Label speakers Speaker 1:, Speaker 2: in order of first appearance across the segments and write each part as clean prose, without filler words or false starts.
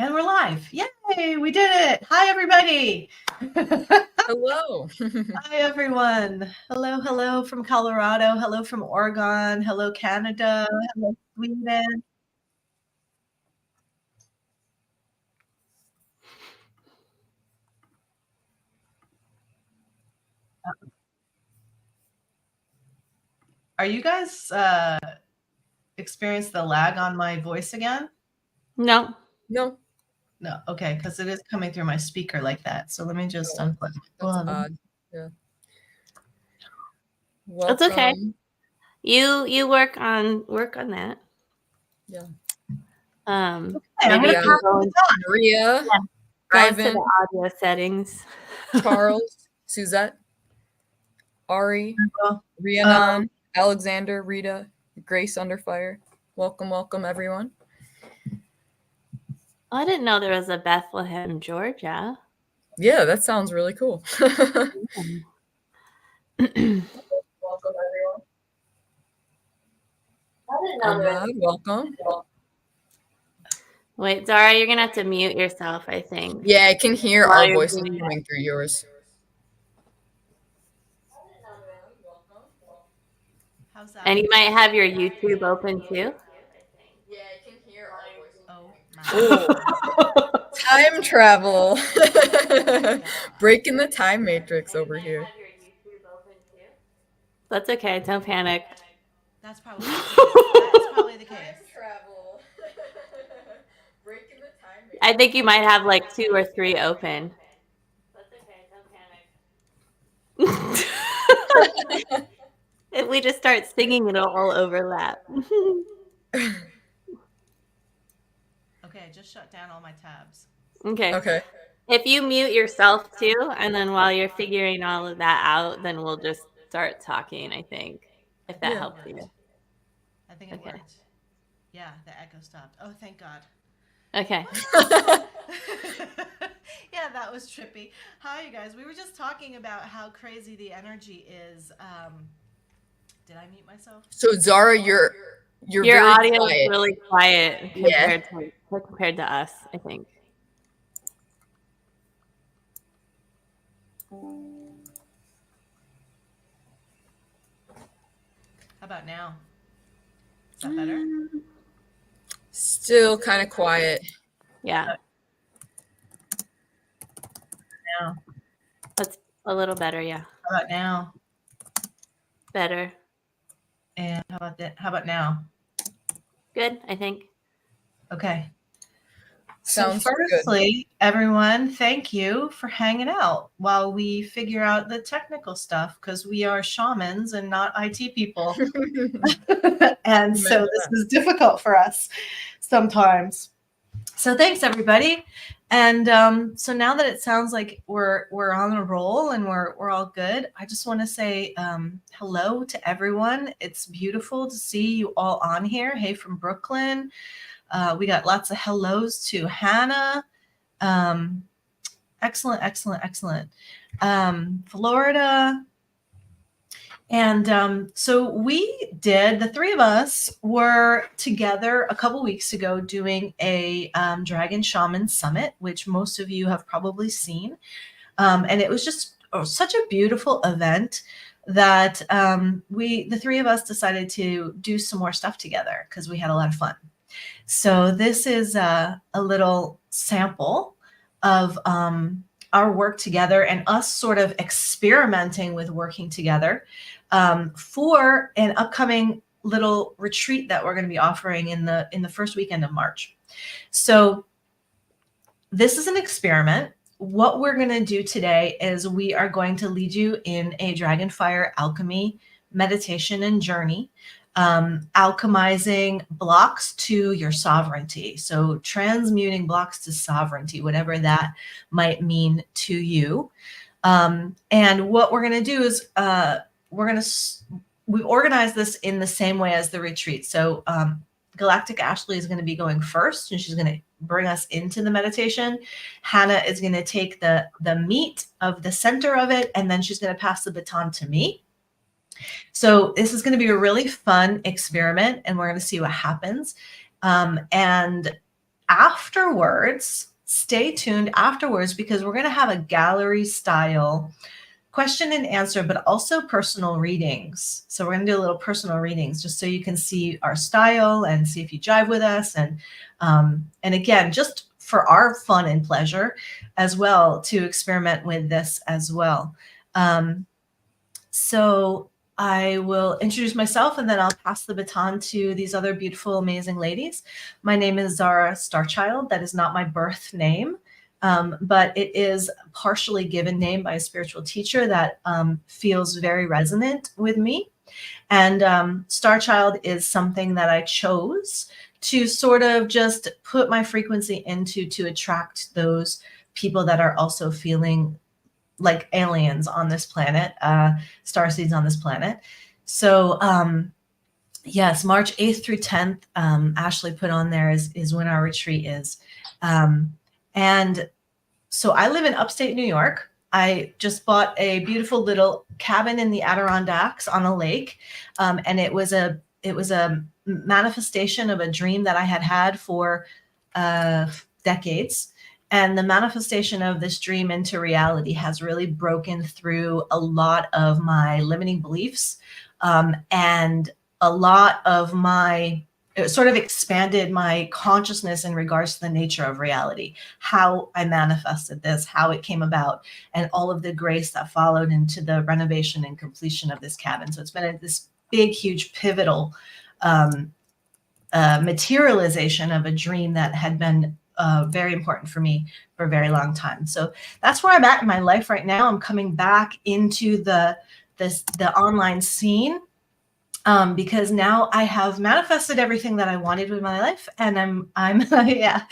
Speaker 1: And we're live. Yay, we did it. Hi, everybody.
Speaker 2: Hello.
Speaker 1: Hi, everyone. Hello, hello from Colorado. Hello from Oregon. Hello, Canada. Hello, Sweden. Are you guys experience the lag on my voice again?
Speaker 3: No.
Speaker 2: No.
Speaker 1: No. Okay, because it is coming through my speaker like that. So let me just unplug.
Speaker 2: That's odd. Yeah.
Speaker 3: It's okay. You work on that.
Speaker 2: Yeah.
Speaker 3: Maybe
Speaker 2: Maria, Ivan,
Speaker 3: the audio settings.
Speaker 2: Charles, Suzette, Ari, Rhiannon, Alexander, Rita, Grace Under Fire. Welcome, welcome, everyone.
Speaker 3: I didn't know there was a Bethlehem, Georgia.
Speaker 2: Yeah, that sounds really cool.
Speaker 1: Welcome, everyone.
Speaker 3: I didn't know there was
Speaker 2: welcome.
Speaker 3: Wait, Zara, you're gonna have to mute yourself, I think.
Speaker 2: Yeah, I can hear our voices coming through yours.
Speaker 1: How's that?
Speaker 3: And you might have your YouTube open too.
Speaker 2: Yeah, I can hear our voices. Oh, time travel. Breaking the time matrix over here.
Speaker 3: That's okay. Don't panic.
Speaker 1: That's probably the case. That is probably the case.
Speaker 2: Travel. Breaking the time matrix.
Speaker 3: I think you might have like 2 or 3 open. That's okay. Don't panic. If we just start singing, it'll all overlap.
Speaker 1: Okay, I just shut down all my tabs.
Speaker 2: Okay.
Speaker 3: If you mute yourself too, and then while you're figuring all of that out, then we'll just start talking, I think, if that helps you.
Speaker 1: I think it worked. Yeah, the echo stopped. Oh, thank God.
Speaker 3: Okay.
Speaker 1: Yeah, that was trippy. Hi, you guys. We were just talking about how crazy the energy is. Did I mute myself?
Speaker 2: So Zara, your
Speaker 3: audio is really quiet compared to us, I think.
Speaker 1: How about now? Is that better?
Speaker 2: Still kind of quiet.
Speaker 3: Yeah.
Speaker 1: Now.
Speaker 3: That's a little better, yeah.
Speaker 1: How about now?
Speaker 3: Better.
Speaker 1: And how about that? How about now?
Speaker 3: Good, I think.
Speaker 1: Okay.
Speaker 2: Sounds
Speaker 1: so firstly, everyone, thank you for hanging out while we figure out the technical stuff, because we are shamans and not IT people. And so this is difficult for us sometimes. So thanks, everybody. And so now that it sounds like we're on a roll and we're all good, I just want to say hello to everyone. It's beautiful to see you all on here. Hey, from Brooklyn. We got lots of hellos to Hannah. Excellent. Florida. And so the 3 of us were together a couple weeks ago doing a Dragon Shaman Summit, which most of you have probably seen. And it was just such a beautiful event that the 3 of us decided to do some more stuff together because we had a lot of fun. So this is a little sample of our work together and us sort of experimenting with working together for an upcoming little retreat that we're going to be offering in the first weekend of March. So this is an experiment. What we're going to do today is we are going to lead you in a Dragonfire alchemy meditation and journey, alchemizing blocks to your sovereignty. So transmuting blocks to sovereignty, whatever that might mean to you. And what we're going to do is we organize this in the same way as the retreat. So Galactic Ashley is going to be going first, and she's going to bring us into the meditation. Hannah is going to take the meat of the center of it, and then she's going to pass the baton to me. So this is going to be a really fun experiment, and we're going to see what happens. And afterwards, stay tuned afterwards, because we're going to have a gallery style question and answer, but also personal readings. So we're going to do a little personal readings just so you can see our style and see if you jive with us. And again, just for our fun and pleasure as well, to experiment with this as well. So I will introduce myself, and then I'll pass the baton to these other beautiful, amazing ladies. My name is Zara Starchild. That is not my birth name, but it is a partially given name by a spiritual teacher that feels very resonant with me. And Starchild is something that I chose to sort of just put my frequency into, to attract those people that are also feeling like aliens on this planet, starseeds on this planet. So yes, March 8th through 10th, Ashley put on there is when our retreat is. And so I live in upstate New York. I just bought a beautiful little cabin in the Adirondacks on a lake. And it was a manifestation of a dream that I had for decades. And the manifestation of this dream into reality has really broken through a lot of my limiting beliefs, and a lot of it sort of expanded my consciousness in regards to the nature of reality, how I manifested this, how it came about, and all of the grace that followed into the renovation and completion of this cabin. So it's been this big, huge, pivotal materialization of a dream that had been very important for me for a very long time. So that's where I'm at in my life right now. I'm coming back into the online scene, because now I have manifested everything that I wanted with my life, and I'm yeah,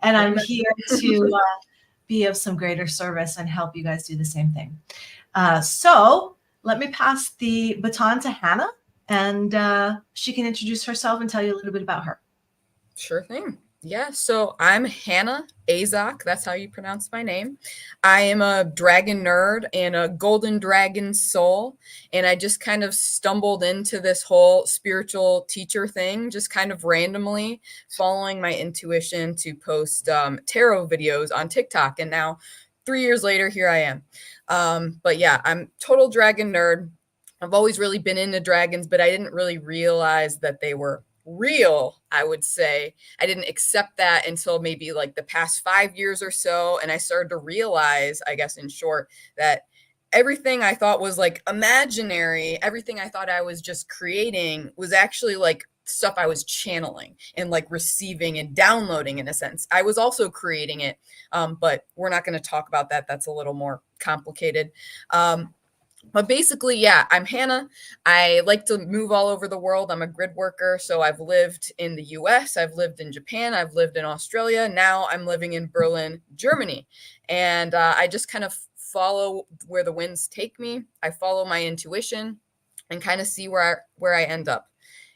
Speaker 1: and I'm here to be of some greater service and help you guys do the same thing. So let me pass the baton to Hannah, and she can introduce herself and tell you a little bit about her.
Speaker 2: Sure thing. Yeah, so I'm Hannah Azok. That's how you pronounce my name. I am a dragon nerd and a golden dragon soul. And I just kind of stumbled into this whole spiritual teacher thing, just kind of randomly following my intuition to post tarot videos on TikTok. And now 3 years later, here I am. But yeah, I'm total dragon nerd. I've always really been into dragons, but I didn't really realize that they were real. I would say I didn't accept that until maybe like the past 5 years or so. And I started to realize, I guess in short, that everything I thought was like imaginary, everything I thought I was just creating was actually like stuff I was channeling and like receiving and downloading in a sense. I was also creating it, but we're not going to talk about that. That's a little more complicated. But basically, yeah, I'm Hannah. I like to move all over the world. I'm a grid worker. So I've lived in the US, I've lived in Japan, I've lived in Australia. Now I'm living in Berlin, Germany. And I just kind of follow where the winds take me. I follow my intuition and kind of see where I end up.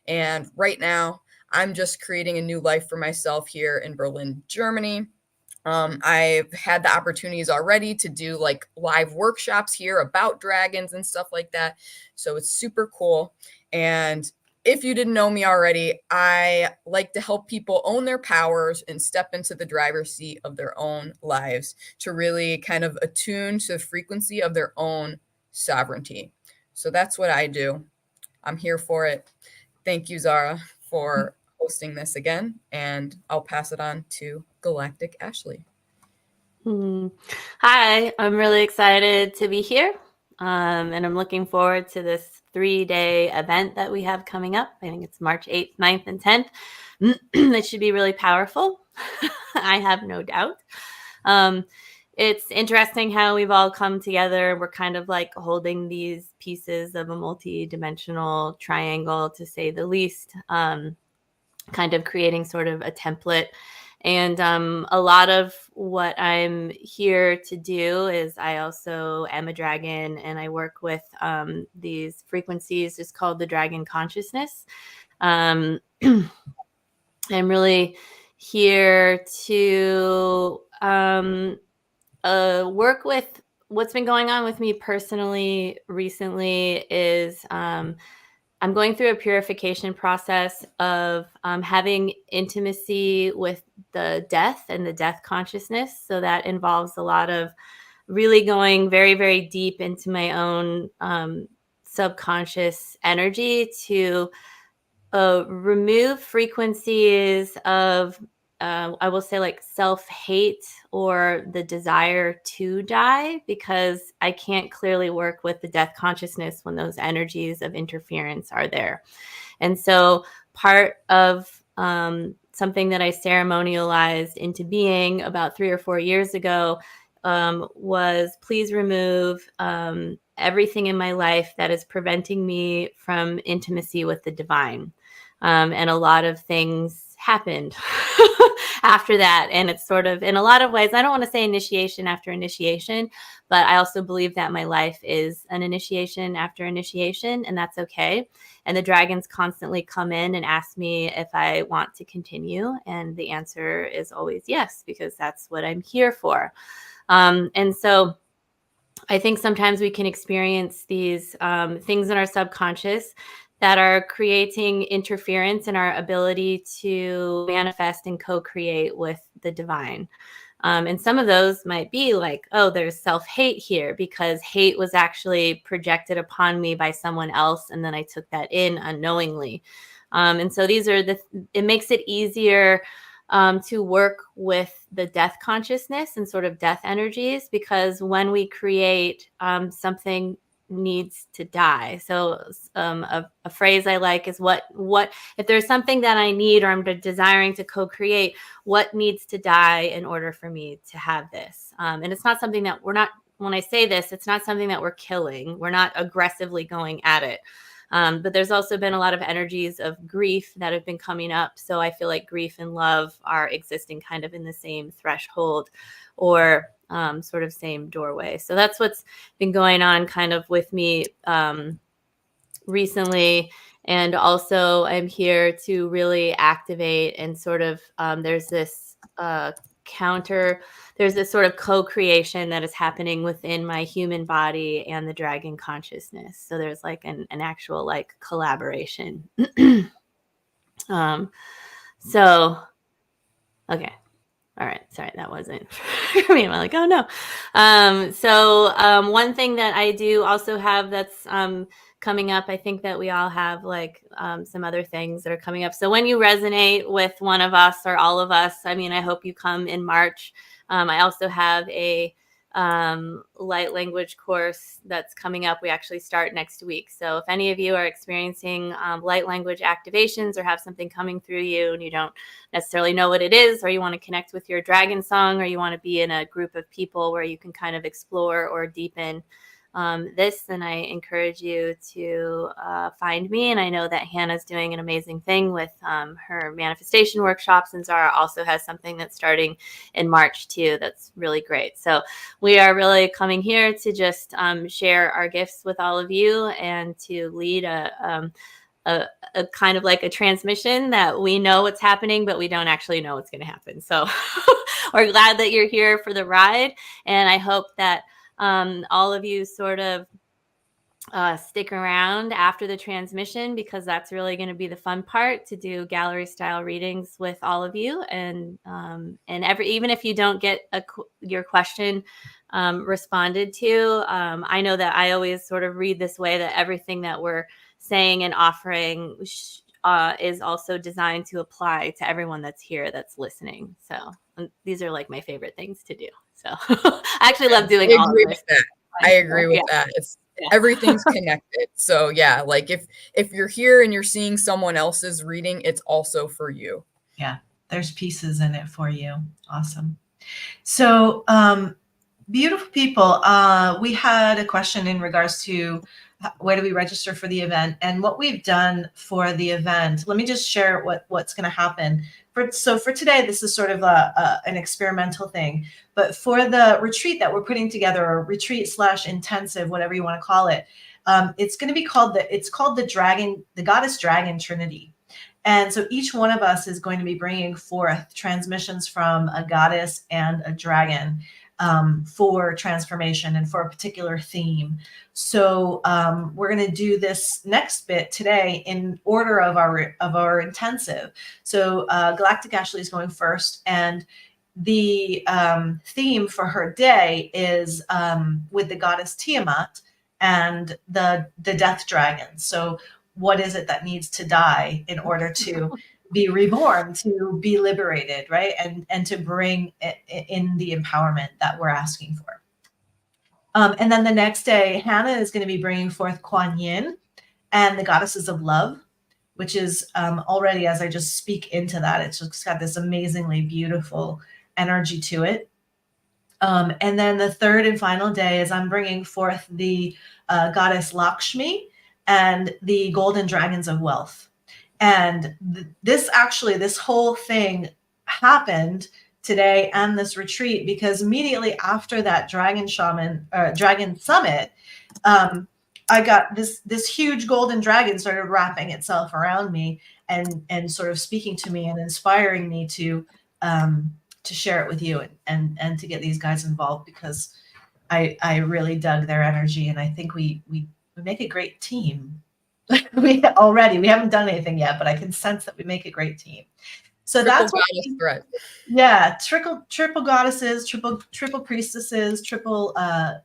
Speaker 2: And right now, I'm just creating a new life for myself here in Berlin, Germany. I've had the opportunities already to do like live workshops here about dragons and stuff like that. So it's super cool. And if you didn't know me already, I like to help people own their powers and step into the driver's seat of their own lives to really kind of attune to the frequency of their own sovereignty. So that's what I do. I'm here for it. Thank you, Zara, for hosting this again, and I'll pass it on to Galactic Ashley.
Speaker 3: Hi, I'm really excited to be here, and I'm looking forward to this 3-day event that we have coming up. I think it's March 8th, 9th, and 10th. It should be really powerful. I have no doubt. It's interesting how we've all come together. We're kind of like holding these pieces of a multi-dimensional triangle, to say the least, kind of creating sort of a template. And a lot of what I'm here to do is I also am a dragon, and I work with these frequencies. It's called the dragon consciousness. I'm really here to work with what's been going on with me personally recently is I'm going through a purification process of having intimacy with the death and the death consciousness. So that involves a lot of really going very, very deep into my own subconscious energy to remove frequencies of, I will say, like self-hate or the desire to die, because I can't clearly work with the death consciousness when those energies of interference are there. And so part of something that I ceremonialized into being about 3 or 4 years ago was please remove everything in my life that is preventing me from intimacy with the divine. And a lot of things happened after that. And it's sort of, in a lot of ways, I don't want to say initiation after initiation, but I also believe that my life is an initiation after initiation, and that's okay. And the dragons constantly come in and ask me if I want to continue. And the answer is always yes, because that's what I'm here for. And so I think sometimes we can experience these things in our subconscious that are creating interference in our ability to manifest and co-create with the divine. And some of those might be like, oh, there's self-hate here because hate was actually projected upon me by someone else, and then I took that in unknowingly. And so these are it makes it easier to work with the death consciousness and sort of death energies, because when we create, something needs to die. So a phrase I like is what if there's something that I need or I'm desiring to co-create, what needs to die in order for me to have this? And it's not something that when I say this, it's not something that we're killing. We're not aggressively going at it. But there's also been a lot of energies of grief that have been coming up. So I feel like grief and love are existing kind of in the same threshold or sort of same doorway. So that's what's been going on kind of with me recently. And also I'm here to really activate and sort of there's this there's this sort of co-creation that is happening within my human body and the dragon consciousness. So there's like an actual like collaboration. So, okay. All right. Sorry, that wasn't for me. I'm like, oh no. So one thing that I do also have that's coming up, I think that we all have like some other things that are coming up. So when you resonate with one of us or all of us, I mean, I hope you come in March. I also have a light language course that's coming up. We actually start next week. So if any of you are experiencing light language activations or have something coming through you and you don't necessarily know what it is, or you want to connect with your dragon song, or you want to be in a group of people where you can kind of explore or deepen this, then I encourage you to find me. And I know that Hannah's doing an amazing thing with her manifestation workshops, and Zara also has something that's starting in March too that's really great. So we are really coming here to just share our gifts with all of you and to lead a kind of like a transmission that we know what's happening, but we don't actually know what's going to happen. So we're glad that you're here for the ride. And I hope that all of you sort of stick around after the transmission, because that's really going to be the fun part, to do gallery style readings with all of you. And even if you don't get your question responded to, I know that I always sort of read this way, that everything that we're saying and offering is also designed to apply to everyone that's here that's listening. So these are like my favorite things to do. So I actually love doing all of this.
Speaker 2: I agree with that. It's everything's connected. So yeah, like if you're here and you're seeing someone else's reading, it's also for you.
Speaker 1: Yeah, there's pieces in it for you. Awesome. So beautiful people, we had a question in regards to where do we register for the event, and what we've done for the event. Let me just share what's going to happen. So for today, this is sort of an experimental thing, but for the retreat that we're putting together, or retreat / intensive, whatever you want to call it, it's going to be called the Goddess Dragon Trinity. And so each one of us is going to be bringing forth transmissions from a goddess and a dragon. for transformation and for a particular theme. So we're going to do this next bit today in order of our intensive. So Galactic Ashley is going first, and the theme for her day is with the goddess Tiamat and the death dragon. So what is it that needs to die in order to be reborn, to be liberated, right? And to bring in the empowerment that we're asking for. And then the next day, Hannah is going to be bringing forth Kuan Yin and the goddesses of love, which is already, as I just speak into that, it's just got this amazingly beautiful energy to it. And then the third and final day is I'm bringing forth the goddess Lakshmi and the golden dragons of wealth. And this whole thing happened today and this retreat because immediately after that dragon summit, I got this huge golden dragon started wrapping itself around me and sort of speaking to me and inspiring me to share it with you and to get these guys involved, because I really dug their energy, and I think we make a great team. we haven't done anything yet, but I can sense that we make a great team. So that's what triple goddesses, triple priestesses, triple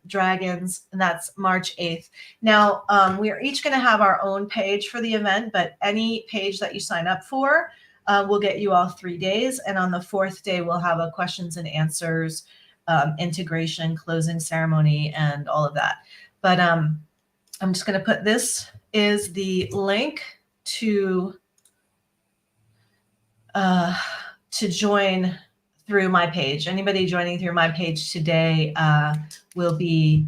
Speaker 1: dragons, and that's March 8th. Now we are each going to have our own page for the event, but any page that you sign up for will get you all 3 days, and on the 4th day we'll have a questions and answers, integration, closing ceremony, and all of that. But I'm just going to put, this is the link to join through my page. Anybody joining through my page today will be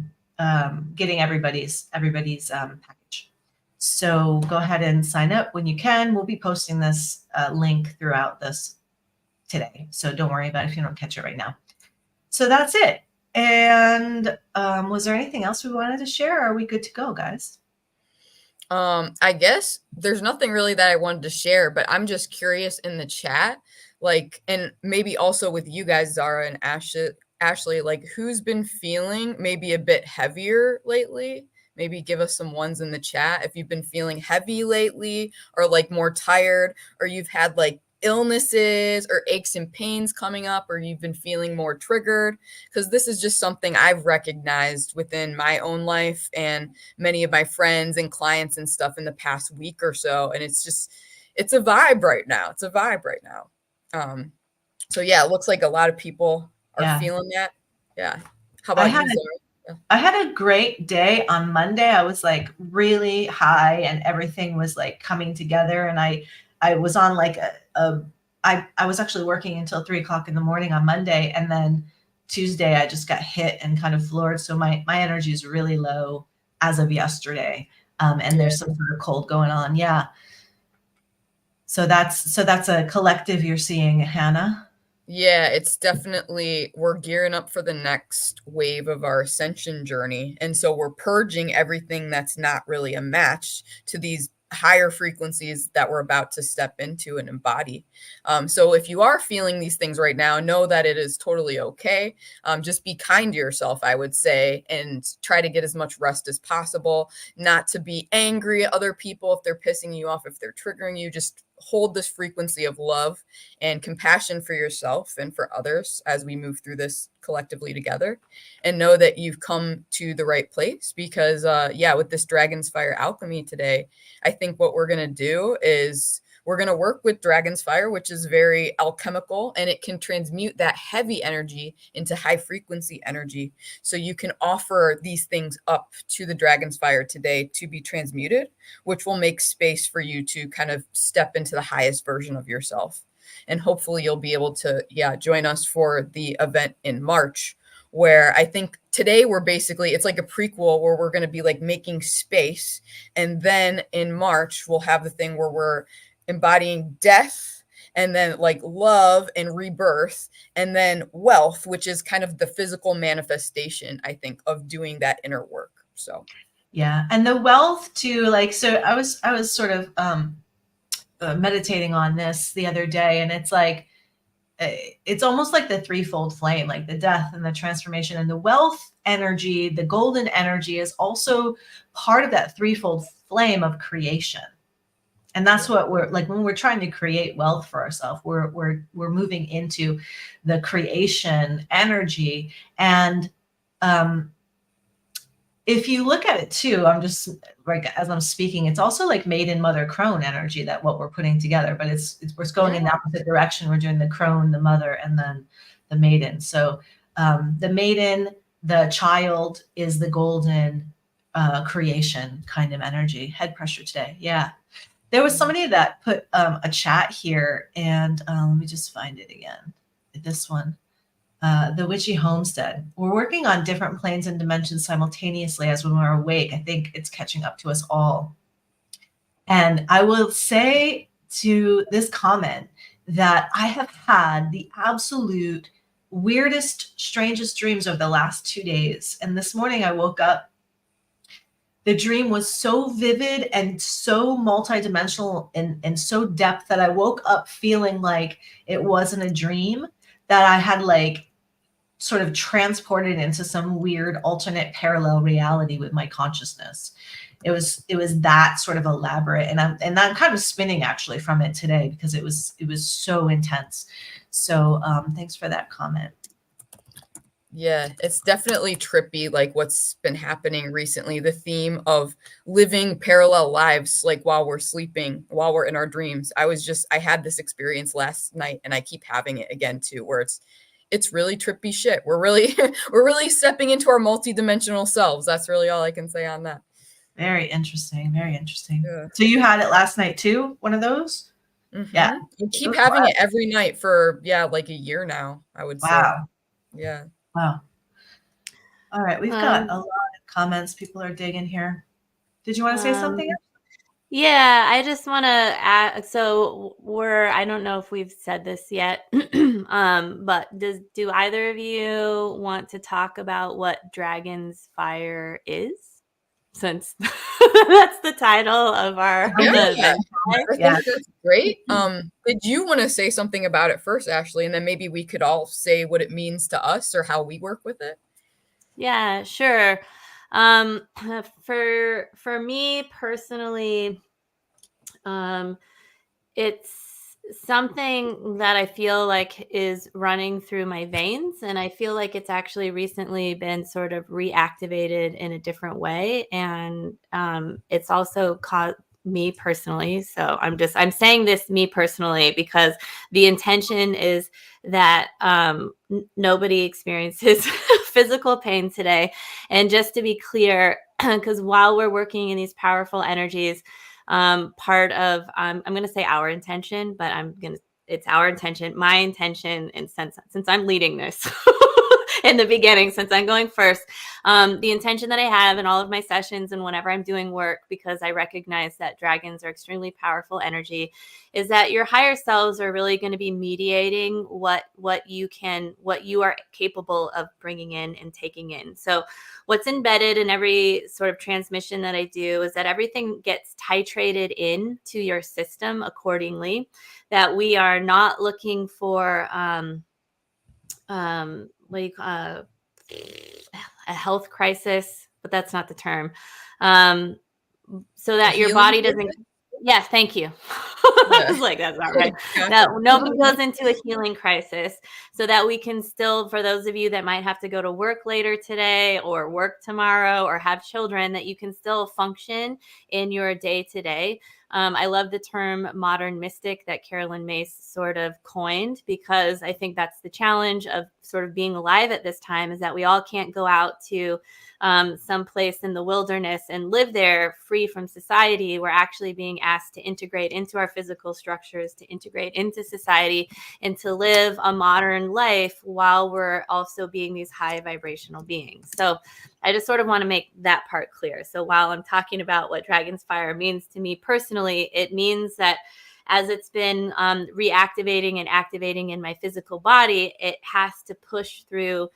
Speaker 1: getting everybody's package. So go ahead and sign up when you can. We'll be posting this link throughout this today, so don't worry about it if you don't catch it right now. So that's it. And was there anything else we wanted to share? Or are we good to go, guys?
Speaker 2: I guess there's nothing really that I wanted to share, but I'm just curious in the chat, like, and maybe also with you guys, Zara and Ashley, like, who's been feeling maybe a bit heavier lately? Maybe give us some ones in the chat if you've been feeling heavy lately, or like more tired, or you've had like illnesses or aches and pains coming up, or you've been feeling more triggered, because this is just something I've recognized within my own life and many of my friends and clients and stuff in the past week or so. And it's a vibe right now. So yeah, it looks like a lot of people are feeling that. Yeah. How about you, Zara?
Speaker 1: I had a great day on Monday. I was like really high and everything was like coming together, and I was on like I was actually working until 3:00 in the morning on Monday, and then Tuesday I just got hit and kind of floored. So my energy is really low as of yesterday, and there's some sort of cold going on. Yeah. So that's a collective you're seeing, Hannah.
Speaker 2: Yeah, it's definitely, we're gearing up for the next wave of our ascension journey. And so we're purging everything that's not really a match to these higher frequencies that we're about to step into and embody. So if you are feeling these things right now, know that it is totally okay. Just be kind to yourself, I would say, and try to get as much rest as possible, not to be angry at other people if they're pissing you off, if they're triggering you. Just hold this frequency of love and compassion for yourself and for others as we move through this collectively together, and know that you've come to the right place, because with this Dragonsfire alchemy today, I think what we're going to do is we're going to work with Dragonsfire, which is very alchemical, and it can transmute that heavy energy into high frequency energy. So you can offer these things up to the Dragonsfire today to be transmuted, which will make space for you to kind of step into the highest version of yourself. And hopefully you'll be able to, join us for the event in March, where I think today we're basically, it's like a prequel where we're going to be like making space. And then in March, we'll have the thing where we're embodying death, and then like love and rebirth, and then wealth, which is kind of the physical manifestation, I think, of doing that inner work. So
Speaker 1: yeah, and the wealth too, like, so I was sort of meditating on this the other day, and it's like it's almost like the threefold flame, like the death and the transformation and the wealth energy. The golden energy is also part of that threefold flame of creation. And that's what we're like when we're trying to create wealth for ourselves. We're moving into the creation energy. And if you look at it too, I'm just like as I'm speaking, it's also like maiden, mother, crone energy that what we're putting together, but it's we're going in the opposite direction. We're doing the crone, the mother, and then the maiden. So the maiden, the child is the golden creation kind of energy. Head pressure today. Yeah. There was somebody that put a chat here, and let me just find it again. This one. The Witchy Homestead. We're working on different planes and dimensions simultaneously as when we're awake. I think it's catching up to us all. And I will say to this comment that I have had the absolute weirdest, strangest dreams over the last 2 days. And this morning I woke up. The dream was so vivid and so multidimensional and so depth that I woke up feeling like it wasn't a dream, that I had like sort of transported into some weird alternate parallel reality with my consciousness. It was that sort of elaborate, and I'm kind of spinning actually from it today because it was so intense. So thanks for that comment.
Speaker 2: Yeah, it's definitely trippy, like what's been happening recently. The theme of living parallel lives, like while we're sleeping, while we're in our dreams. I had this experience last night, and I keep having it again too, where it's really trippy shit. We're really we're really stepping into our multidimensional selves. That's really all I can say on that.
Speaker 1: Very interesting. Very interesting.
Speaker 2: Yeah.
Speaker 1: So you had it last night too, one of those?
Speaker 2: Mm-hmm.
Speaker 1: Yeah.
Speaker 2: You keep having it every night for like a year now, I would say.
Speaker 1: Wow.
Speaker 2: Yeah.
Speaker 1: Wow. All right, we've got a lot of comments. People are digging here. Did you want to say something else?
Speaker 3: Yeah, I just want to add. So I don't know if we've said this yet, but do either of you want to talk about what Dragonsfire is? Since that's the title of our event.
Speaker 2: I think that's great. Did you want to say something about it first, Ashley, and then maybe we could all say what it means to us or how we work with it?
Speaker 3: Yeah, sure. For me personally, it's something that I feel like is running through my veins, and I feel like it's actually recently been sort of reactivated in a different way, and it's also caused me personally. So I'm saying this me personally because the intention is that nobody experiences physical pain today. And just to be clear, because while we're working in these powerful energies, part of I'm going to say our intention, but it's our intention, my intention, and since I'm leading this in the beginning, since I'm going first, the intention that I have in all of my sessions and whenever I'm doing work, because I recognize that dragons are extremely powerful energy, is that your higher selves are really going to be mediating what you are capable of bringing in and taking in. So what's embedded in every sort of transmission that I do is that everything gets titrated into your system accordingly, that we are not looking for a health crisis, but that's not the term. So that your body doesn't. Yes, thank you. I was like, that's not right. That nobody goes into a healing crisis, so that we can still, for those of you that might have to go to work later today or work tomorrow or have children, that you can still function in your day to day. I love the term modern mystic that Carolyn Mace sort of coined, because I think that's the challenge of sort of being alive at this time, is that we all can't go out to someplace in the wilderness and live there free from society. We're actually being asked to integrate into our physical structures, to integrate into society, and to live a modern life while we're also being these high vibrational beings. So I just sort of want to make that part clear. So while I'm talking about what Dragonsfire means to me personally, it means that as it's been reactivating and activating in my physical body, it has to push through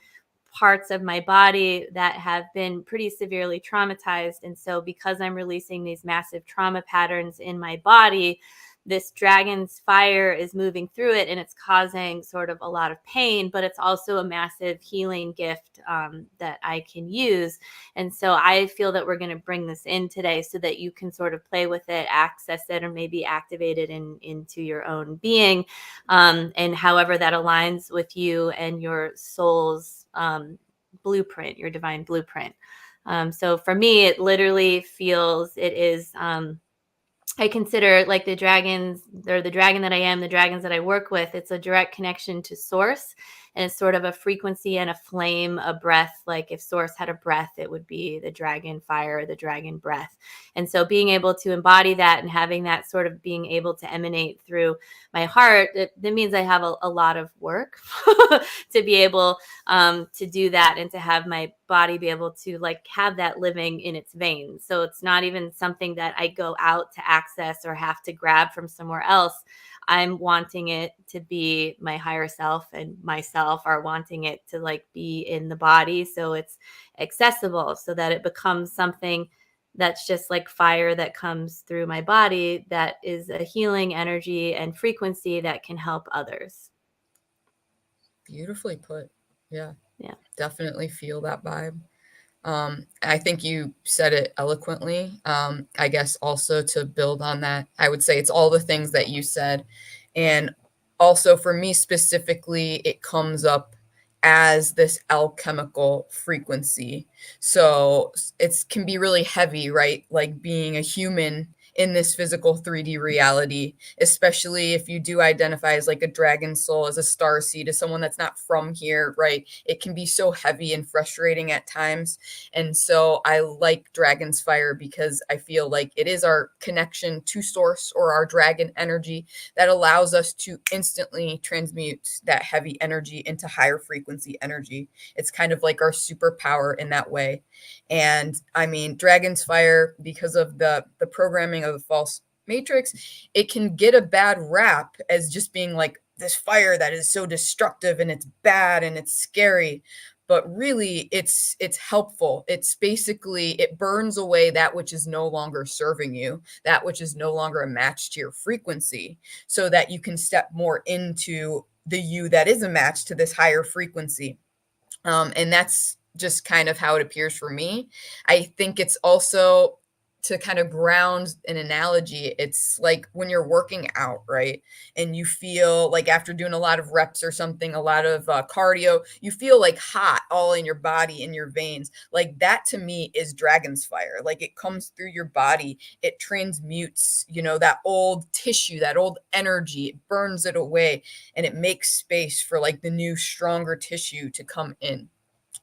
Speaker 3: parts of my body that have been pretty severely traumatized. And so because I'm releasing these massive trauma patterns in my body, this dragon's fire is moving through it and it's causing sort of a lot of pain, but it's also a massive healing gift that I can use. And so I feel that we're going to bring this in today so that you can sort of play with it, access it, or maybe activate it into your own being, and however that aligns with you and your soul's blueprint, your divine blueprint. So for me, it literally feels, it is, I consider like the dragons, or the dragon that I am, the dragons that I work with, it's a direct connection to source. And it's sort of a frequency and a flame, a breath. Like if source had a breath, it would be the dragon fire, the dragon breath. And so being able to embody that and having that sort of being able to emanate through my heart, that means I have a lot of work to be able to do that, and to have my body be able to like have that living in its veins. So it's not even something that I go out to access or have to grab from somewhere else. I'm wanting it to be my higher self, and myself are wanting it to like be in the body. So it's accessible, so that it becomes something that's just like fire that comes through my body, that is a healing energy and frequency that can help others.
Speaker 2: Beautifully put. Yeah.
Speaker 3: Yeah.
Speaker 2: Definitely feel that vibe. I think you said it eloquently. I guess also to build on that, I would say it's all the things that you said. And also for me specifically, it comes up as this alchemical frequency. So it can be really heavy, right? Like being a human in this physical 3D reality, especially if you do identify as like a dragon soul, as a starseed, as someone that's not from here, right? It can be so heavy and frustrating at times. And so I like Dragonsfire because I feel like it is our connection to source, or our dragon energy, that allows us to instantly transmute that heavy energy into higher frequency energy. It's kind of like our superpower in that way. And I mean, Dragonsfire, because of the programming of the false matrix, it can get a bad rap as just being like this fire that is so destructive and it's bad and it's scary. But really it's helpful. It's basically, it burns away that which is no longer serving you, that which is no longer a match to your frequency, so that you can step more into the you that is a match to this higher frequency. And that's just kind of how it appears for me. I think it's also, to kind of ground an analogy, it's like when you're working out, right? And you feel like after doing a lot of reps or something, a lot of cardio, you feel like hot all in your body, in your veins. Like that to me is Dragonsfire. Like it comes through your body, it transmutes, you know, that old tissue, that old energy, it burns it away, and it makes space for like the new, stronger tissue to come in.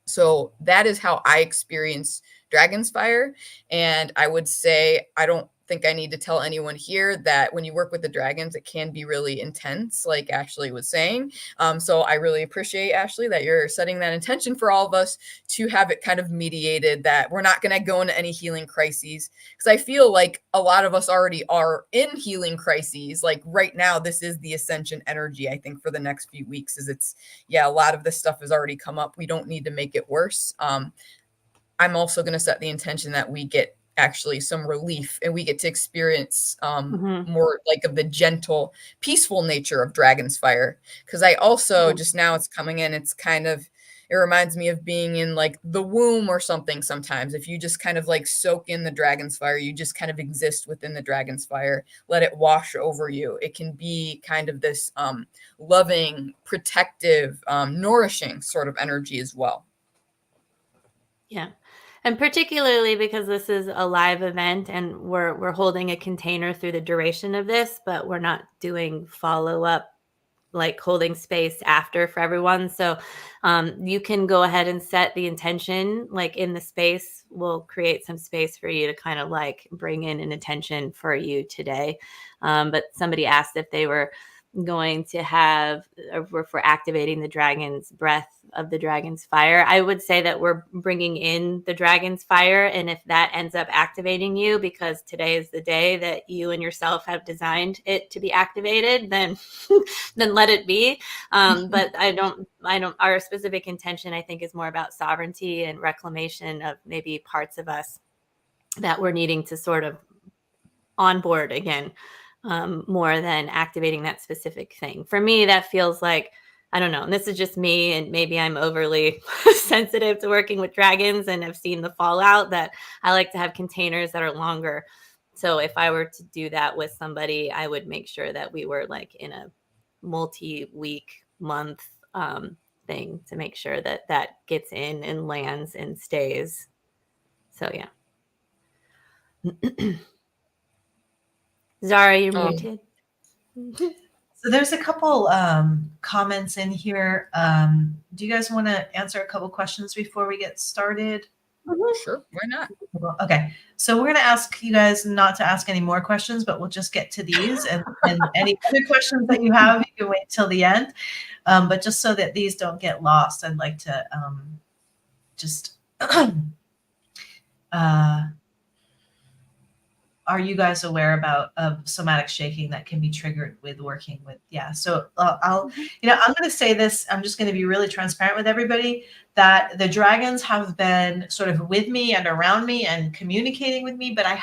Speaker 2: So that is how I experience Dragonsfire. And I would say, I don't think I need to tell anyone here that when you work with the dragons, it can be really intense, like Ashley was saying. So I really appreciate, Ashley, that you're setting that intention for all of us to have it kind of mediated, that we're not going to go into any healing crises. Because I feel like a lot of us already are in healing crises. Like right now, this is the ascension energy, I think, for the next few weeks. Is it's, yeah, a lot of this stuff has already come up. We don't need to make it worse. I'm also going to set the intention that we get actually some relief, and we get to experience more like of the gentle, peaceful nature of Dragonsfire. Because I also, just now it's coming in, it's kind of, it reminds me of being in like the womb or something sometimes. If you just kind of like soak in the Dragonsfire, you just kind of exist within the Dragonsfire, let it wash over you. It can be kind of this loving, protective, nourishing sort of energy as well.
Speaker 3: Yeah. And particularly because this is a live event and we're holding a container through the duration of this, but we're not doing follow-up, like holding space after for everyone. So you can go ahead and set the intention, like in the space. We'll create some space for you to kind of like bring in an intention for you today. But somebody asked if they were going to have, or for activating the dragon's breath of the dragon's fire. I would say that we're bringing in the dragon's fire, and if that ends up activating you because today is the day that you and yourself have designed it to be activated, then then let it be. But I don't our specific intention, I think, is more about sovereignty and reclamation of maybe parts of us that we're needing to sort of onboard again. more than activating that specific thing. For me, that feels like, I don't know, and this is just me, and maybe I'm overly sensitive to working with dragons and have seen the fallout, that I like to have containers that are longer. So if I were to do that with somebody, I would make sure that we were like in a multi-week, month thing to make sure that that gets in and lands and stays. So yeah. Zara, you're muted.
Speaker 1: So there's a couple comments in here. Do you guys want to answer a couple questions before we get started?
Speaker 2: Sure, why not?
Speaker 1: Okay, so we're going to ask you guys not to ask any more questions, but we'll just get to these. And any other questions that you have, you can wait till the end. But just so that these don't get lost, I'd like to just are you guys aware about somatic shaking that can be triggered with working with? Yeah. So I'm going to say this. I'm just going to be really transparent with everybody that the dragons have been sort of with me and around me and communicating with me, but I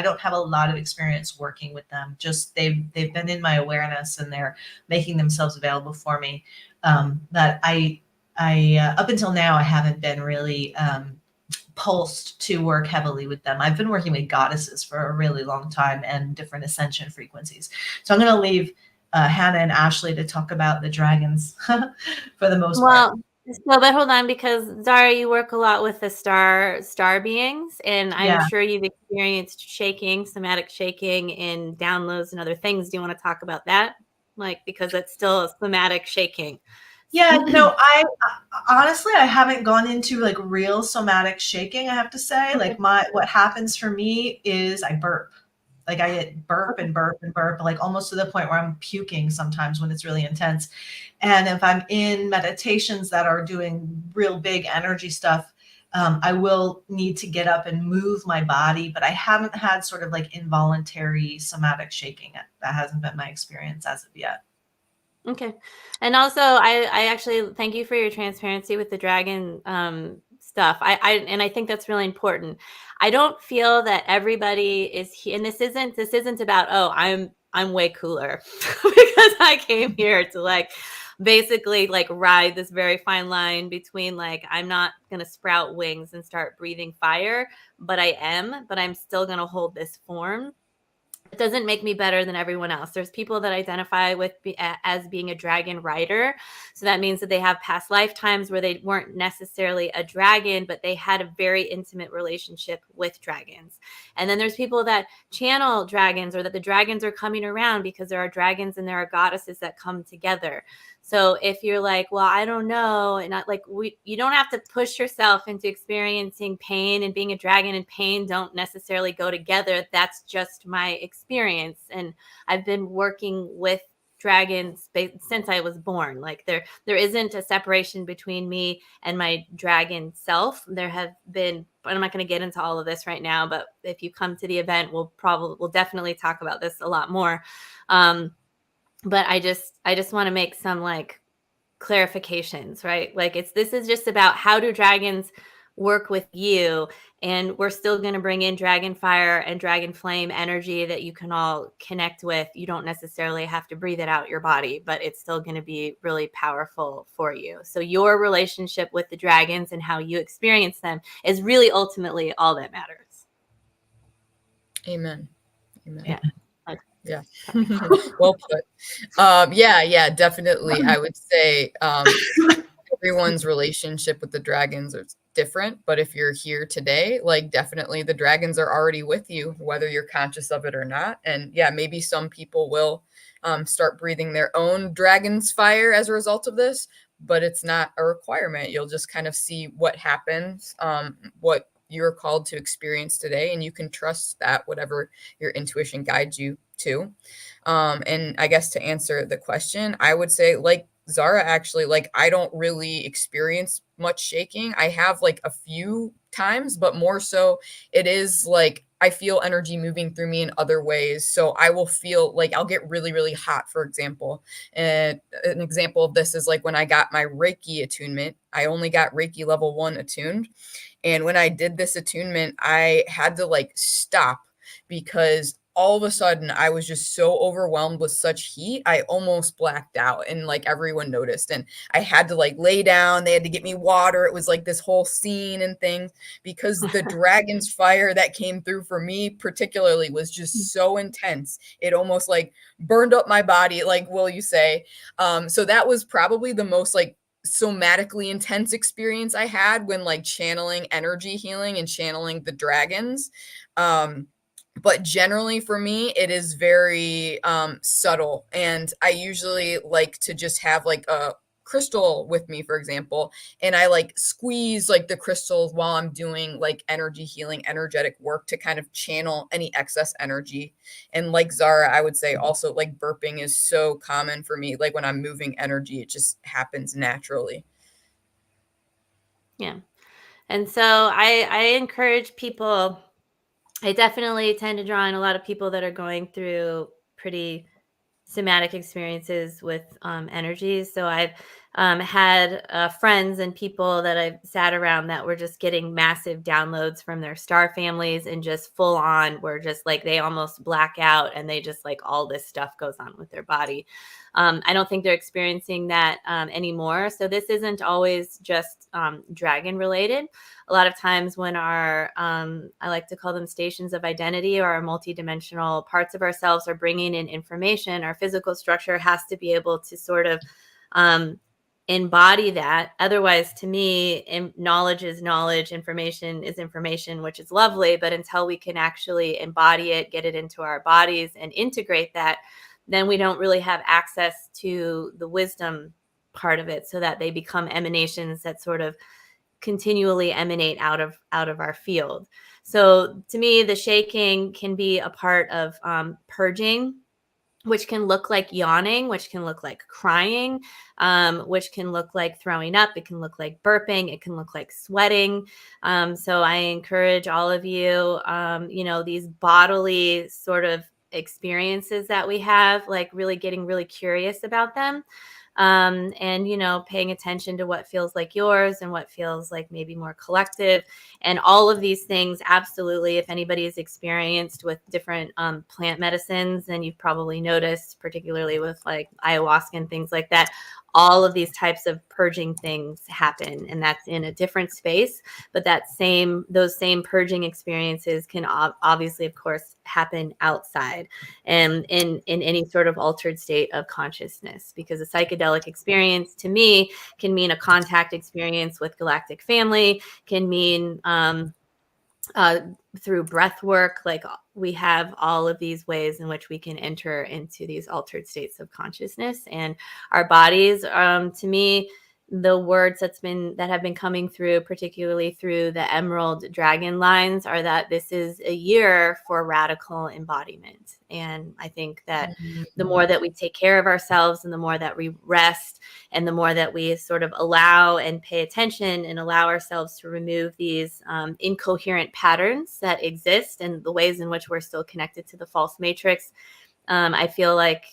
Speaker 1: don't have a lot of experience working with them. Just they've been in my awareness and they're making themselves available for me. That I up until now, I haven't been really pulsed to work heavily with them. I've been working with goddesses for a really long time and different ascension frequencies. So I'm going to leave Hannah and Ashley to talk about the dragons for the most part.
Speaker 3: So, but hold on, because Zara, you work a lot with the star beings, and I'm sure you've experienced shaking, somatic shaking in downloads and other things. Do you want to talk about that? Like, because it's still a somatic shaking.
Speaker 1: Yeah, no, I honestly, I haven't gone into like real somatic shaking, I have to say. Like what happens for me is I burp. Like I get burp and burp and burp, like almost to the point where I'm puking sometimes when it's really intense. And if I'm in meditations that are doing real big energy stuff, I will need to get up and move my body, but I haven't had sort of like involuntary somatic shaking. That hasn't been my experience as of yet.
Speaker 3: Okay. And also, I actually thank you for your transparency with the dragon stuff. I think that's really important. I don't feel that everybody is here, and this isn't about, oh, I'm way cooler because I came here to like basically like ride this very fine line between like, I'm not gonna sprout wings and start breathing fire, but I'm still gonna hold this form. It doesn't make me better than everyone else. There's people that identify with as being a dragon rider. So that means that they have past lifetimes where they weren't necessarily a dragon, but they had a very intimate relationship with dragons. And then there's people that channel dragons, or that the dragons are coming around because there are dragons and there are goddesses that come together. So if you're like, well, I don't know, and not like you don't have to push yourself into experiencing pain, and being a dragon and pain don't necessarily go together. That's just my experience. And I've been working with dragons since I was born. Like there isn't a separation between me and my dragon self. There have been, but I'm not going to get into all of this right now, but if you come to the event, we'll definitely talk about this a lot more. But I just want to make some like clarifications, right? Like this is just about how do dragons work with you, and we're still going to bring in Dragonfire and Dragon Flame energy that you can all connect with. You don't necessarily have to breathe it out your body, but it's still going to be really powerful for you. So your relationship with the dragons and how you experience them is really ultimately all that matters.
Speaker 2: Amen.
Speaker 3: Yeah.
Speaker 2: Yeah. Well put. Yeah, definitely. I would say everyone's relationship with the dragons is different, but if you're here today, like definitely the dragons are already with you, whether you're conscious of it or not. And yeah, maybe some people will start breathing their own dragon's fire as a result of this, but it's not a requirement. You'll just kind of see what happens, what you're called to experience today, and you can trust that whatever your intuition guides you to. And I guess to answer the question, I would say like Zara, actually, like I don't really experience much shaking. I have like a few times, but more so it is like I feel energy moving through me in other ways. So I will feel like I'll get really, really hot, for example. And an example of this is like when I got my Reiki attunement, I only got Reiki level 1 attuned. And when I did this attunement, I had to like stop because all of a sudden I was just so overwhelmed with such heat, I almost blacked out, and like everyone noticed, and I had to like lay down. They had to get me water. It was like this whole scene and things, because the dragon's fire that came through for me particularly was just so intense. It almost like burned up my body, like will you say. So that was probably the most like somatically intense experience I had when like channeling energy healing and channeling the dragons. But generally for me, it is very subtle. And I usually like to just have like a crystal with me, for example, and I like squeeze like the crystals while I'm doing like energy healing, energetic work to kind of channel any excess energy. And like Zara, I would say also like burping is so common for me. Like when I'm moving energy, it just happens naturally.
Speaker 3: Yeah. And so I encourage people, I definitely tend to draw in a lot of people that are going through pretty somatic experiences with energies. So I've had friends and people that I've sat around that were just getting massive downloads from their star families, and just full on were just like they almost black out, and they just like all this stuff goes on with their body. I don't think they're experiencing that anymore. So this isn't always just dragon related. A lot of times when our, I like to call them stations of identity, or our multidimensional parts of ourselves are bringing in information, our physical structure has to be able to sort of embody that. Otherwise, to me, knowledge is knowledge, information is information, which is lovely. But until we can actually embody it, get it into our bodies and integrate that, then we don't really have access to the wisdom part of it, so that they become emanations that sort of continually emanate out of our field. So to me, the shaking can be a part of purging, which can look like yawning, which can look like crying, which can look like throwing up. It can look like burping. It can look like sweating. So I encourage all of you, these bodily sort of experiences that we have, like really getting really curious about them. And paying attention to what feels like yours and what feels like maybe more collective, and all of these things. Absolutely, if anybody is experienced with different plant medicines, and you've probably noticed, particularly with like ayahuasca and things like that, all of these types of purging things happen, and that's in a different space. But those same purging experiences can obviously, of course, happen outside and in any sort of altered state of consciousness, because a psychedelic experience to me can mean a contact experience with galactic family, can mean through breath work. Like we have all of these ways in which we can enter into these altered states of consciousness, and our bodies, to me, the words that have been coming through, particularly through the Emerald Dragon lines, are that this is a year for radical embodiment. And I think that the more that we take care of ourselves, and the more that we rest, and the more that we sort of allow and pay attention and allow ourselves to remove these incoherent patterns that exist, and the ways in which we're still connected to the false matrix, I feel like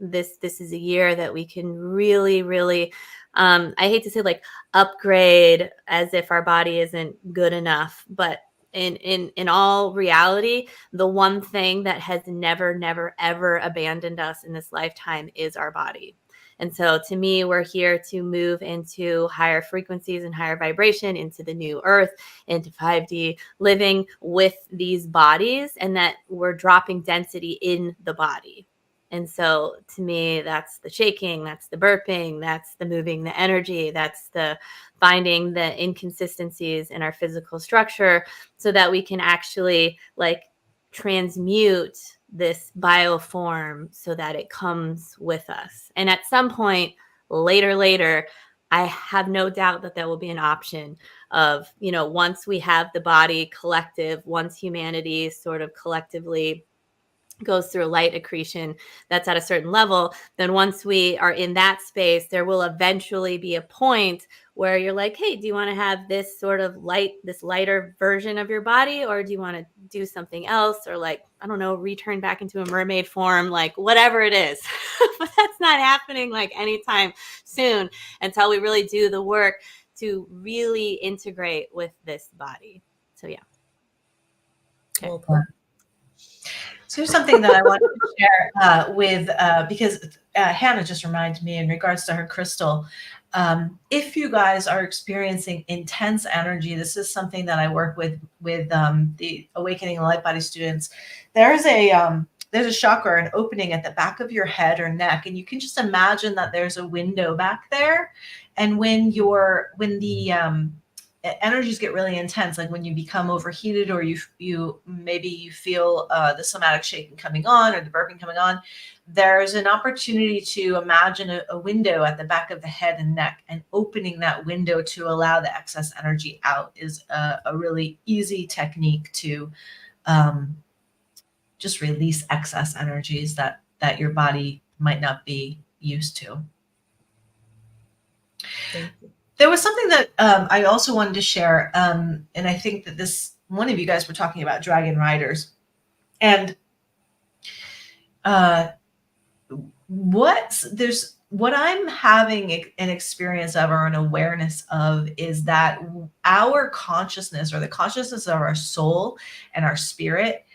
Speaker 3: this is a year that we can really, really, I hate to say like upgrade, as if our body isn't good enough, but in all reality, the one thing that has never, never, ever abandoned us in this lifetime is our body. And so to me, we're here to move into higher frequencies and higher vibration, into the new earth, into 5D living with these bodies, and that we're dropping density in the body. And so to me, that's the shaking, that's the burping, that's the moving the energy, that's the finding the inconsistencies in our physical structure, so that we can actually like transmute this bioform so that it comes with us. And at some point later, I have no doubt that there will be an option of, once we have the body collective, once humanity sort of collectively goes through a light accretion that's at a certain level, then once we are in that space, there will eventually be a point where you're like, hey, do you want to have this sort of this lighter version of your body, or do you want to do something else, or like, I don't know, return back into a mermaid form, like whatever it is. But that's not happening like anytime soon, until we really do the work to really integrate with this body. So yeah.
Speaker 2: Okay. Well,
Speaker 1: So here's something that I wanted to share because Hannah just reminded me in regards to her crystal. If you guys are experiencing intense energy, this is something that I work with the Awakening Light Body students. There's a chakra, an opening at the back of your head or neck, and you can just imagine that there's a window back there. And when the energies get really intense, like when you become overheated, or you feel the somatic shaking coming on or the burping coming on, there's an opportunity to imagine a window at the back of the head and neck, and opening that window to allow the excess energy out is a really easy technique to just release excess energies that your body might not be used to.
Speaker 2: Thank you.
Speaker 1: There was something that I also wanted to share, and I think that one of you guys were talking about dragon riders, and what I'm having an experience of, or an awareness of, is that our consciousness, or the consciousness of our soul and our spirit,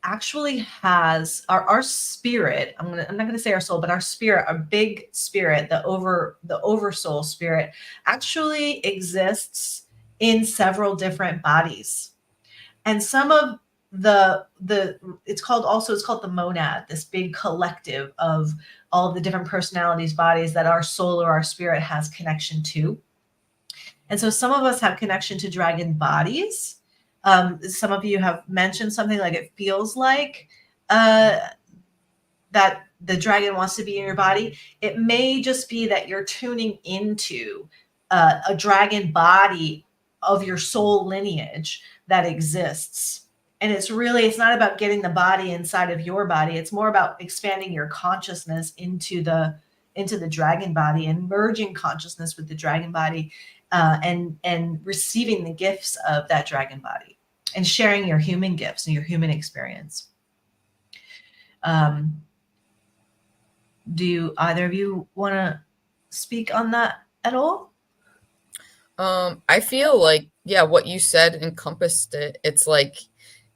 Speaker 1: actually has our spirit. I'm not going to say our soul, but our spirit, our big spirit, the oversoul spirit, actually exists in several different bodies. And some of it's called the monad, this big collective of all of the different personalities, bodies that our soul or our spirit has connection to. And so some of us have connection to dragon bodies. Some of you have mentioned something like it feels like that the dragon wants to be in your body. It may just be that you're tuning into a dragon body of your soul lineage that exists. And it's not about getting the body inside of your body. It's more about expanding your consciousness into the dragon body, and merging consciousness with the dragon body, and receiving the gifts of that dragon body, and sharing your human gifts and your human experience. Do either of you want to speak on that at all?
Speaker 2: I feel like, yeah, what you said encompassed it. It's like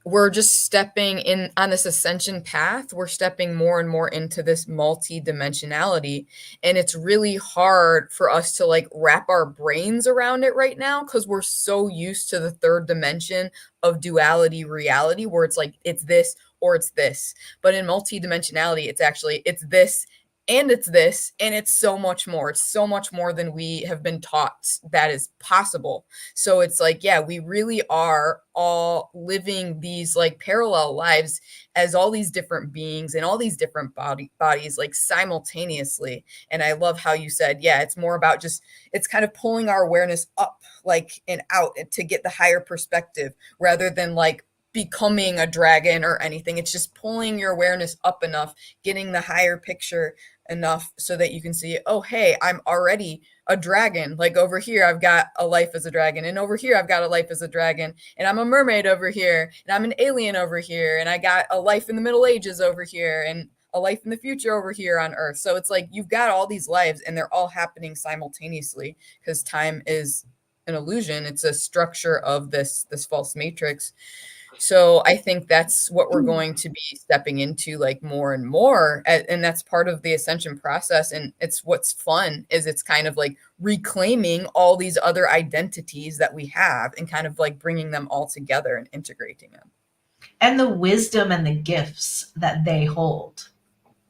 Speaker 2: we're just stepping in on this ascension path. We're stepping more and more into this multi-dimensionality. And it's really hard for us to like wrap our brains around it right now, because we're so used to the third dimension of duality reality, where it's like, it's this or it's this. But in multi-dimensionality, it's this and it's this, and it's so much more. It's so much more than we have been taught that is possible. So it's like, yeah, we really are all living these like parallel lives as all these different beings and all these different bodies like simultaneously. And I love how you said, yeah, it's more about just, it's kind of pulling our awareness up like and out to get the higher perspective, rather than like becoming a dragon or anything. It's just pulling your awareness up enough, getting the higher picture enough so that you can see, oh, hey, I'm already a dragon. Like over here, I've got a life as a dragon, and over here, I've got a life as a dragon, and I'm a mermaid over here, and I'm an alien over here, and I got a life in the Middle Ages over here, and a life in the future over here on Earth. So it's like you've got all these lives, and they're all happening simultaneously, because time is an illusion. It's a structure of this false matrix. So I think that's what we're going to be stepping into like more and more. And that's part of the ascension process. And it's what's fun is it's kind of like reclaiming all these other identities that we have and kind of like bringing them all together and integrating them.
Speaker 1: And the wisdom and the gifts that they hold.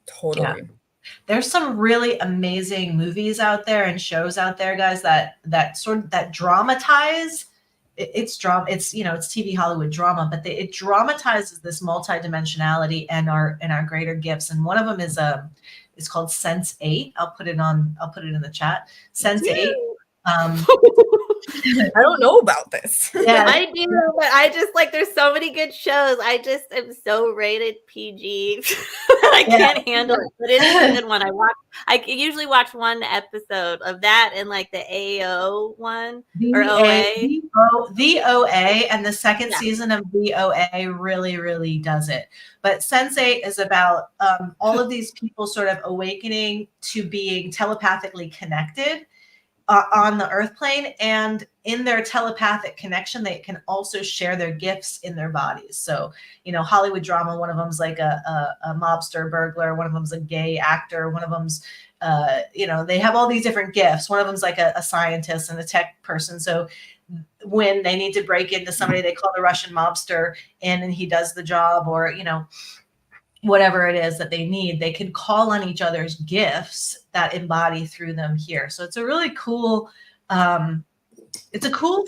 Speaker 2: Totally.
Speaker 1: Yeah. There's some really amazing movies out there and shows out there, guys, that dramatize. It's drama. It's TV Hollywood drama, but it dramatizes this multidimensionality and our greater gifts. And one of them is it's called Sense8. I'll put it in the chat. Sense8.
Speaker 2: I don't know about this.
Speaker 1: Yeah,
Speaker 3: I do, but I just like, there's so many good shows. I just am so rated PG that I can't handle it. But it is a good one. I usually watch one episode of that and like the AO one or OA.
Speaker 1: The OA, and the second season of the OA really, really does it. But Sense8 is about all of these people sort of awakening to being telepathically connected on the earth plane, and in their telepathic connection, they can also share their gifts in their bodies. So, Hollywood drama, one of them's like a mobster burglar, one of them's a gay actor, one of them's, they have all these different gifts. One of them's like a scientist and a tech person. So when they need to break into somebody, they call the Russian mobster in and he does the job, or, whatever it is that they need, they can call on each other's gifts that embody through them here. So it's a really cool,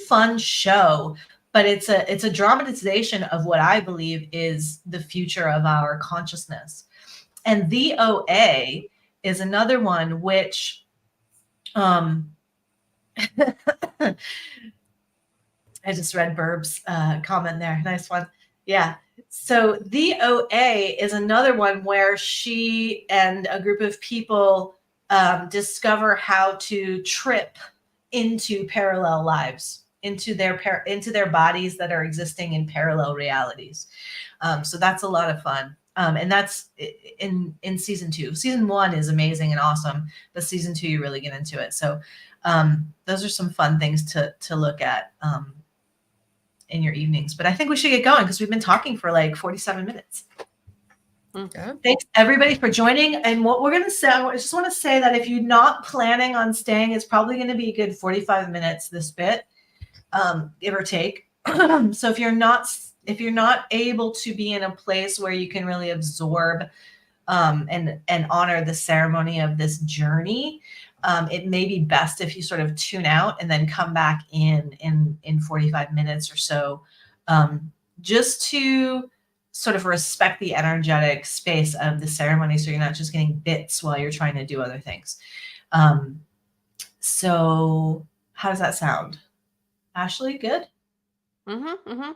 Speaker 1: fun show, but it's a dramatization of what I believe is the future of our consciousness. And the OA is another one which, I just read Burb's comment there. Nice one. Yeah. So the OA is another one where she and a group of people discover how to trip into parallel lives, into their bodies that are existing in parallel realities. So that's a lot of fun. And that's in season 2. Season 1 is amazing and awesome, but season 2, you really get into it. So those are some fun things to look at in your evenings. But I think we should get going because we've been talking for like 47 minutes.
Speaker 2: Okay.
Speaker 1: Thanks everybody for joining. And what we're going to say, I just want to say that if you're not planning on staying, it's probably going to be a good 45 minutes, this bit, give or take. So if you're not able to be in a place where you can really absorb and honor the ceremony of this journey, it may be best if you sort of tune out and then come back in 45 minutes or so, just to sort of respect the energetic space of the ceremony, so you're not just getting bits while you're trying to do other things. So how does that sound? Ashley, good?
Speaker 3: Mm-hmm, mm-hmm.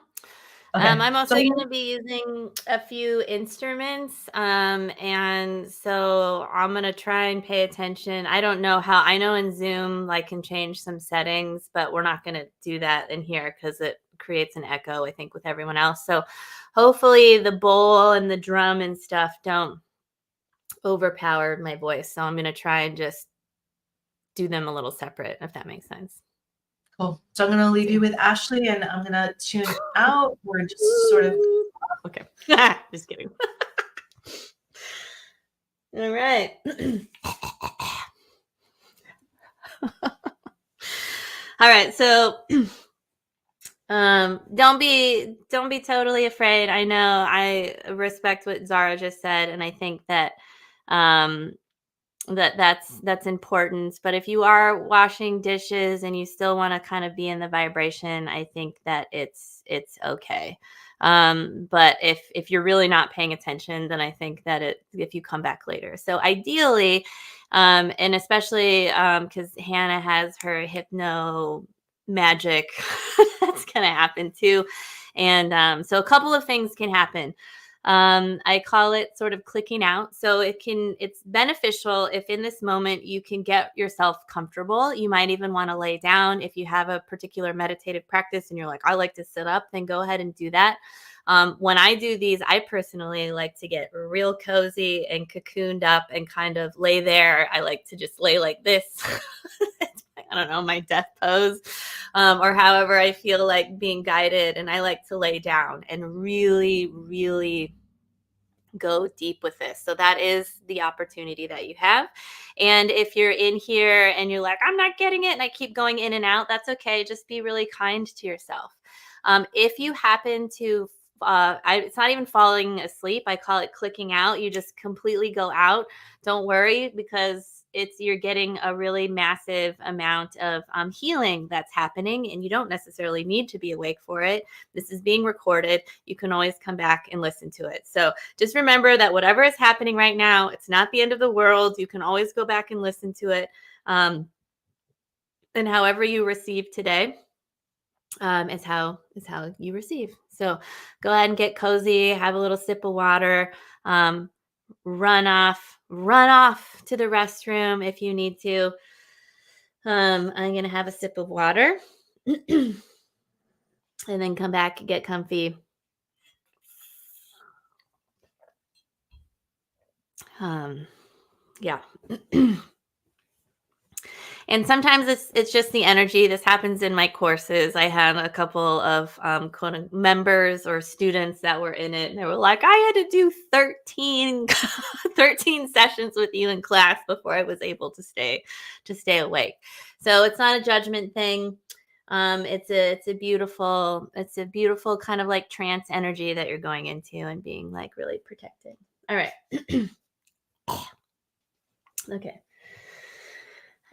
Speaker 1: Okay.
Speaker 3: I'm also going to be using a few instruments, and so I'm going to try and pay attention. I don't know how. I know in Zoom I can change some settings, but we're not going to do that in here because it creates an echo, I think, with everyone else. So hopefully the bowl and the drum and stuff don't overpower my voice. So I'm going to try and just do them a little separate, if that makes sense.
Speaker 1: Cool. So I'm going to leave you with Ashley, and I'm going to tune out. We're just sort of...
Speaker 3: Okay. Just kidding. All right. All right. So don't be totally afraid. I know I respect what Zara just said, and I think that that's important. But if you are washing dishes and you still want to kind of be in the vibration, I think that it's okay. But if you're really not paying attention, then I think that if you come back later. So ideally, and especially because Hannah has her hypno magic, that's gonna happen too. And so a couple of things can happen. I call it sort of clicking out. So it's beneficial if in this moment you can get yourself comfortable. You might even want to lay down. If you have a particular meditative practice and you're like, I like to sit up, then go ahead and do that. When I do these, I personally like to get real cozy and cocooned up and kind of lay there. I like to just lay like this. I don't know, my death pose, or however I feel like being guided. And I like to lay down and really, really go deep with this. So that is the opportunity that you have. And if you're in here and you're like, I'm not getting it, and I keep going in and out, that's okay. Just be really kind to yourself. If you happen to it's not even falling asleep. I call it clicking out. You just completely go out. Don't worry, because you're getting a really massive amount of healing that's happening, and you don't necessarily need to be awake for it. This is being recorded. You can always come back and listen to it. So just remember that whatever is happening right now, it's not the end of the world. You can always go back and listen to it. And however you receive today, is how you receive. So go ahead and get cozy, have a little sip of water, run off to the restroom if you need to. I'm going to have a sip of water and then come back, get comfy. Yeah. And sometimes it's just the energy. This happens in my courses. I had a couple of members or students that were in it, and they were like, I had to do 13, 13 sessions with you in class before I was able to stay awake. So it's not a judgment thing. It's a beautiful kind of like trance energy that you're going into and being like really protected. All right. Okay.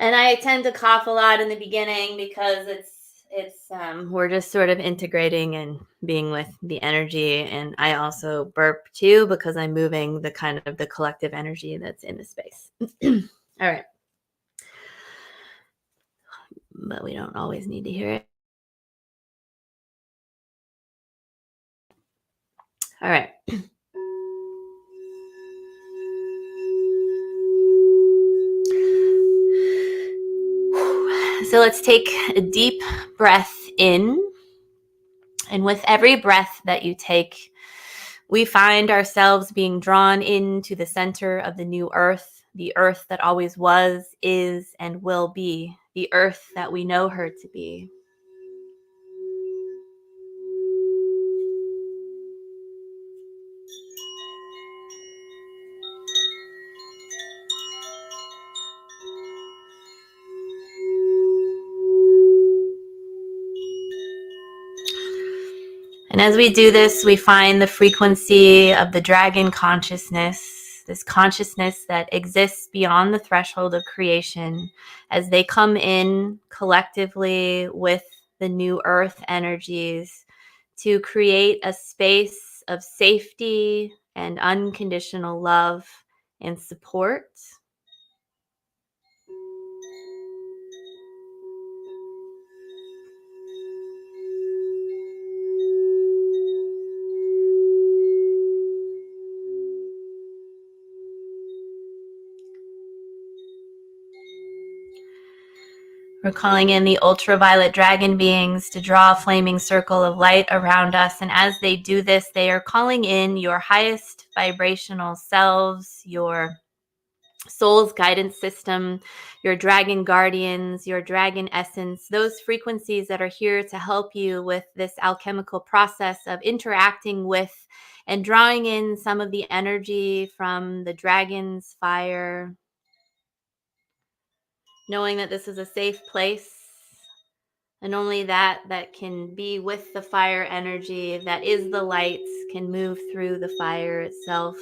Speaker 3: And I tend to cough a lot in the beginning because we're just sort of integrating and being with the energy. And I also burp too because I'm moving the kind of the collective energy that's in the space. All right. But we don't always need to hear it. All right. So let's take a deep breath in. And with every breath that you take, we find ourselves being drawn into the center of the new earth, the earth that always was, is, and will be, the earth that we know her to be. And as we do this, we find the frequency of the dragon consciousness, this consciousness that exists beyond the threshold of creation, as they come in collectively with the new earth energies to create a space of safety and unconditional love and support. We're calling in the ultraviolet dragon beings to draw a flaming circle of light around us. And as they do this, they are calling in your highest vibrational selves, your soul's guidance system, your dragon guardians, your dragon essence, those frequencies that are here to help you with this alchemical process of interacting with and drawing in some of the energy from the dragon's fire, knowing that this is a safe place. And only that can be with the fire energy, that is the light, can move through the fire itself.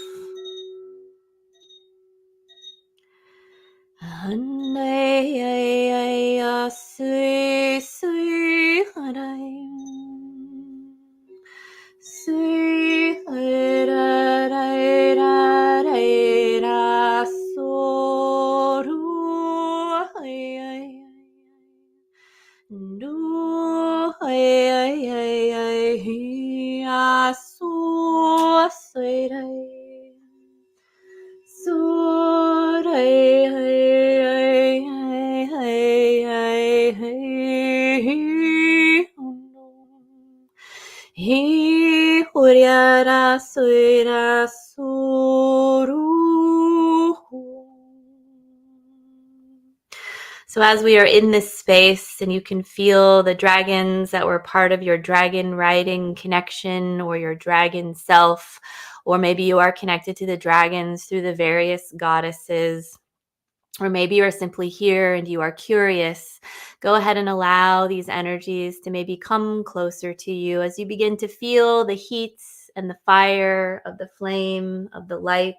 Speaker 3: So as we are in this space and you can feel the dragons that were part of your dragon riding connection or your dragon self, or maybe you are connected to the dragons through the various goddesses, or maybe you are simply here and you are curious, go ahead and allow these energies to maybe come closer to you as you begin to feel the heat and the fire of the flame of the light.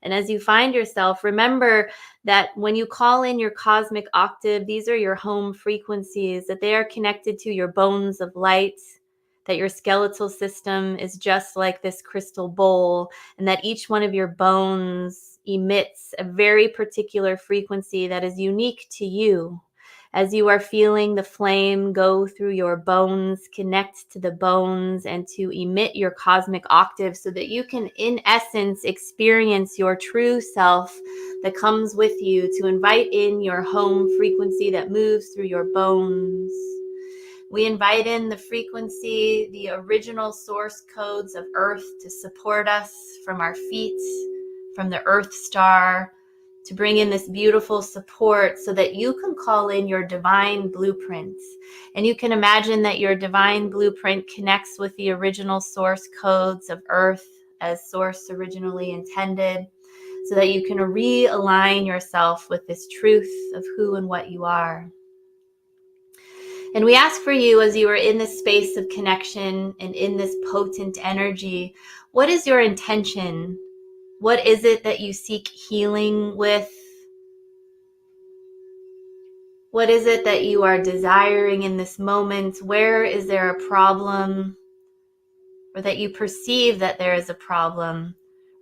Speaker 3: And as you find yourself, remember that when you call in your cosmic octave, these are your home frequencies, that they are connected to your bones of light, that your skeletal system is just like this crystal bowl, and that each one of your bones emits a very particular frequency that is unique to you. As you are feeling the flame go through your bones, connect to the bones, and to emit your cosmic octave so that you can, in essence, experience your true self that comes with you, to invite in your home frequency that moves through your bones. We invite in the frequency, the original source codes of Earth to support us from our feet, from the Earth star, to bring in this beautiful support so that you can call in your divine blueprints. And you can imagine that your divine blueprint connects with the original source codes of Earth as source originally intended, so that you can realign yourself with this truth of who and what you are. And we ask for you, as you are in this space of connection and in this potent energy, what is your intention? What is it that you seek healing with? What is it that you are desiring in this moment? Where is there a problem? Or that you perceive that there is a problem?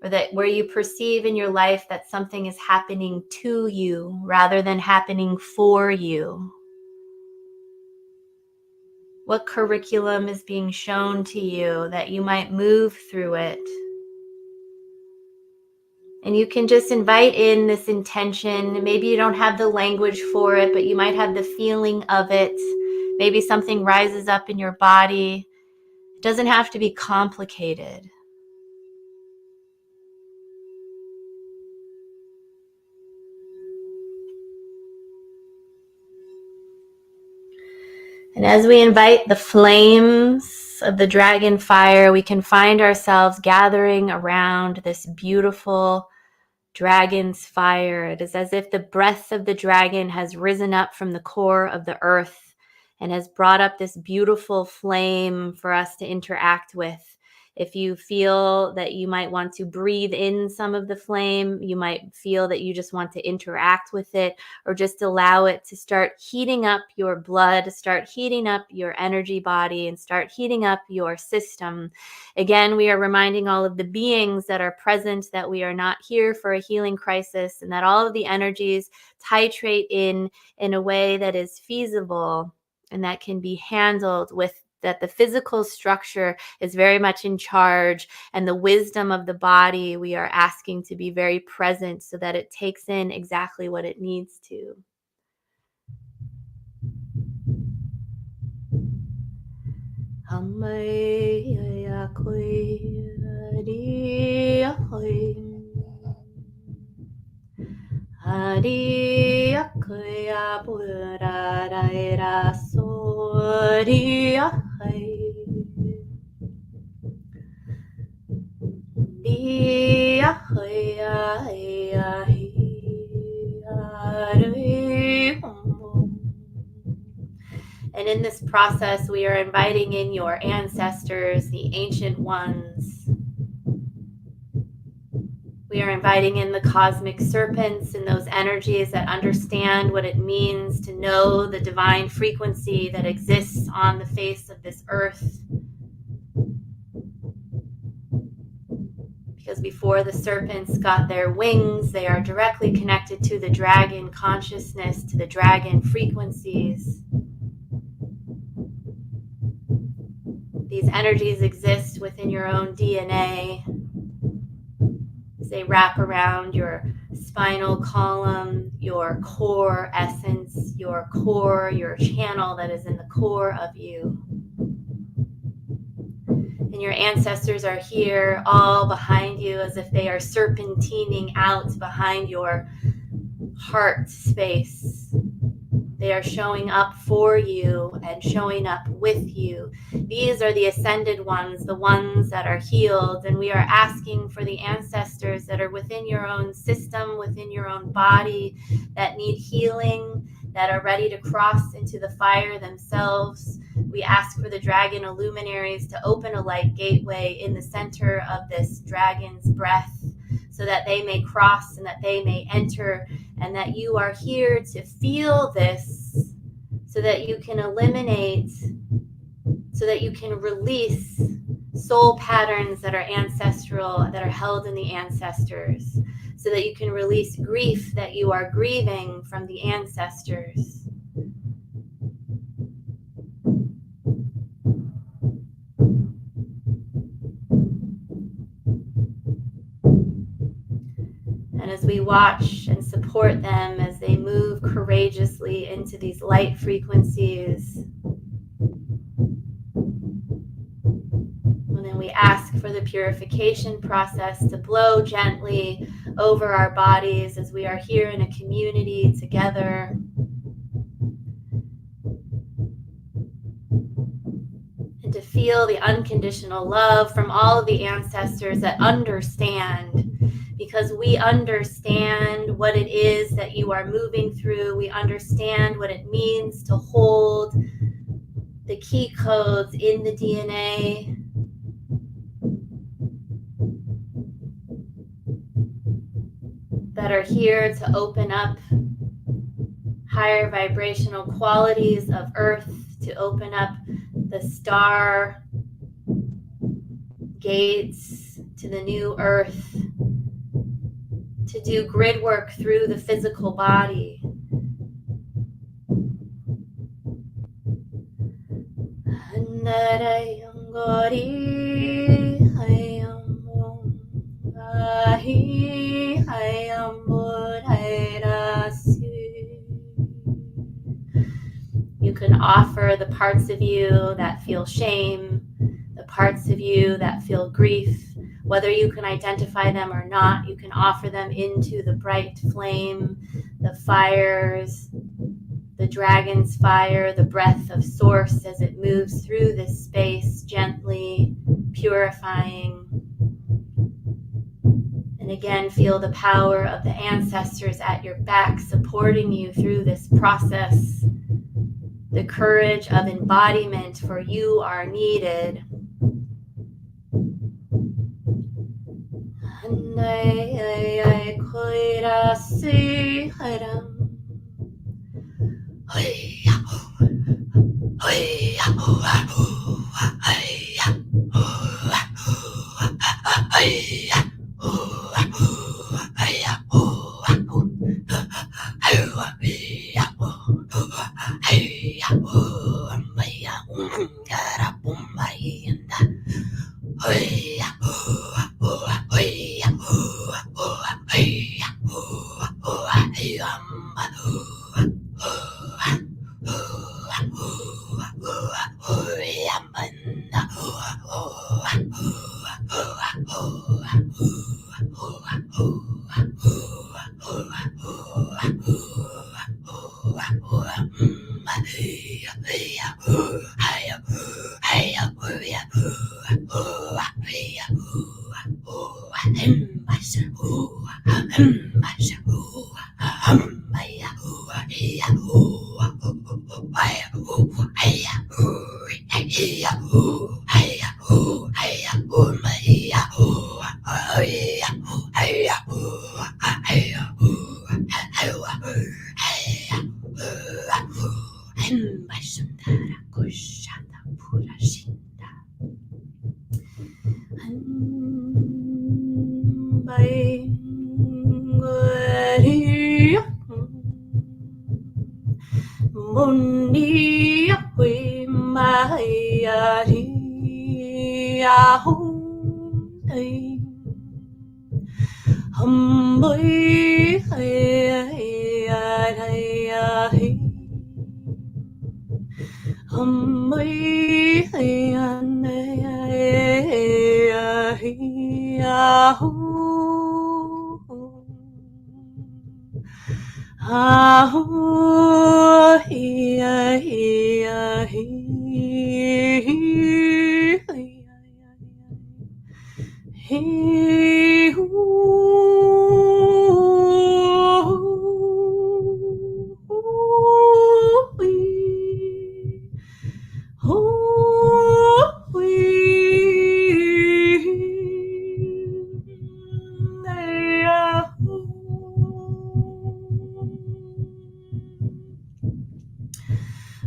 Speaker 3: Or that where you perceive in your life that something is happening to you rather than happening for you? What curriculum is being shown to you that you might move through it? And you can just invite in this intention. Maybe you don't have the language for it, but you might have the feeling of it. Maybe something rises up in your body. It doesn't have to be complicated. And as we invite the flames of the dragon fire, we can find ourselves gathering around this beautiful dragon's fire. It is as if the breath of the dragon has risen up from the core of the earth and has brought up this beautiful flame for us to interact with. If you feel that you might want to breathe in some of the flame, you might feel that you just want to interact with it, or just allow it to start heating up your blood, start heating up your energy body, and start heating up your system. Again, we are reminding all of the beings that are present that we are not here for a healing crisis, and that all of the energies titrate in a way that is feasible and that can be handled with that the physical structure is very much in charge, and the wisdom of the body we are asking to be very present so that it takes in exactly what it needs to. And in this process, we are inviting in your ancestors, the ancient ones. We are inviting in the cosmic serpents and those energies that understand what it means to know the divine frequency that exists on the face of this earth. Because before the serpents got their wings, they are directly connected to the dragon consciousness, to the dragon frequencies. These energies exist within your own DNA. They wrap around your spinal column, your core essence, your core, your channel that is in the core of you. And your ancestors are here all behind you as if they are serpentining out behind your heart space. They are showing up for you and showing up with you. These are the ascended ones, the ones that are healed. And we are asking for the ancestors that are within your own system, within your own body, that need healing, that are ready to cross into the fire themselves. We ask for the dragon illuminaries to open a light gateway in the center of this dragon's breath, so that they may cross and that they may enter, and that you are here to feel this, so that you can eliminate, so that you can release soul patterns that are ancestral, that are held in the ancestors, so that you can release grief that you are grieving from the ancestors. And as we watch and support them as they move courageously into these light frequencies, and then we ask for the purification process to blow gently over our bodies as we are here in a community together. And to feel the unconditional love from all of the ancestors that understand, because we understand what it is that you are moving through. We understand what it means to hold the key codes in the DNA. That are here to open up higher vibrational qualities of Earth, to open up the star gates to the new Earth, to do grid work through the physical body. You can offer the parts of you that feel shame, the parts of you that feel grief. Whether you can identify them or not, you can offer them into the bright flame, the fires, the dragon's fire, the breath of source as it moves through this space, gently purifying. And again, feel the power of the ancestors at your back, supporting you through this process. The courage of embodiment, for you are needed.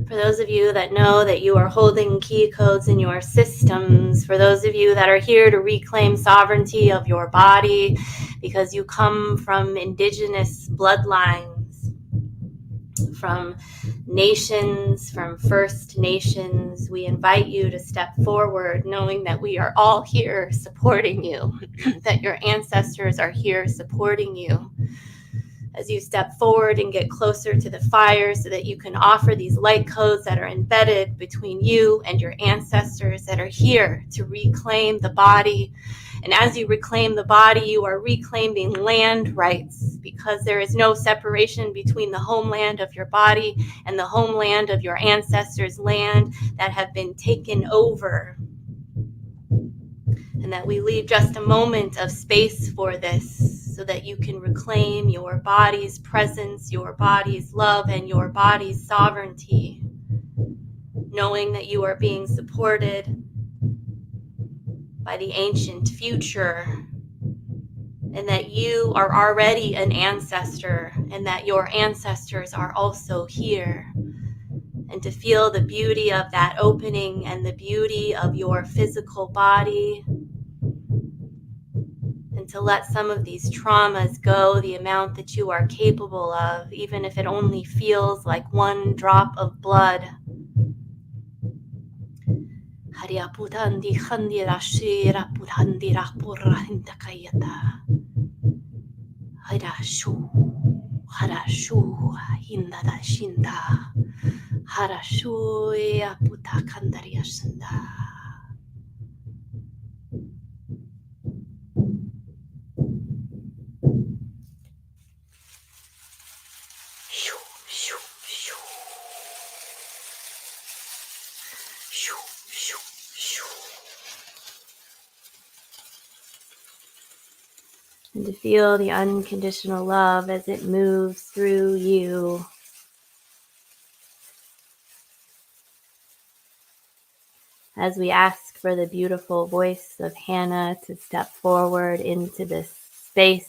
Speaker 3: For those of you that know that you are holding key codes in your systems, for those of you that are here to reclaim sovereignty of your body because you come from indigenous bloodlines, from nations, from First Nations, we invite you to step forward knowing that we are all here supporting you, that your ancestors are here supporting you. As you step forward and get closer to the fire so that you can offer these light codes that are embedded between you and your ancestors that are here to reclaim the body And as you reclaim the body, you are reclaiming land rights, because there is no separation between the homeland of your body and the homeland of your ancestors' land that have been taken over. And that we leave just a moment of space for this, so that you can reclaim your body's presence, your body's love, and your body's sovereignty, knowing that you are being supported by the ancient future, and that you are already an ancestor, and that your ancestors are also here. And to feel the beauty of that opening and the beauty of your physical body, and to let some of these traumas go the amount that you are capable of, even if it only feels like one drop of blood. And to feel the unconditional love as it moves through you. As we ask for the beautiful voice of Hannah to step forward into this space,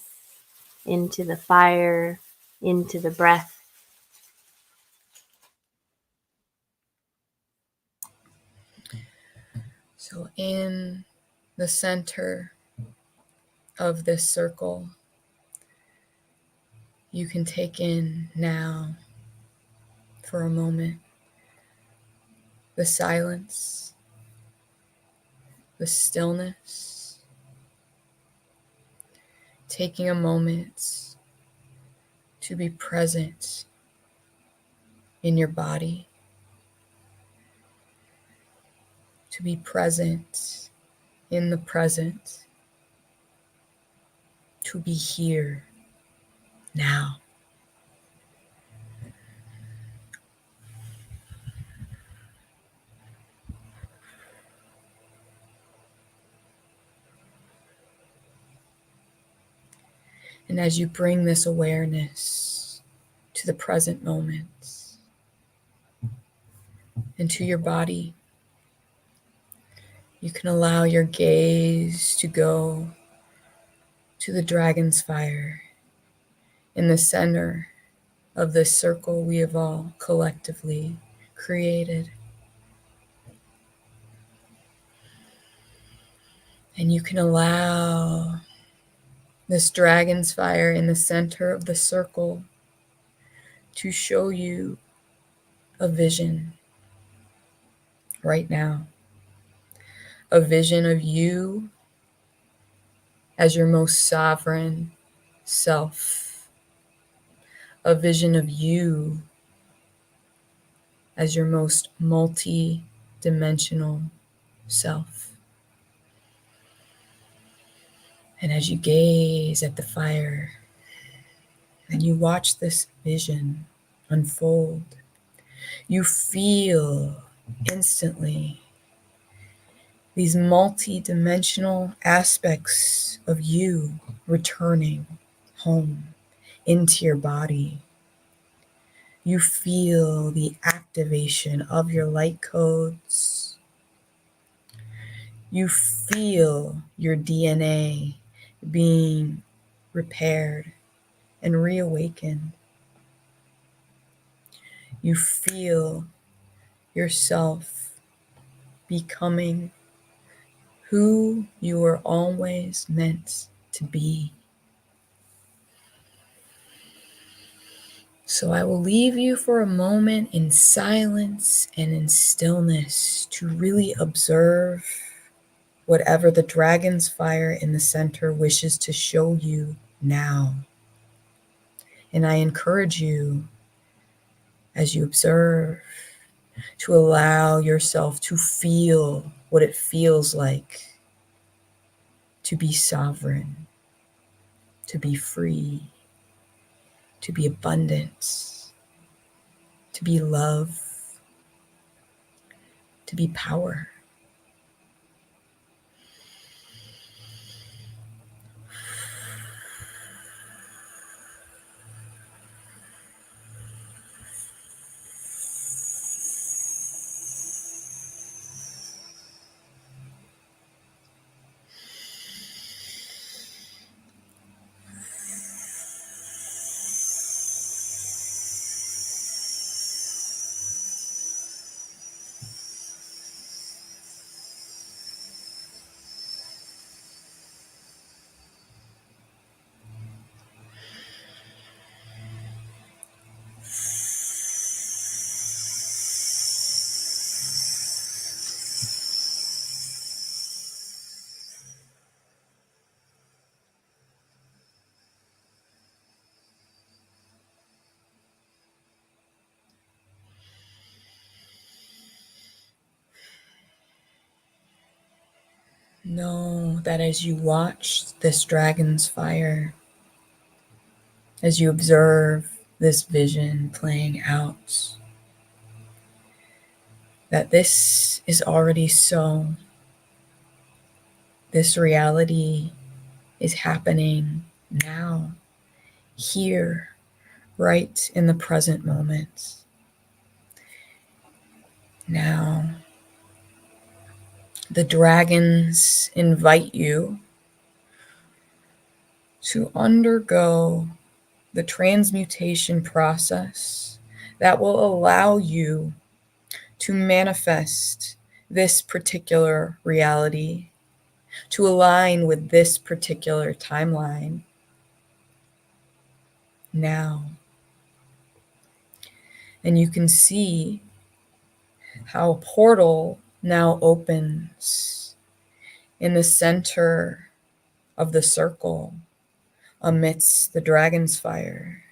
Speaker 3: into the fire, into the breath.
Speaker 2: So in the center of this circle, you can take in now, for a moment, the silence, the stillness, taking a moment to be present in your body, to be present in the present, to be here now. And as you bring this awareness to the present moment and to your body, you can allow your gaze to go to the Dragonsfire in the center of this circle we have all collectively created. And you can allow this Dragonsfire in the center of the circle to show you a vision right now. A vision of you as your most sovereign self. A vision of you as your most multi-dimensional self. And as you gaze at the fire and you watch this vision unfold, you feel instantly these multi-dimensional aspects of you returning home into your body. You feel the activation of your light codes. You feel your DNA being repaired and reawakened. You feel yourself becoming who you were always meant to be. So I will leave you for a moment in silence and in stillness to really observe whatever the Dragonsfire in the center wishes to show you now. And I encourage you, as you observe, to allow yourself to feel what it feels like to be sovereign, to be free, to be abundance, to be love, to be power. Know that as you watch this dragon's fire, as you observe this vision playing out, that this is already so. This reality is happening now, here, right in the present moment. Now, the dragons invite you to undergo the transmutation process that will allow you to manifest this particular reality, to align with this particular timeline now. And you can see how a portal now opens in the center of the circle amidst the dragon's fire.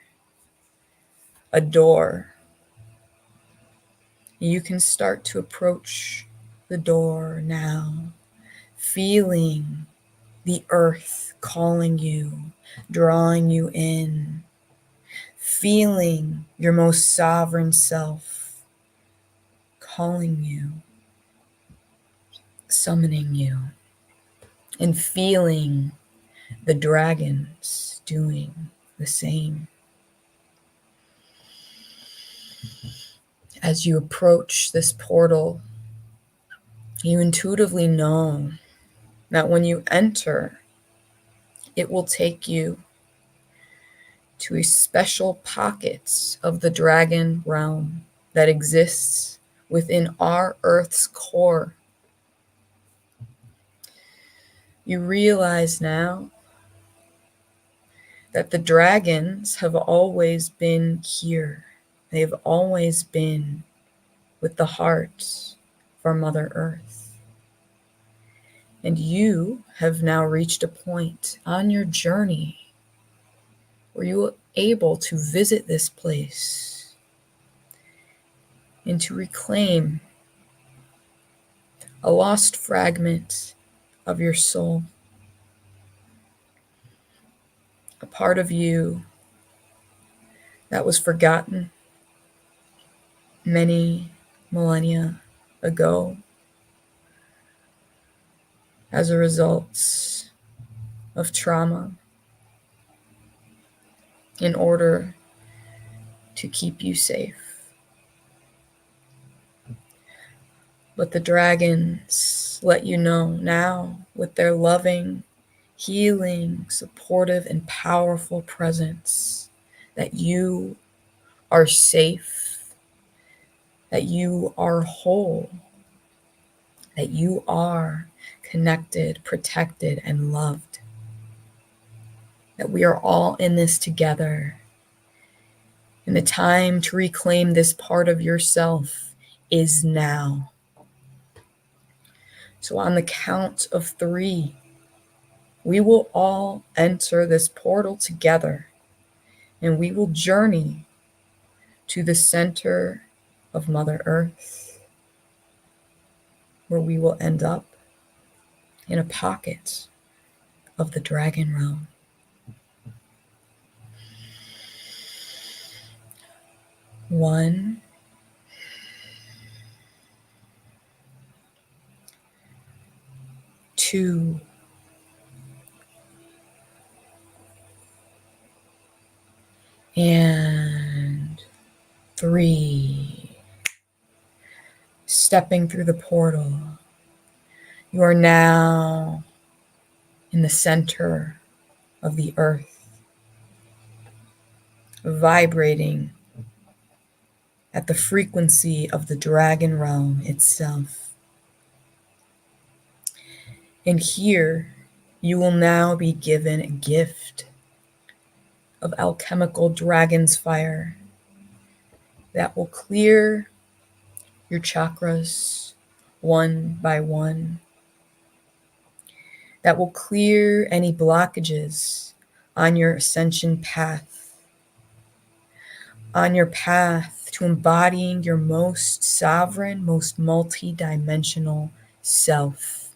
Speaker 2: A door. You can start to approach the door now, feeling the earth calling you, drawing you in, feeling your most sovereign self calling you, summoning you, and feeling the dragons doing the same. As you approach this portal, you intuitively know that when you enter, it will take you to a special pocket of the dragon realm that exists within our Earth's core. You realize now that the dragons have always been here. They've always been with the heart for Mother Earth. And you have now reached a point on your journey where you are able to visit this place and to reclaim a lost fragment of your soul, a part of you that was forgotten many millennia ago as a result of trauma, in order to keep you safe. But the dragons let you know now, with their loving, healing, supportive, and powerful presence, that you are safe, that you are whole, that you are connected, protected, and loved. That we are all in this together. And the time to reclaim this part of yourself is now. So on the count of 3, we will all enter this portal together, and we will journey to the center of Mother Earth, where we will end up in a pocket of the dragon realm. One, two, and three. Stepping through the portal, you are now in the center of the earth, vibrating at the frequency of the dragon realm itself. And here, you will now be given a gift of alchemical Dragonsfire that will clear your chakras one by one, that will clear any blockages on your ascension path, on your path to embodying your most sovereign, most multi-dimensional self.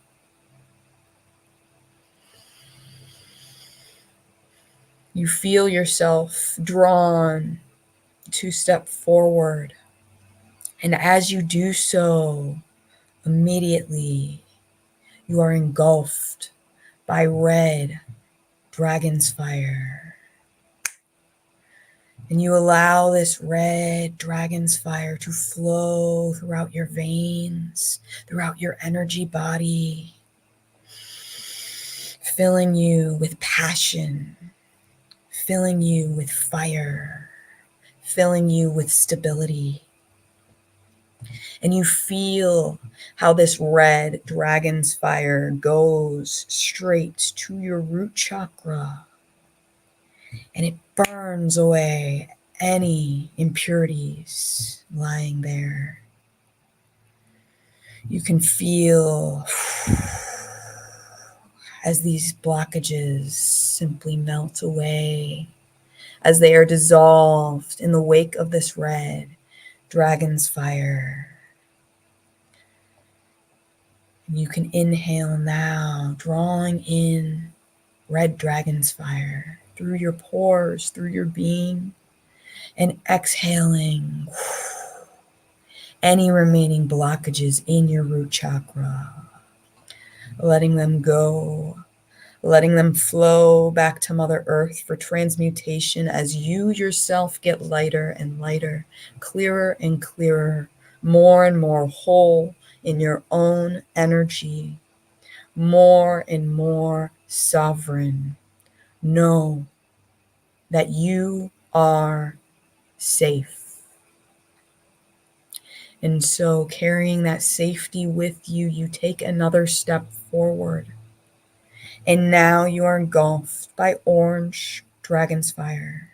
Speaker 2: You feel yourself drawn to step forward. And as you do so, immediately you are engulfed by red Dragonsfire. And you allow this red Dragonsfire to flow throughout your veins, throughout your energy body, filling you with passion, filling you with fire, filling you with stability. And you feel how this red Dragonsfire goes straight to your root chakra, and it burns away any impurities lying there. You can feel as these blockages simply melt away, as they are dissolved in the wake of this red Dragonsfire. You can inhale now, drawing in red Dragonsfire through your pores, through your being, and exhaling any remaining blockages in your root chakra, letting them go, letting them flow back to Mother Earth for transmutation as you yourself get lighter and lighter, clearer and clearer, more and more whole in your own energy, more and more sovereign. Know that you are safe. And so, carrying that safety with you, you take another step forward. And now you are engulfed by orange Dragonsfire.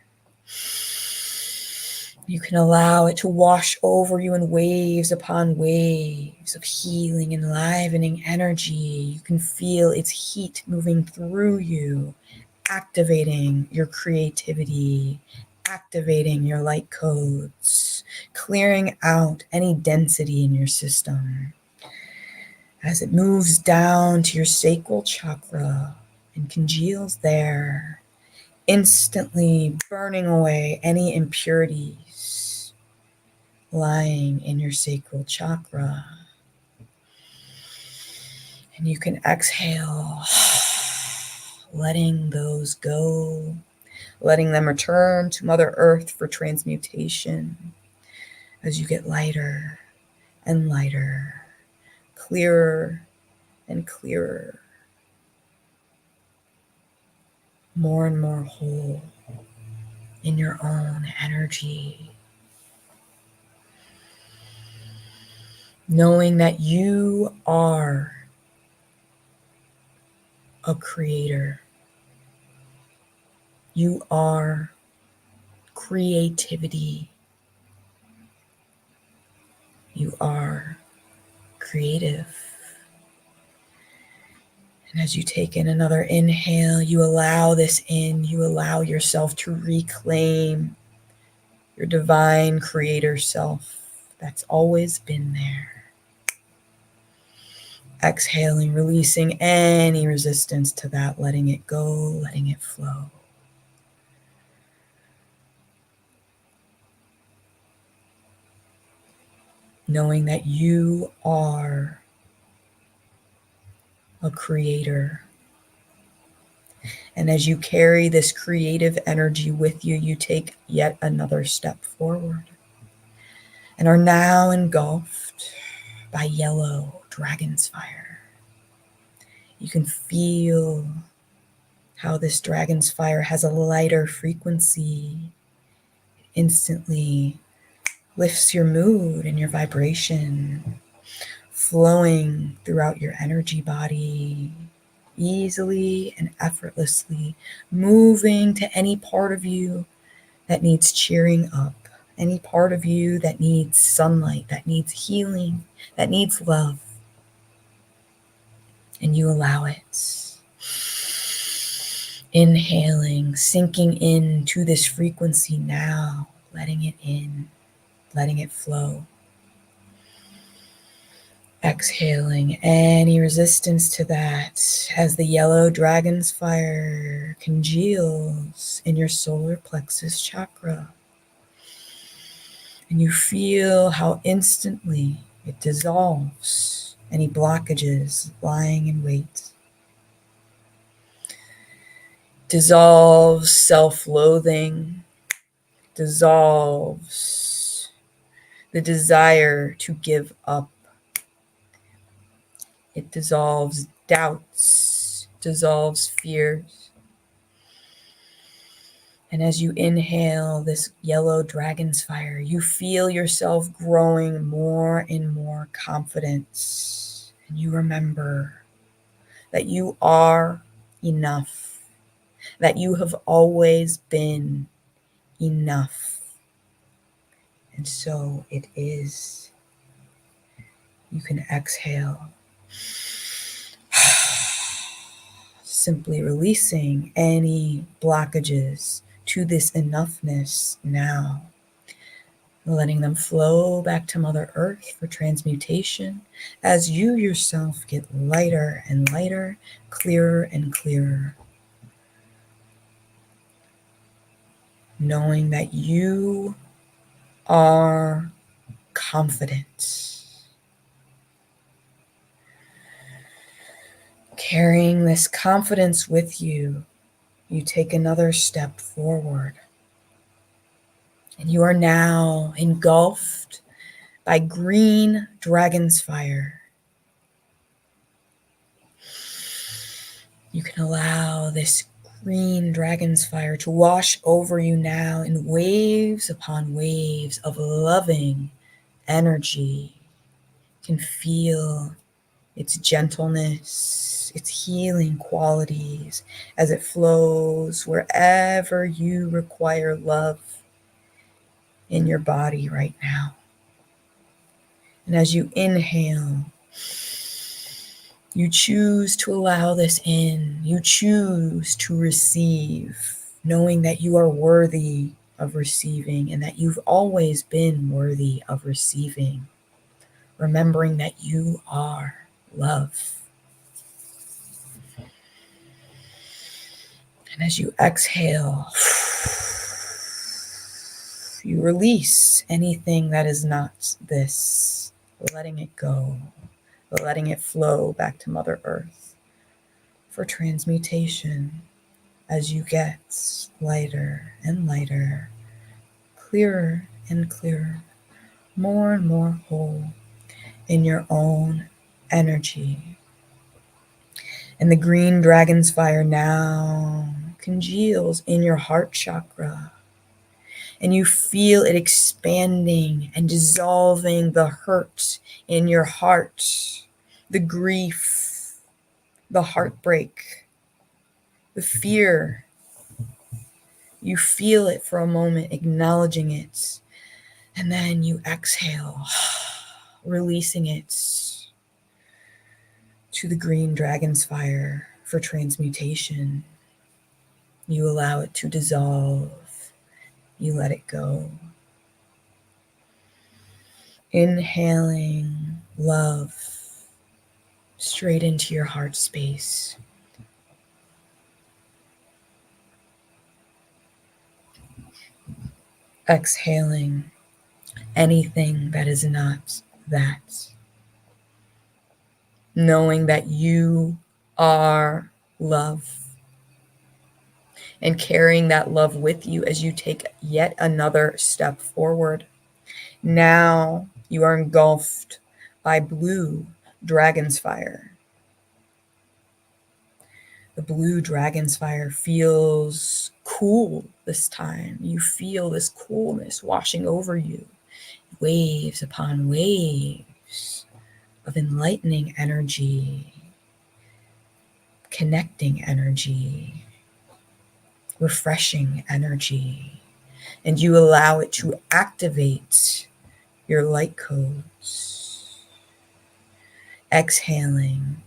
Speaker 2: You can allow it to wash over you in waves upon waves of healing, enlivening energy. You can feel its heat moving through you, activating your creativity, activating your light codes, clearing out any density in your system. As it moves down to your sacral chakra and congeals there, instantly burning away any impurities lying in your sacral chakra. And you can exhale, letting those go, letting them return to Mother Earth for transmutation as you get lighter and lighter, clearer and clearer, more and more whole in your own energy. Knowing that you are a creator. You are creativity. You are creative. And as you take in another inhale, you allow this in. You allow yourself to reclaim your divine creator self that's always been there. Exhaling, releasing any resistance to that, letting it go, letting it flow. Knowing that you are a creator. And as you carry this creative energy with you, you take yet another step forward and are now engulfed by yellow Dragonsfire. You can feel how this Dragonsfire has a lighter frequency. Instantly lifts your mood and your vibration, flowing throughout your energy body, easily and effortlessly, moving to any part of you that needs cheering up, any part of you that needs sunlight, that needs healing, that needs love. And you allow it. Inhaling, sinking into this frequency now, letting it in, letting it flow. Exhaling any resistance to that as the yellow Dragonsfire congeals in your solar plexus chakra. And you feel how instantly it dissolves any blockages lying in wait. Dissolves self-loathing, dissolves the desire to give up. It dissolves doubts, dissolves fears. And as you inhale this yellow Dragonsfire, you feel yourself growing more and more confident. And you remember that you are enough, that you have always been enough. And so it is. You can exhale, simply releasing any blockages to this enoughness now, letting them flow back to Mother Earth for transmutation as you yourself get lighter and lighter, clearer and clearer. Knowing that you are confident. Carrying this confidence with you, you take another step forward. And you are now engulfed by green Dragonsfire. You can allow this green Dragonsfire to wash over you now in waves upon waves of loving energy. You can feel its gentleness, its healing qualities as it flows wherever you require love in your body right now. And as you inhale, you choose to allow this in. You choose to receive, knowing that you are worthy of receiving and that you've always been worthy of receiving. Remembering that you are love. And as you exhale, you release anything that is not this, letting it go, letting it flow back to Mother Earth for transmutation as you get lighter and lighter, clearer and clearer, more and more whole in your own energy. And the green Dragonsfire now congeals in your heart chakra. And you feel it expanding and dissolving the hurt in your heart, the grief, the heartbreak, the fear. You feel it for a moment, acknowledging it. And then you exhale, releasing it to the green Dragonsfire for transmutation. You allow it to dissolve. You let it go. Inhaling love, straight into your heart space. Exhaling anything that is not that. Knowing that you are love. And carrying that love with you as you take yet another step forward. Now you are engulfed by blue Dragonsfire. The blue Dragonsfire feels cool this time. You feel this coolness washing over you. Waves upon waves of enlightening energy, connecting energy, refreshing energy. And you allow it to activate your light codes. Exhaling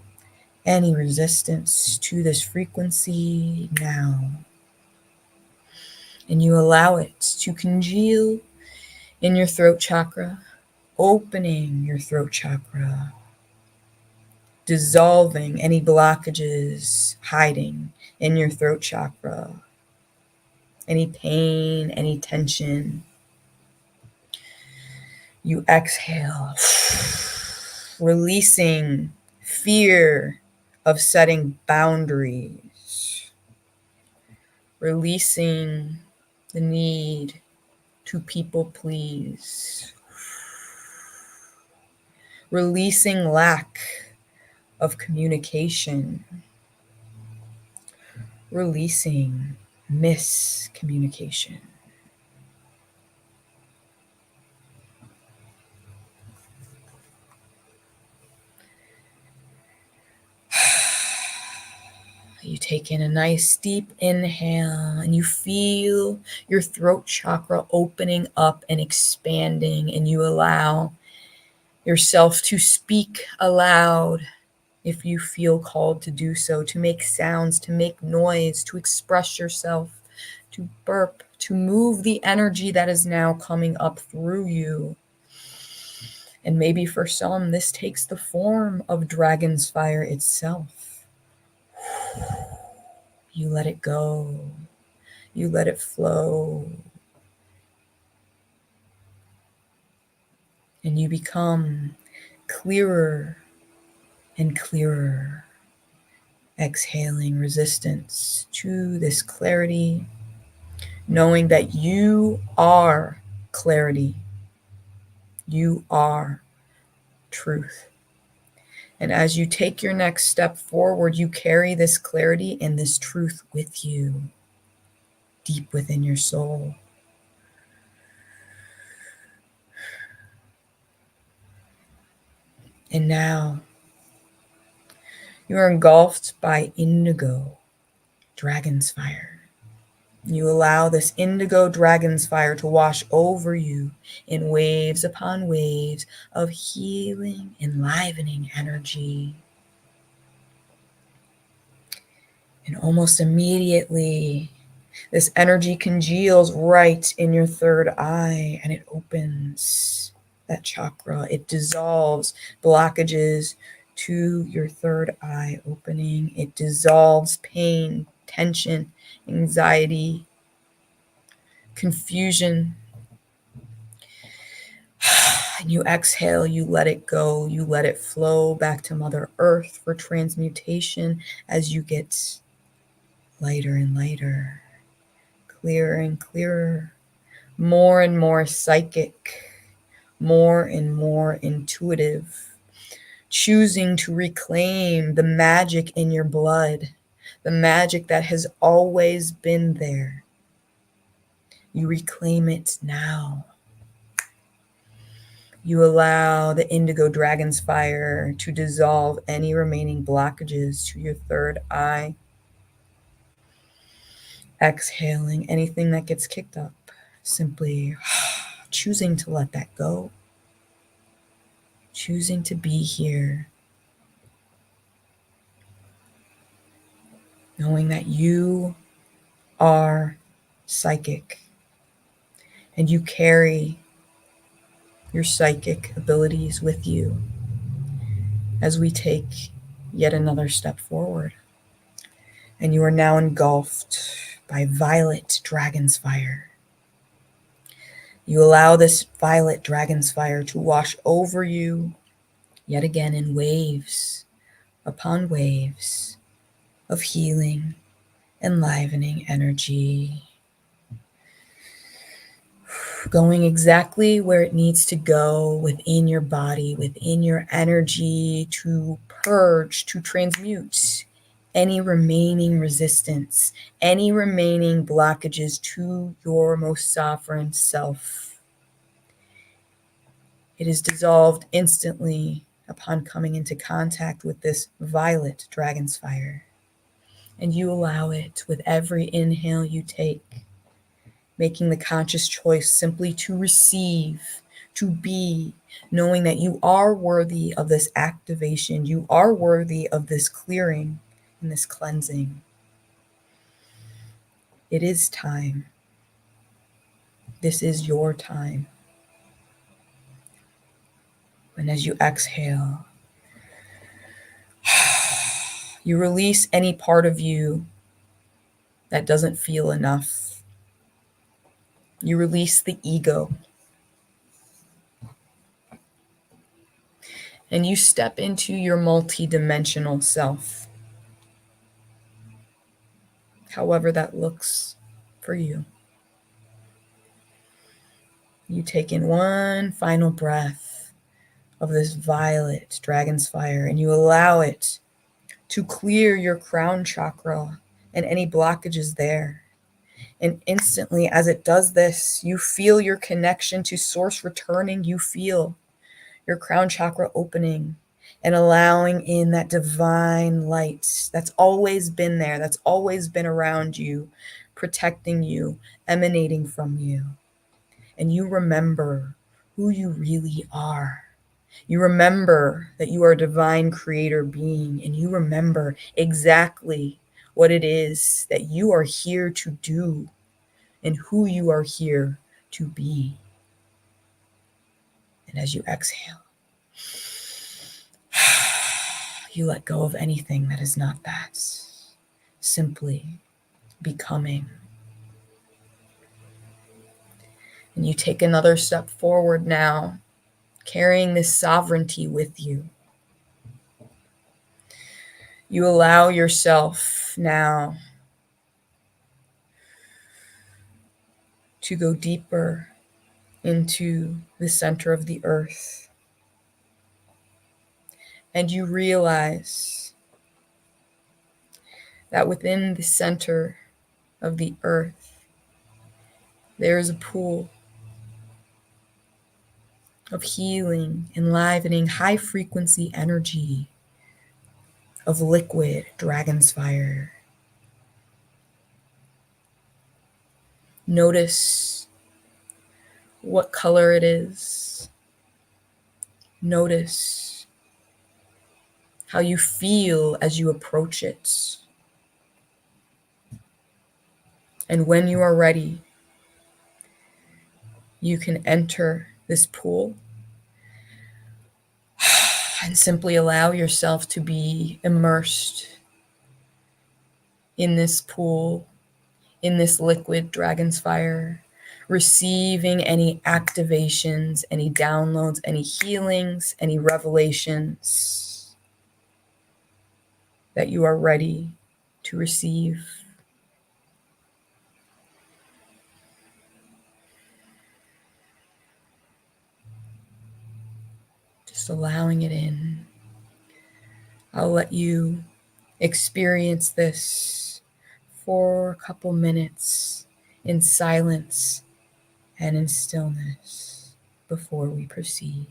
Speaker 2: any resistance to this frequency now. And you allow it to congeal in your throat chakra, opening your throat chakra, dissolving any blockages hiding in your throat chakra, any pain, any tension. You exhale, releasing fear of setting boundaries, releasing the need to people please, releasing lack of communication, releasing miscommunication. You take in a nice deep inhale and you feel your throat chakra opening up and expanding, and you allow yourself to speak aloud if you feel called to do so, to make sounds, to make noise, to express yourself, to burp, to move the energy that is now coming up through you. And maybe for some, this takes the form of Dragonsfire itself. You let it go. You let it flow. And you become clearer and clearer, exhaling resistance to this clarity, knowing that you are clarity. You are truth. And as you take your next step forward, you carry this clarity and this truth with you, deep within your soul. And now, you are engulfed by indigo Dragonsfire. You allow this indigo Dragonsfire to wash over you in waves upon waves of healing, enlivening energy. And almost immediately, this energy congeals right in your third eye, and it opens that chakra. It dissolves blockages to your third eye opening. It dissolves pain, tension, anxiety, confusion. And you exhale, you let it go, you let it flow back to Mother Earth for transmutation as you get lighter and lighter, clearer and clearer, more and more psychic, more and more intuitive, choosing to reclaim the magic in your blood, the magic that has always been there. You reclaim it now. You allow the indigo Dragonsfire to dissolve any remaining blockages to your third eye. Exhaling anything that gets kicked up, simply choosing to let that go, choosing to be here, knowing that you are psychic and you carry your psychic abilities with you as we take yet another step forward. And you are now engulfed by violet Dragonsfire. You allow this violet Dragonsfire to wash over you yet again in waves upon waves of healing, enlivening energy, going exactly where it needs to go within your body, within your energy, to purge, to transmute any remaining resistance, any remaining blockages to your most sovereign self. It is dissolved instantly upon coming into contact with this violet Dragonsfire. And you allow it with every inhale you take, making the conscious choice simply to receive, to be, knowing that you are worthy of this activation, you are worthy of this clearing and this cleansing. It is time. This is your time. And as you exhale, you release any part of you that doesn't feel enough. You release the ego. And you step into your multi-dimensional self, however that looks for you. You take in one final breath of this violet Dragonsfire, and you allow it to clear your crown chakra and any blockages there. And instantly, as it does this, you feel your connection to source returning. You feel your crown chakra opening and allowing in that divine light that's always been there, that's always been around you, protecting you, emanating from you. And you remember who you really are. You remember that you are a divine creator being, and you remember exactly what it is that you are here to do and who you are here to be. And as you exhale, you let go of anything that is not that. Simply becoming. And you take another step forward now, carrying this sovereignty with you. You allow yourself now to go deeper into the center of the earth. And you realize that within the center of the earth, there is a pool of healing, enlivening, high frequency energy of liquid Dragonsfire. Notice what color it is. Notice how you feel as you approach it. And when you are ready, you can enter this pool and simply allow yourself to be immersed in this pool, in this liquid Dragonsfire, receiving any activations, any downloads, any healings, any revelations that you are ready to receive. Just allowing it in. I'll let you experience this for a couple minutes in silence and in stillness before we proceed.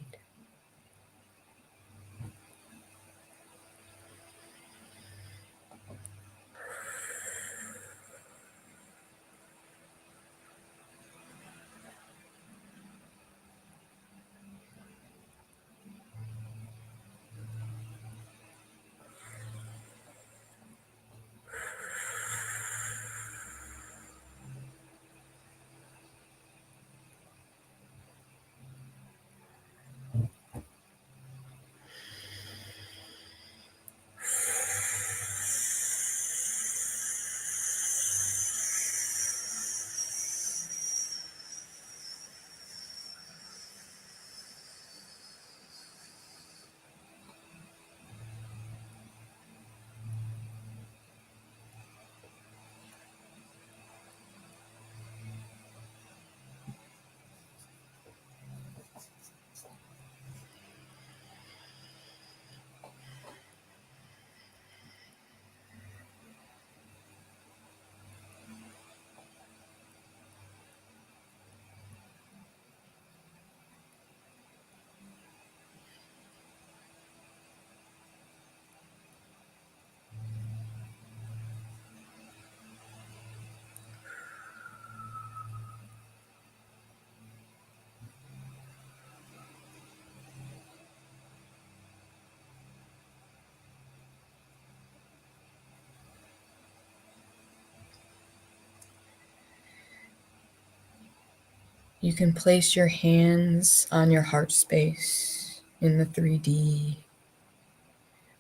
Speaker 2: You can place your hands on your heart space in the 3D,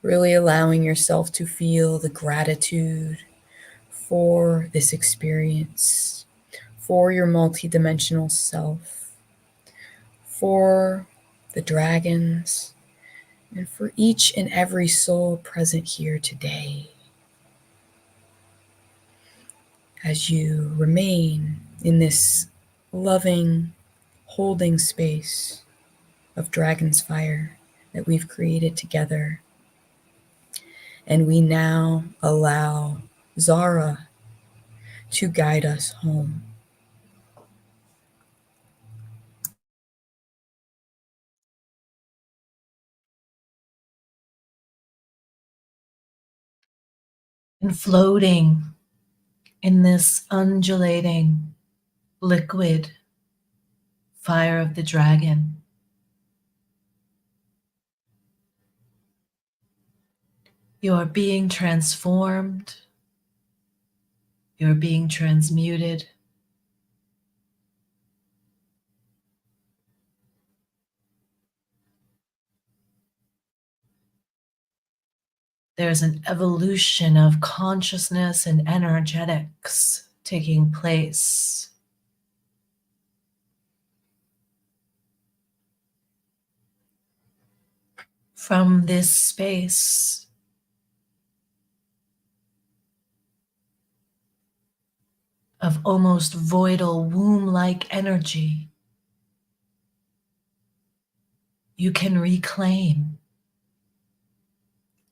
Speaker 2: really allowing yourself to feel the gratitude for this experience, for your multidimensional self, for the dragons, and for each and every soul present here today. As you remain in this loving, holding space of Dragonsfire that we've created together. And we now allow Zara to guide us home.
Speaker 1: And floating in this undulating liquid fire of the dragon, you are being transformed, you're being transmuted. There's an evolution of consciousness and energetics taking place. From this space of almost voidal womb-like energy, you can reclaim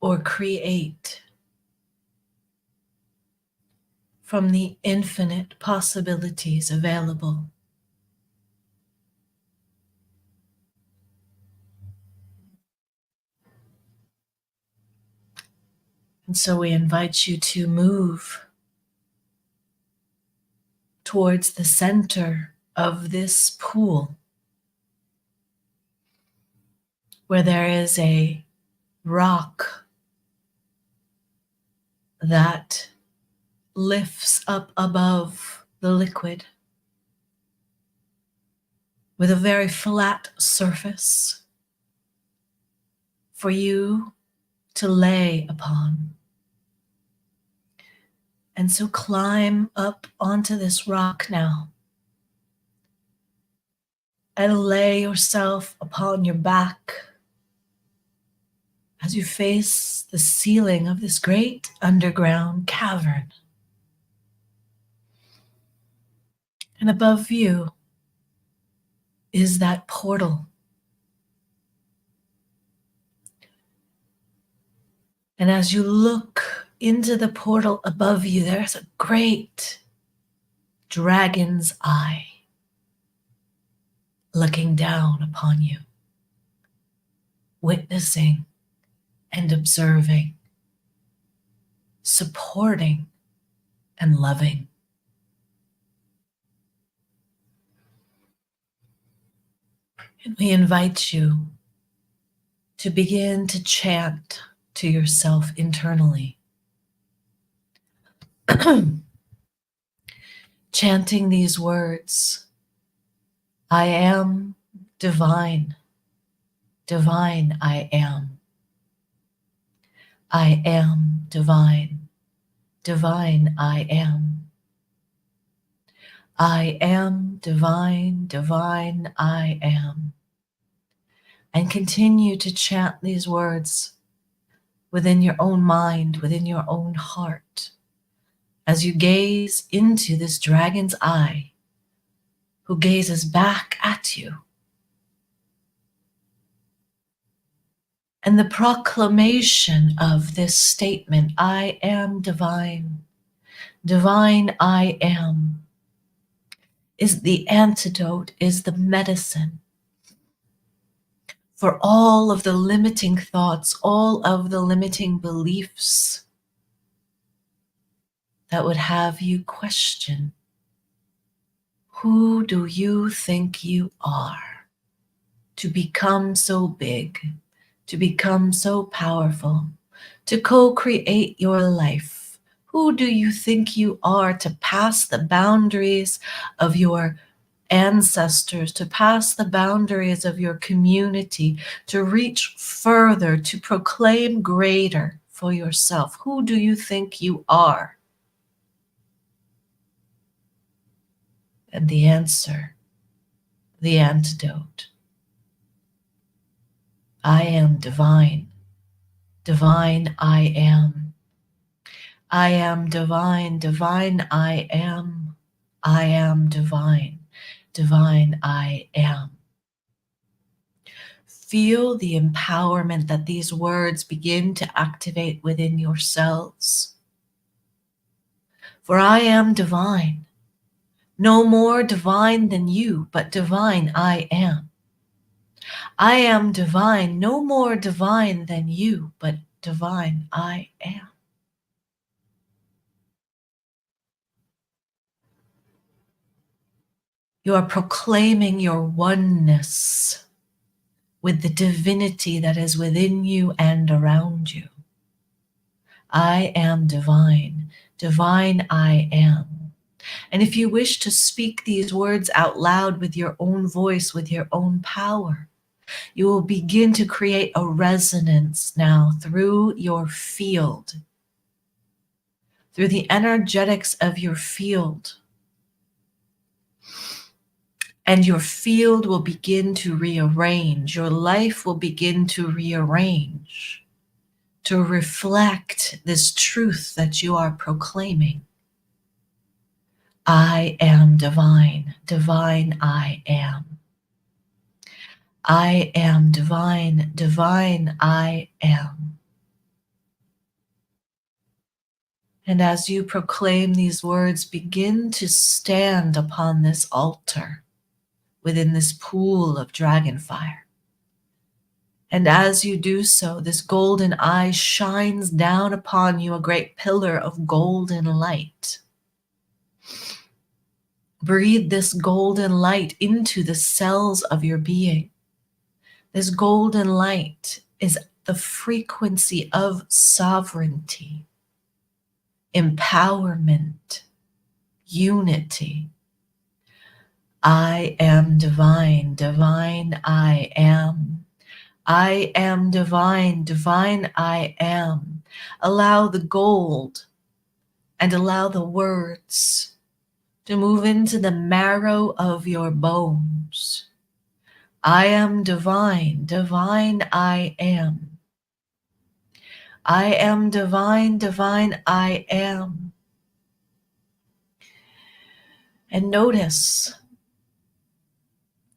Speaker 1: or create from the infinite possibilities available. And so we invite you to move towards the center of this pool, where there is a rock that lifts up above the liquid with a very flat surface for you to lay upon. And so climb up onto this rock now and lay yourself upon your back as you face the ceiling of this great underground cavern. And above you is that portal. And as you look into the portal above you, there's a great dragon's eye looking down upon you, witnessing and observing, supporting and loving. And we invite you to begin to chant to yourself internally. Chanting these words: I am divine, divine I am. I am divine, divine I am. I am divine, divine I am. And continue to chant these words within your own mind, within your own heart, as you gaze into this dragon's eye, who gazes back at you. And the proclamation of this statement, I am divine, divine I am, is the antidote, is the medicine for all of the limiting thoughts, all of the limiting beliefs that would have you question, who do you think you are to become so big, to become so powerful, to co-create your life? Who do you think you are to pass the boundaries of your ancestors, to pass the boundaries of your community, to reach further, to proclaim greater for yourself. Who do you think you are? And the answer, the antidote: I am divine. Divine I am. I am divine. Divine I am. I am divine. Divine I am. Feel the empowerment that these words begin to activate within yourselves. For I am divine. No more divine than you, but divine I am. I am divine, no more divine than you, but divine I am. You are proclaiming your oneness with the divinity that is within you and around you. I am divine. Divine I am. And if you wish to speak these words out loud with your own voice, with your own power, you will begin to create a resonance now through your field, through the energetics of your field. And your field will begin to rearrange. Your life will begin to rearrange to reflect this truth that you are proclaiming. I am divine. Divine I am. I am divine. Divine I am. And as you proclaim these words, begin to stand upon this altar within this pool of dragonfire. And as you do so, this golden eye shines down upon you, a great pillar of golden light. Breathe this golden light into the cells of your being. This golden light is the frequency of sovereignty, empowerment, unity. I am divine. Divine I am. I am divine. Divine I am. Allow the gold and allow the words to move into the marrow of your bones. I am divine. Divine I am. I am divine. Divine I am. And notice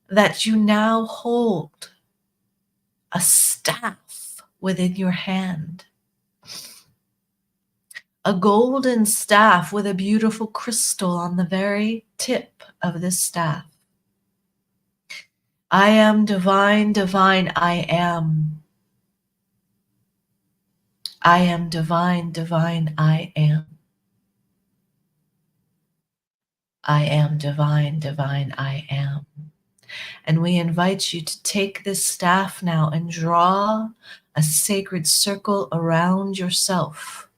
Speaker 1: that you now hold a staff within your hand. A golden staff with a beautiful crystal on the very tip of this staff. I am divine. Divine I am. I am divine. Divine I am. I am divine. Divine I am. And we invite you to take this staff now and draw a sacred circle around yourself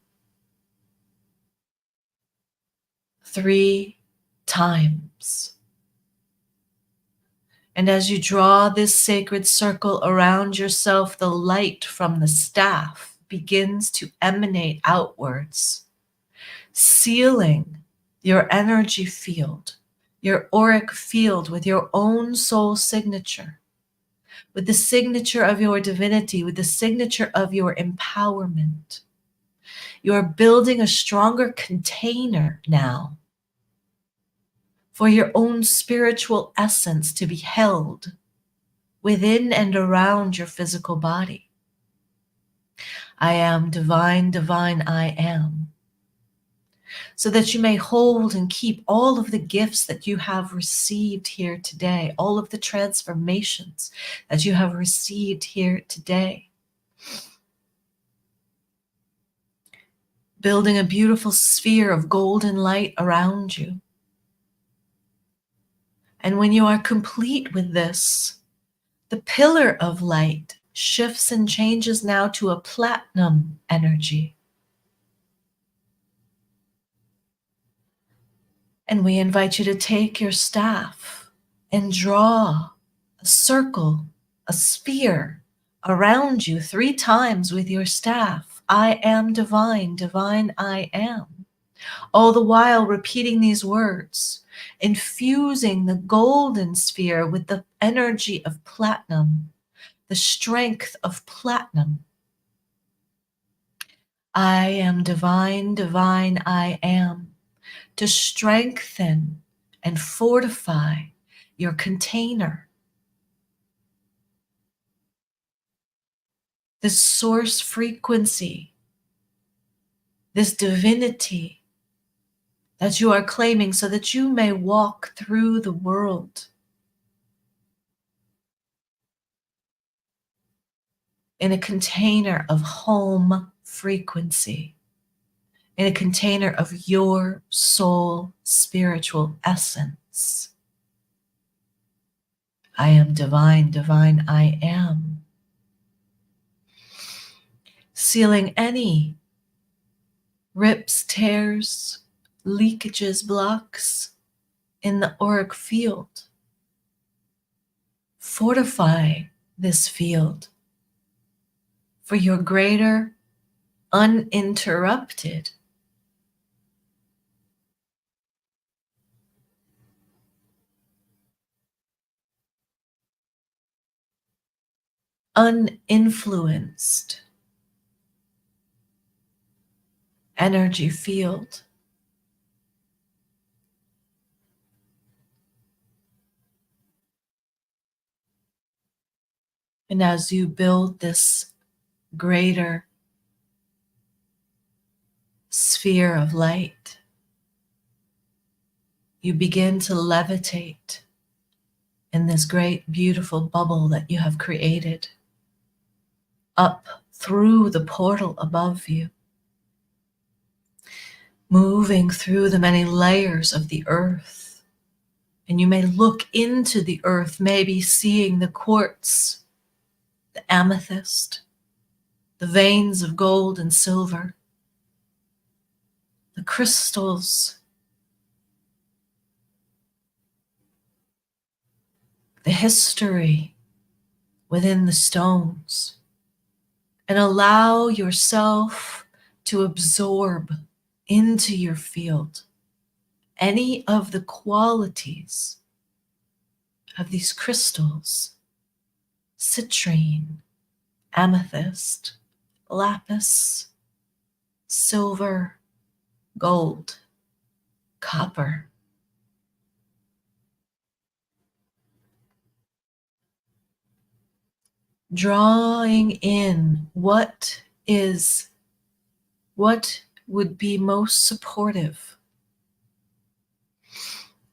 Speaker 1: 3 times. And as you draw this sacred circle around yourself, the light from the staff begins to emanate outwards, sealing your energy field, your auric field with your own soul signature, with the signature of your divinity, with the signature of your empowerment. You are building a stronger container now for your own spiritual essence to be held within and around your physical body. I am divine. Divine I am. So that you may hold and keep all of the gifts that you have received here today, all of the transformations that you have received here today. Building a beautiful sphere of golden light around you. And when you are complete with this, the pillar of light shifts and changes now to a platinum energy. And we invite you to take your staff and draw a circle, a sphere around you 3 times with your staff. I am divine, divine I am. All the while repeating these words, infusing the golden sphere with the energy of platinum, the strength of platinum. I am divine, divine I am, to strengthen and fortify your container. This source frequency, this divinity that you are claiming so that you may walk through the world in a container of home frequency, in a container of your soul spiritual essence. I am divine, divine I am. Sealing any rips, tears, leakages, blocks in the auric field. Fortify this field for your greater, uninterrupted uninfluenced energy field. And as you build this greater sphere of light, you begin to levitate in this great, beautiful bubble that you have created up through the portal above you, moving through the many layers of the earth. And you may look into the earth, maybe seeing the quartz, the amethyst, the veins of gold and silver, the crystals, the history within the stones, and allow yourself to absorb into your field any of the qualities of these crystals: citrine, amethyst, lapis, silver, gold, copper. Drawing in what would be most supportive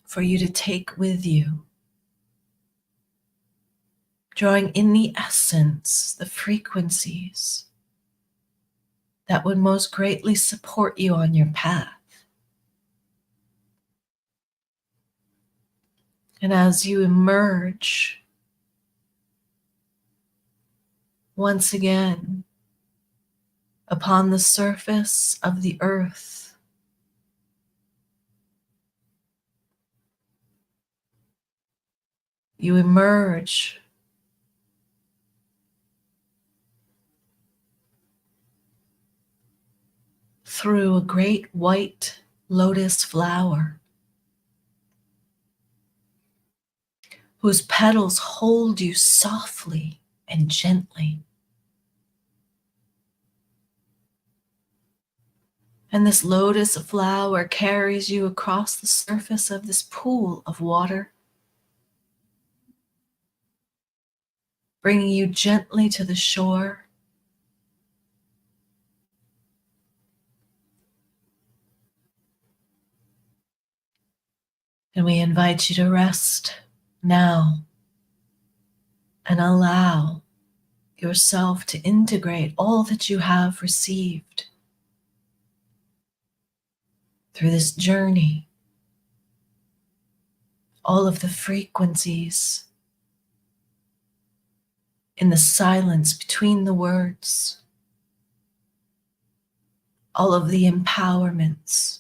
Speaker 1: for you to take with you. Drawing in the essence, the frequencies that would most greatly support you on your path. And as you emerge once again upon the surface of the earth, you emerge through a great white lotus flower whose petals hold you softly and gently. And this lotus flower carries you across the surface of this pool of water, bringing you gently to the shore. And we invite you to rest now and allow yourself to integrate all that you have received through this journey, all of the frequencies in the silence between the words, all of the empowerments,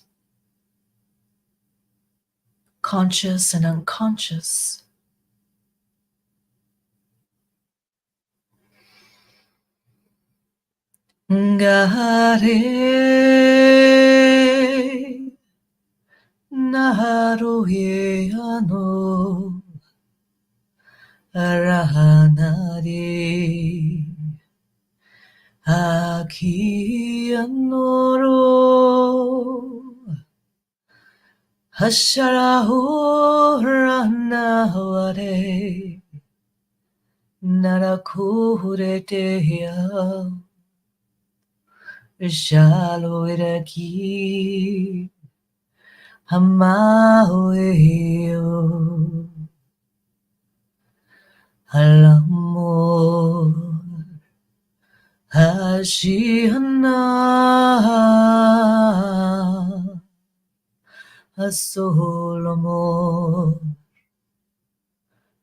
Speaker 1: conscious and unconscious, Gare Naharuye ano Arahanari Akianoro Hasharahuranaware Narakureteya Shaloiraki Hamahueo Alamor Hashihana Asolomor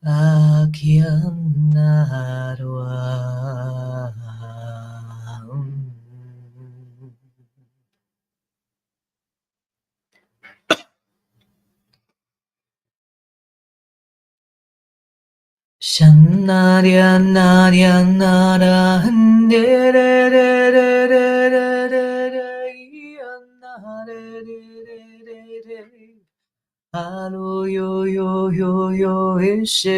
Speaker 1: Akianarwa Shanarya Narya Nara Halo yo yo yo yo ishe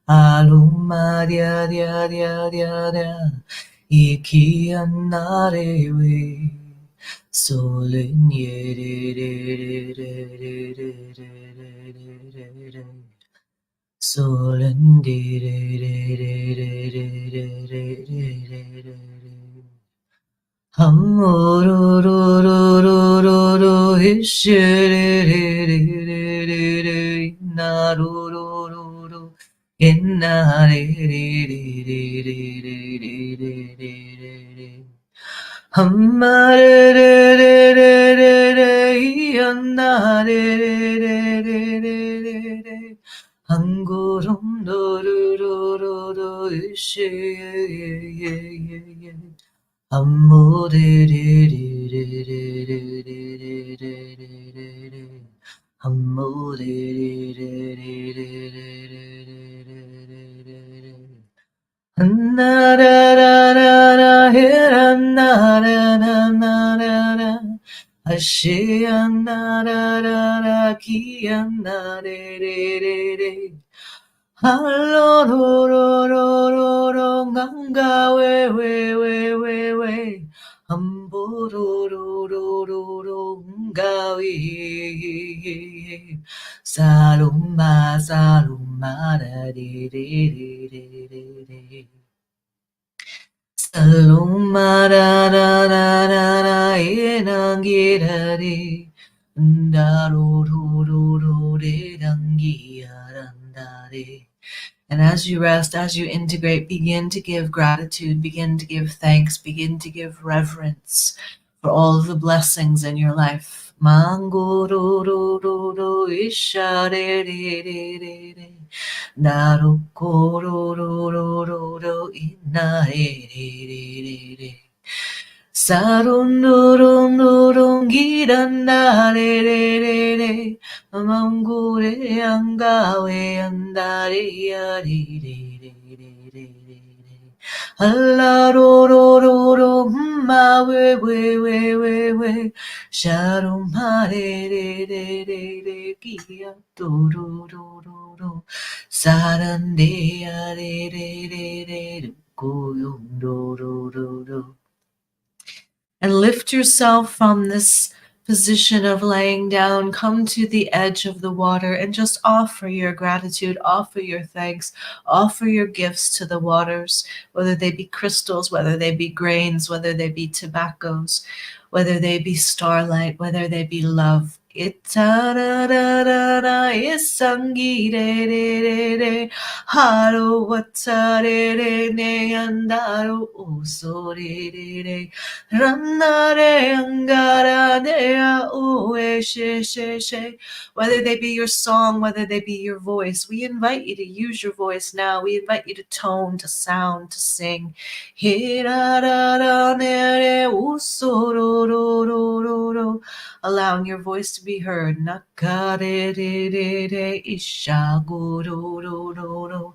Speaker 1: Halo Maria dia dia dia dia Iki anare we Solin ye re re re re re re re re re re Solin de re re re re re re re re re re Hamoro ro ro ro ro ro hishe re re re re re re na ro ro ro ro inna re re re re re re re re re re Hamare re re re re re yanna re re re re re re re Hangurum do ro ro ro ro ishe ye ye ye ye Amore re re re re re re re re re re re Amore re re re re re re re re re re Na ra ra ra ra he ra na ra ra na ra ra Ashe na ra ra ra ki na re re re re Halo ro ro ro ro ro ganga we we we we we Hambo ro ro ro ro ro ngawi Saluma saluma da de de de de de de Saluma da da da da da enangira de Da ro ro ro ro de dangia randare And as you rest, as you integrate, begin to give gratitude, begin to give thanks, begin to give reverence for all of the blessings in your life. Mango ro ro ro ro isha re re re re re. Naruko ro ro ro ro ro ina re re re re re. Sarunurunurungiranda re re re re Amangure angawe andare re re re re re re Alla ro ro ro ro ma we we we we we Sharum ha re re re re re Kia do ro ro ro ro Sarande re re re re Go yong do ro ro ro and lift yourself from this position of laying down. Come to the edge of the water and just offer your gratitude, offer your thanks, offer your gifts to the waters, whether they be crystals, whether they be grains, whether they be tobaccos, whether they be starlight, whether they be love. Itarararara, isangire re re re, haro watare re ne andaro oso re re re. Rannare angara dea ue she she she. Whether they be your song, whether they be your voice, we invite you to use your voice now. We invite you to tone, to sound, to sing. Hirarara nere usororororo. Allowing your voice to be heard. Nakarerere ishagorororo.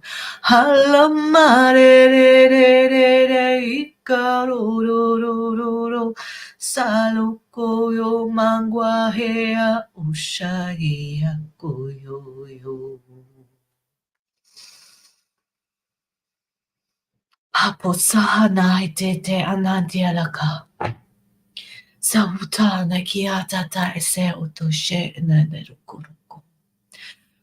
Speaker 1: Halamare re re re re ikaro ro ro ro ro saloko yo mangwa hea ushaya koyo yo. Haposaha na te te anandialaka. Sauta na kiata ta ese utoshe na nerukuruku.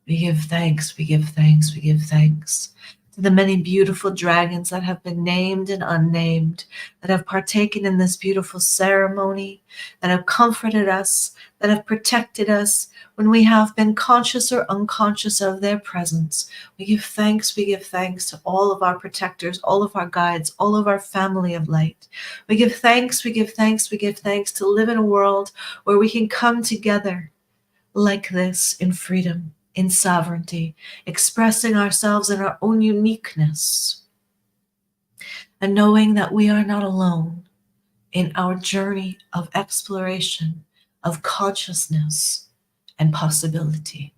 Speaker 1: We give thanks, we give thanks, we give thanks to the many beautiful dragons that have been named and unnamed, that have partaken in this beautiful ceremony, that have comforted us, that have protected us when we have been conscious or unconscious of their presence. We give thanks to all of our protectors, all of our guides, all of our family of light. We give thanks, we give thanks, we give thanks to live in a world where we can come together like this in freedom, in sovereignty, expressing ourselves in our own uniqueness, and knowing that we are not alone in our journey of exploration, of consciousness and possibility.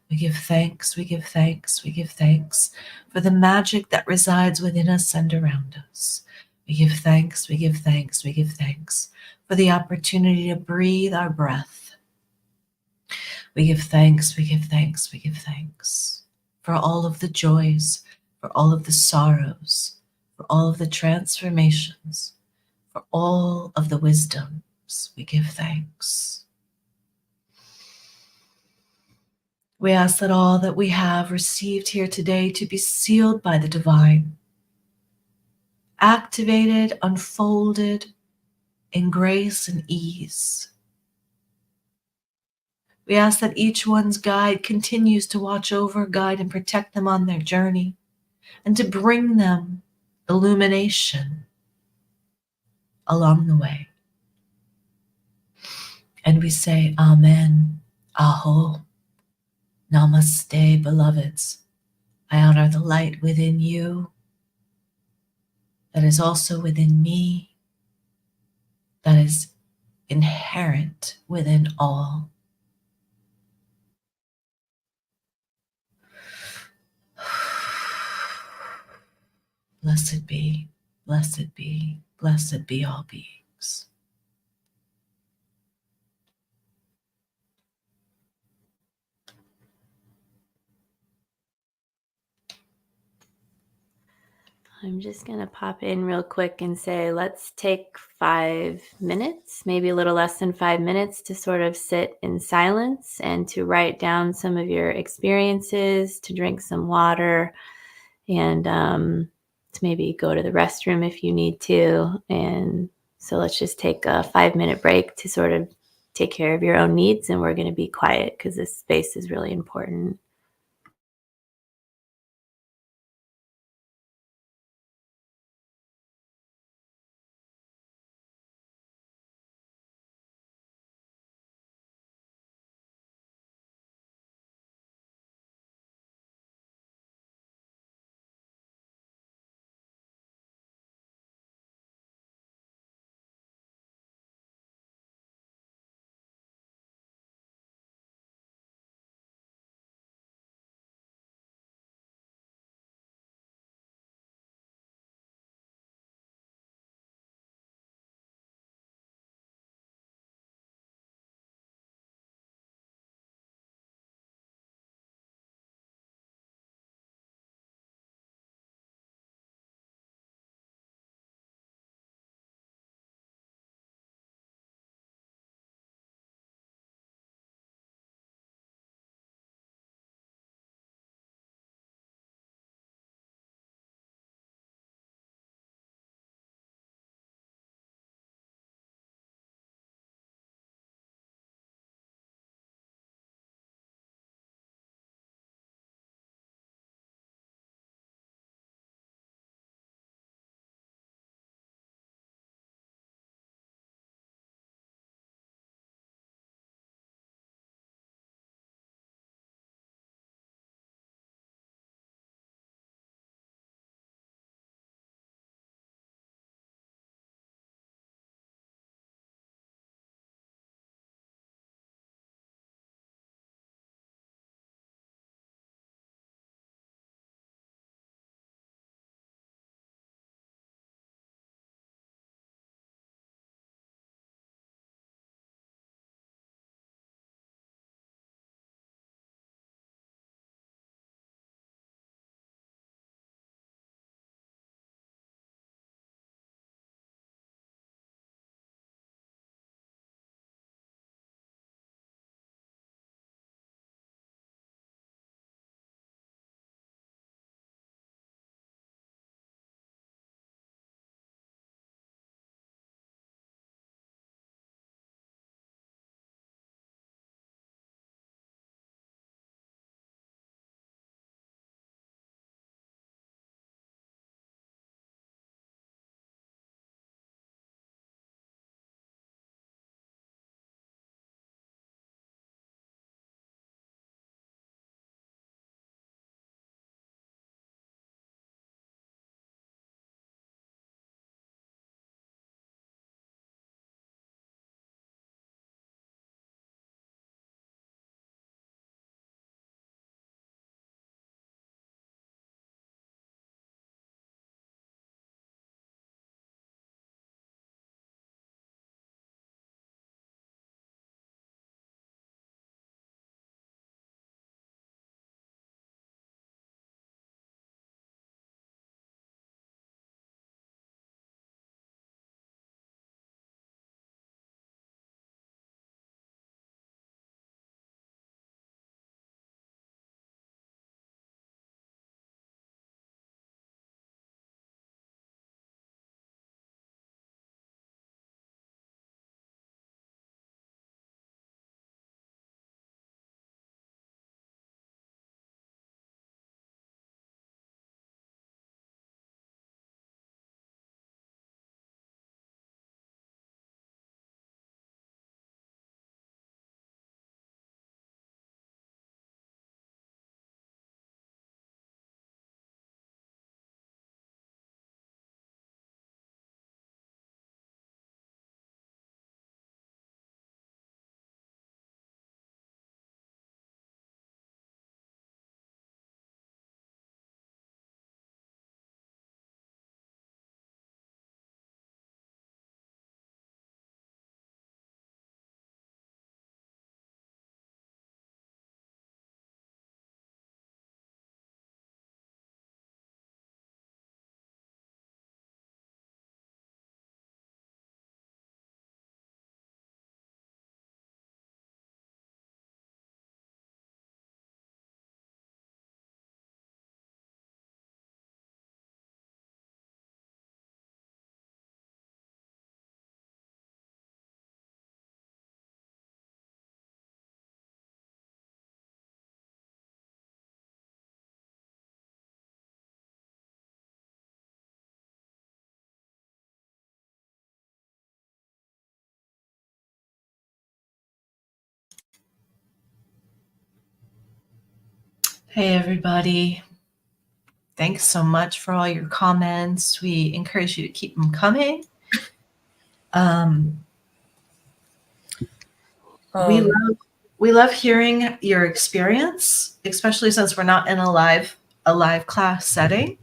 Speaker 1: We give thanks, we give thanks, we give thanks for the magic that resides within us and around us. We give thanks, we give thanks, we give thanks for the opportunity to breathe our breath. We give thanks, we give thanks, we give thanks for all of the joys, for all of the sorrows, for all of the transformations, for all of the wisdoms. We give thanks. We ask that all that we have received here today to be sealed by the divine, activated, unfolded in grace and ease. We ask that each one's guide continues to watch over, guide, and protect them on their journey, and to bring them illumination along the way. And we say, Amen, Aho, Namaste, beloveds. I honor the light within you that is also within me, that is inherent within all. Blessed be, blessed be, blessed be all beings.
Speaker 3: I'm just going to pop in real quick and say, let's take 5 minutes, maybe a little less than 5 minutes, to sort of sit in silence and to write down some of your experiences, to drink some water, and to maybe go to the restroom if you need to. And so let's just take a 5-minute break to sort of take care of your own needs. And we're going to be quiet because this space is really important.
Speaker 1: Hey, everybody. Thanks so much for all your comments. We encourage you to keep them coming. We love hearing your experience, especially since we're not in a live class setting.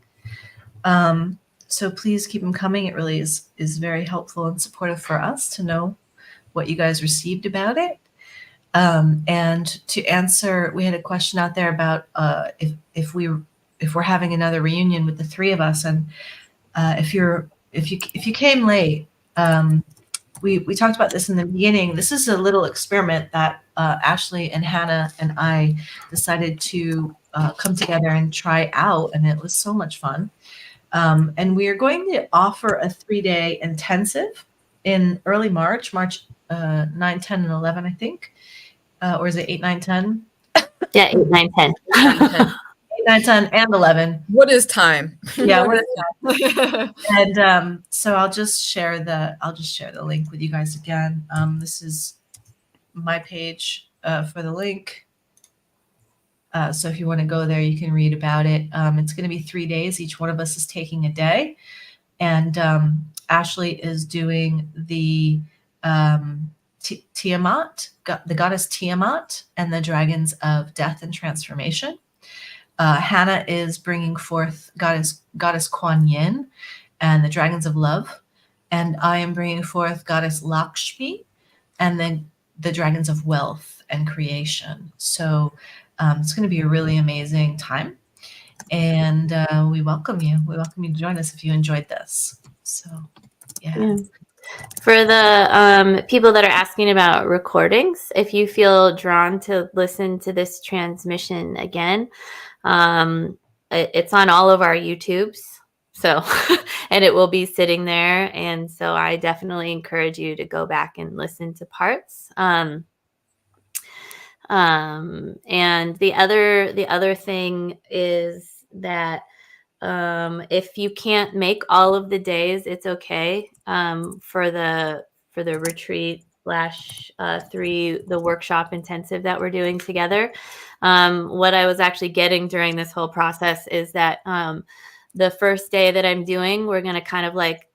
Speaker 1: So please keep them coming. It really is very helpful and supportive for us to know what you guys received about it. And to answer, we had a question out there about if we're having another reunion with the three of us, and if you came late, we talked about this in the beginning. This is a little experiment that Ashley and Hannah and I decided to come together and try out, and it was so much fun. And we are going to offer a 3-day intensive in early March 9, 10, and 11, I think. Or is it 8, 9, 10?
Speaker 3: Yeah, 8, 9, 10.
Speaker 1: 8, 9, 10, and 11.
Speaker 2: What is time?
Speaker 1: Yeah, what is time? And so I'll just share the link with you guys again. This is my page for the link. So if you want to go there, you can read about it. It's going to be 3 days. Each one of us is taking a day. And Ashley is doing the Tiamat, the goddess Tiamat, and the dragons of death and transformation. Hannah is bringing forth goddess Kuan Yin and the dragons of love. And I am bringing forth goddess Lakshmi and then the dragons of wealth and creation. So it's going to be a really amazing time. And we welcome you. We welcome you to join us if you enjoyed this. So, yeah.
Speaker 3: For the people that are asking about recordings, if you feel drawn to listen to this transmission again, it's on all of our YouTubes. So, and it will be sitting there. And so I definitely encourage you to go back and listen to parts. And the other thing is that if you can't make all of the days, it's okay. For the retreat / the workshop intensive that we're doing together. What I was actually getting during this whole process is that the first day that I'm doing, we're going to kind of like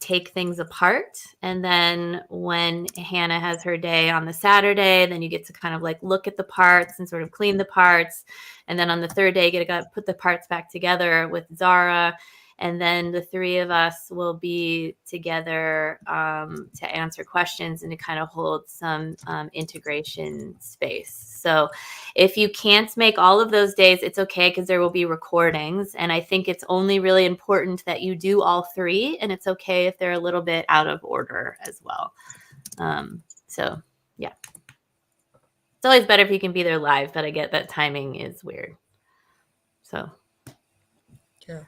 Speaker 3: take things apart. And then when Hannah has her day on the Saturday, then you get to kind of like look at the parts and sort of clean the parts. And then on the third day, you get to put the parts back together with Zara. And then the three of us will be together to answer questions and to kind of hold some integration space. So if you can't make all of those days, it's okay, because there will be recordings. And I think it's only really important that you do all three. And it's okay if they're a little bit out of order as well. So, yeah. It's always better if you can be there live, but I get that timing is weird. So.
Speaker 2: Yeah.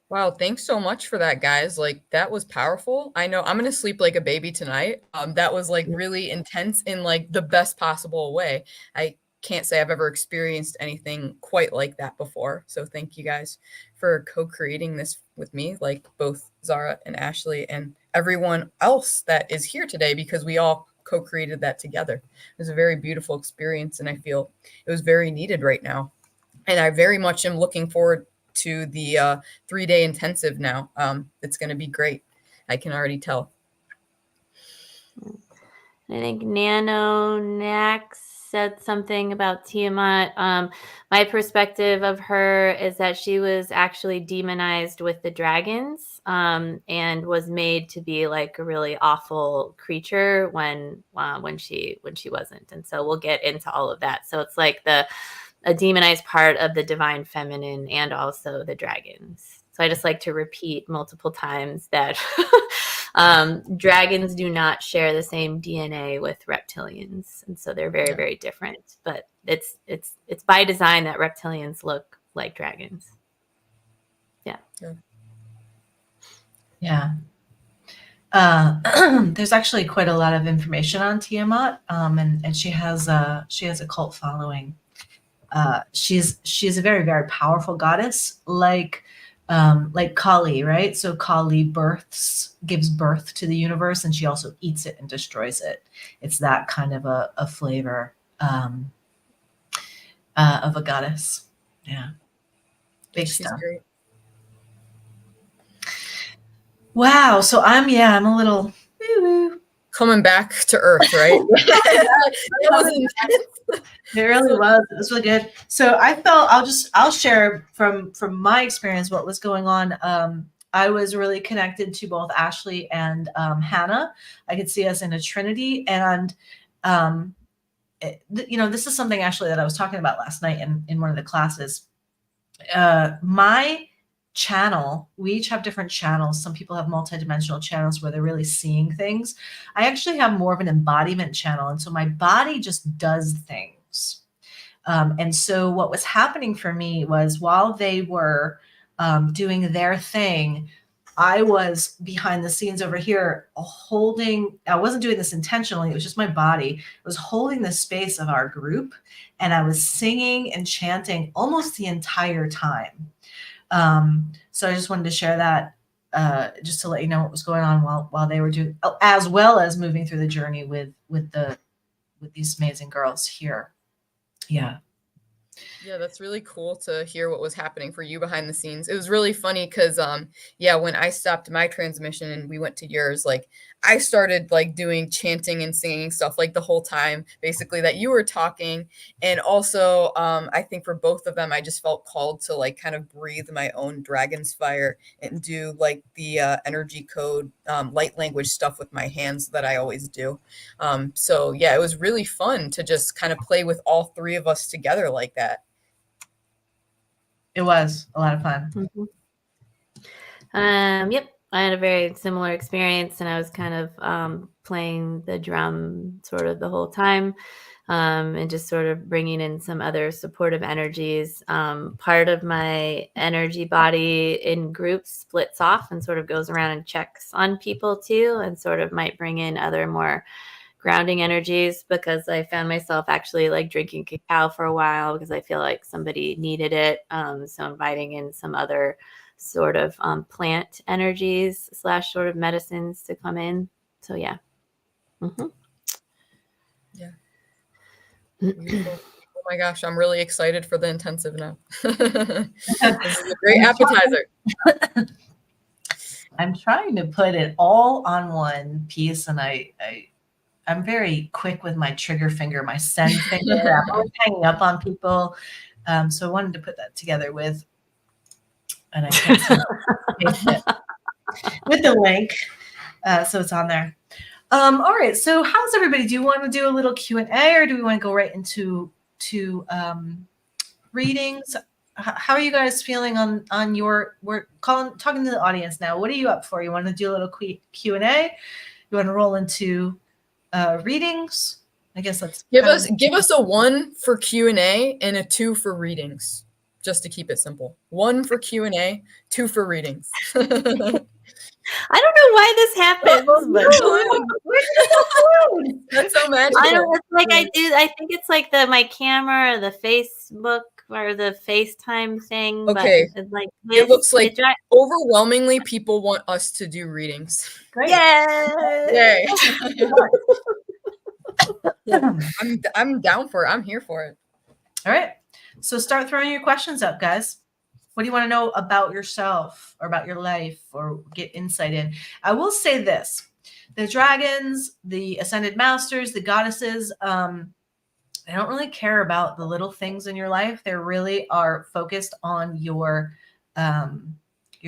Speaker 2: Wow, thanks so much for that, guys. Like, that was powerful. I know I'm gonna sleep like a baby tonight. That was like really intense in like the best possible way. I can't say I've ever experienced anything quite like that before. So thank you guys for co-creating this with me, like both Zara and Ashley and everyone else that is here today, because we all co-created that together. It was a very beautiful experience, and I feel it was very needed right now. And I very much am looking forward to the 3-day intensive now. It's going to be great. I can already tell.
Speaker 3: I think Nano Nax said something about Tiamat. My perspective of her is that she was actually demonized with the dragons, and was made to be like a really awful creature when she wasn't. And so we'll get into all of that. So it's like a demonized part of the divine feminine and also the dragons. So I just like to repeat multiple times that dragons do not share the same DNA with reptilians. And so they're very, very different. But it's by design that reptilians look like dragons.
Speaker 1: Yeah. There's actually quite a lot of information on Tiamat, and she has a cult following. She's a very, very powerful goddess, like Kali, right? So Kali gives birth to the universe, and she also eats it and destroys it. It's that kind of a flavor. of a goddess. Yeah. Big
Speaker 2: She's
Speaker 1: stuff.
Speaker 2: great.
Speaker 1: Wow. So I'm a little woo-woo.
Speaker 2: Coming back to Earth, right? That was intense.
Speaker 1: It really was. It was really good. So I felt I'll share from my experience what was going on. I was really connected to both Ashley and Hannah. I could see us in a trinity, and this is something actually that I was talking about last night in one of the classes. My channel, we each have different channels. Some people have multidimensional channels where they're really seeing things. I actually have more of an embodiment channel, and so my body just does things. And so what was happening for me was while they were doing their thing, I was behind the scenes over here I wasn't doing this intentionally. It was just my body. I was holding the space of our group, and I was singing and chanting almost the entire time. So I just wanted to share that just to let you know what was going on while they were doing, as well as moving through the journey with these amazing girls here. Yeah.
Speaker 2: Yeah, that's really cool to hear what was happening for you behind the scenes. It was really funny because when I stopped my transmission and we went to yours, like I started like doing chanting and singing stuff like the whole time, basically that you were talking. And also I think for both of them, I just felt called to like kind of breathe my own Dragonsfire and do like the energy code light language stuff with my hands that I always do. So yeah, it was really fun to just kind of play with all three of us together like that.
Speaker 1: It was a lot of fun.
Speaker 3: Yep. I had a very similar experience, and I was kind of playing the drum sort of the whole time, and just sort of bringing in some other supportive energies. Part of my energy body in groups splits off and sort of goes around and checks on people too, and sort of might bring in other more grounding energies, because I found myself actually like drinking cacao for a while because I feel like somebody needed it. So inviting in some other sort of plant energies / sort of medicines to come in. So yeah.
Speaker 2: Yeah. Beautiful. Oh my gosh, I'm really excited for the intensive now. This is a great appetizer.
Speaker 1: I'm trying to put it all on one piece, and I'm very quick with my trigger finger, my send finger. I'm always hanging up on people. So I wanted to put that together with, and I can't paste it with the link. So it's on there. All right. So how's everybody? Do you want to do a little Q&A, or do we want to go right into readings? How are you guys feeling on your, we're talking to the audience now. What are you up for? You want to do a little Q&A? You want to roll into readings? I guess let's
Speaker 2: give us a 1 for Q&A and a 2 for readings, just to keep it simple. 1 for Q&A, 2 for readings.
Speaker 3: I don't know why this happens, but
Speaker 2: that's so magical.
Speaker 3: I don't. It's like I think it's like my camera or the Facebook or the FaceTime thing.
Speaker 2: Okay,
Speaker 3: but it's like
Speaker 2: it looks like overwhelmingly people want us to do readings.
Speaker 1: Great.
Speaker 3: Yay!
Speaker 2: I'm down for it. I'm here for it.
Speaker 1: All right. So start throwing your questions up, guys. What do you want to know about yourself or about your life, or get insight in? I will say this. The dragons, the ascended masters, the goddesses, they don't really care about the little things in your life. They really are focused on your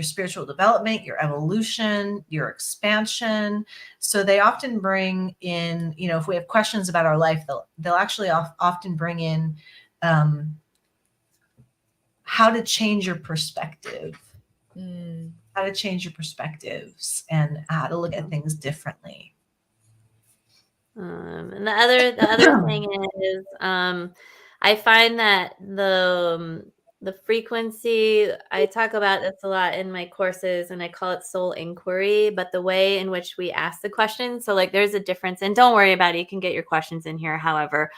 Speaker 1: spiritual development, your evolution, your expansion. So they often bring in, if we have questions about our life, they'll actually often bring in how to change your perspective, how to change your perspectives, and how to look at things differently.
Speaker 3: And the other thing is, I find that the frequency, I talk about this a lot in my courses, and I call it soul inquiry, but the way in which we ask the questions. So like there's a difference, and don't worry about it. You can get your questions in here however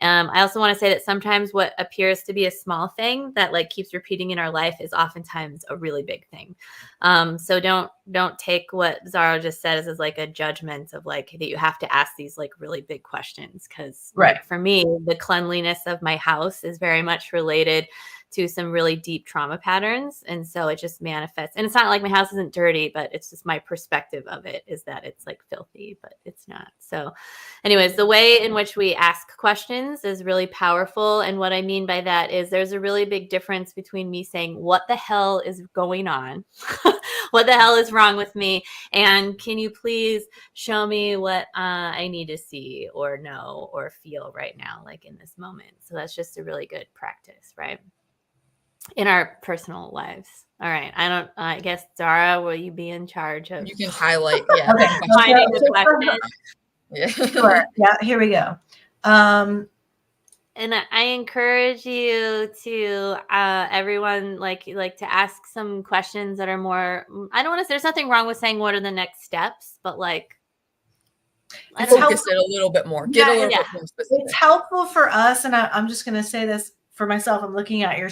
Speaker 3: I also want to say that sometimes what appears to be a small thing that like keeps repeating in our life is oftentimes a really big thing. So don't take what Zara just said as like a judgment of like that you have to ask these like really big questions. Because like for me, the cleanliness of my house is very much related to some really deep trauma patterns. And so it just manifests. And it's not like my house isn't dirty, but it's just my perspective of it is that it's like filthy, but it's not. So anyways, the way in which we ask questions is really powerful. And what I mean by that is there's a really big difference between me saying, what the hell is going on? What the hell is wrong with me? And can you please show me what I need to see or know or feel right now, like in this moment? So that's just a really good practice, right? In our personal lives. All right. I guess, Zara, will you be in charge of?
Speaker 2: You can highlight. Yeah.
Speaker 1: Okay.
Speaker 3: Finding the question.
Speaker 2: Yeah.
Speaker 1: Sure. Yeah, here we go.
Speaker 3: And I encourage you to everyone like to ask some questions that are more. I don't want to say there's nothing wrong with saying what are the next steps, but like
Speaker 2: focus it a little bit more. Get a little bit more specific.
Speaker 1: It's helpful for us, and I'm just going to say this for myself. I'm looking at your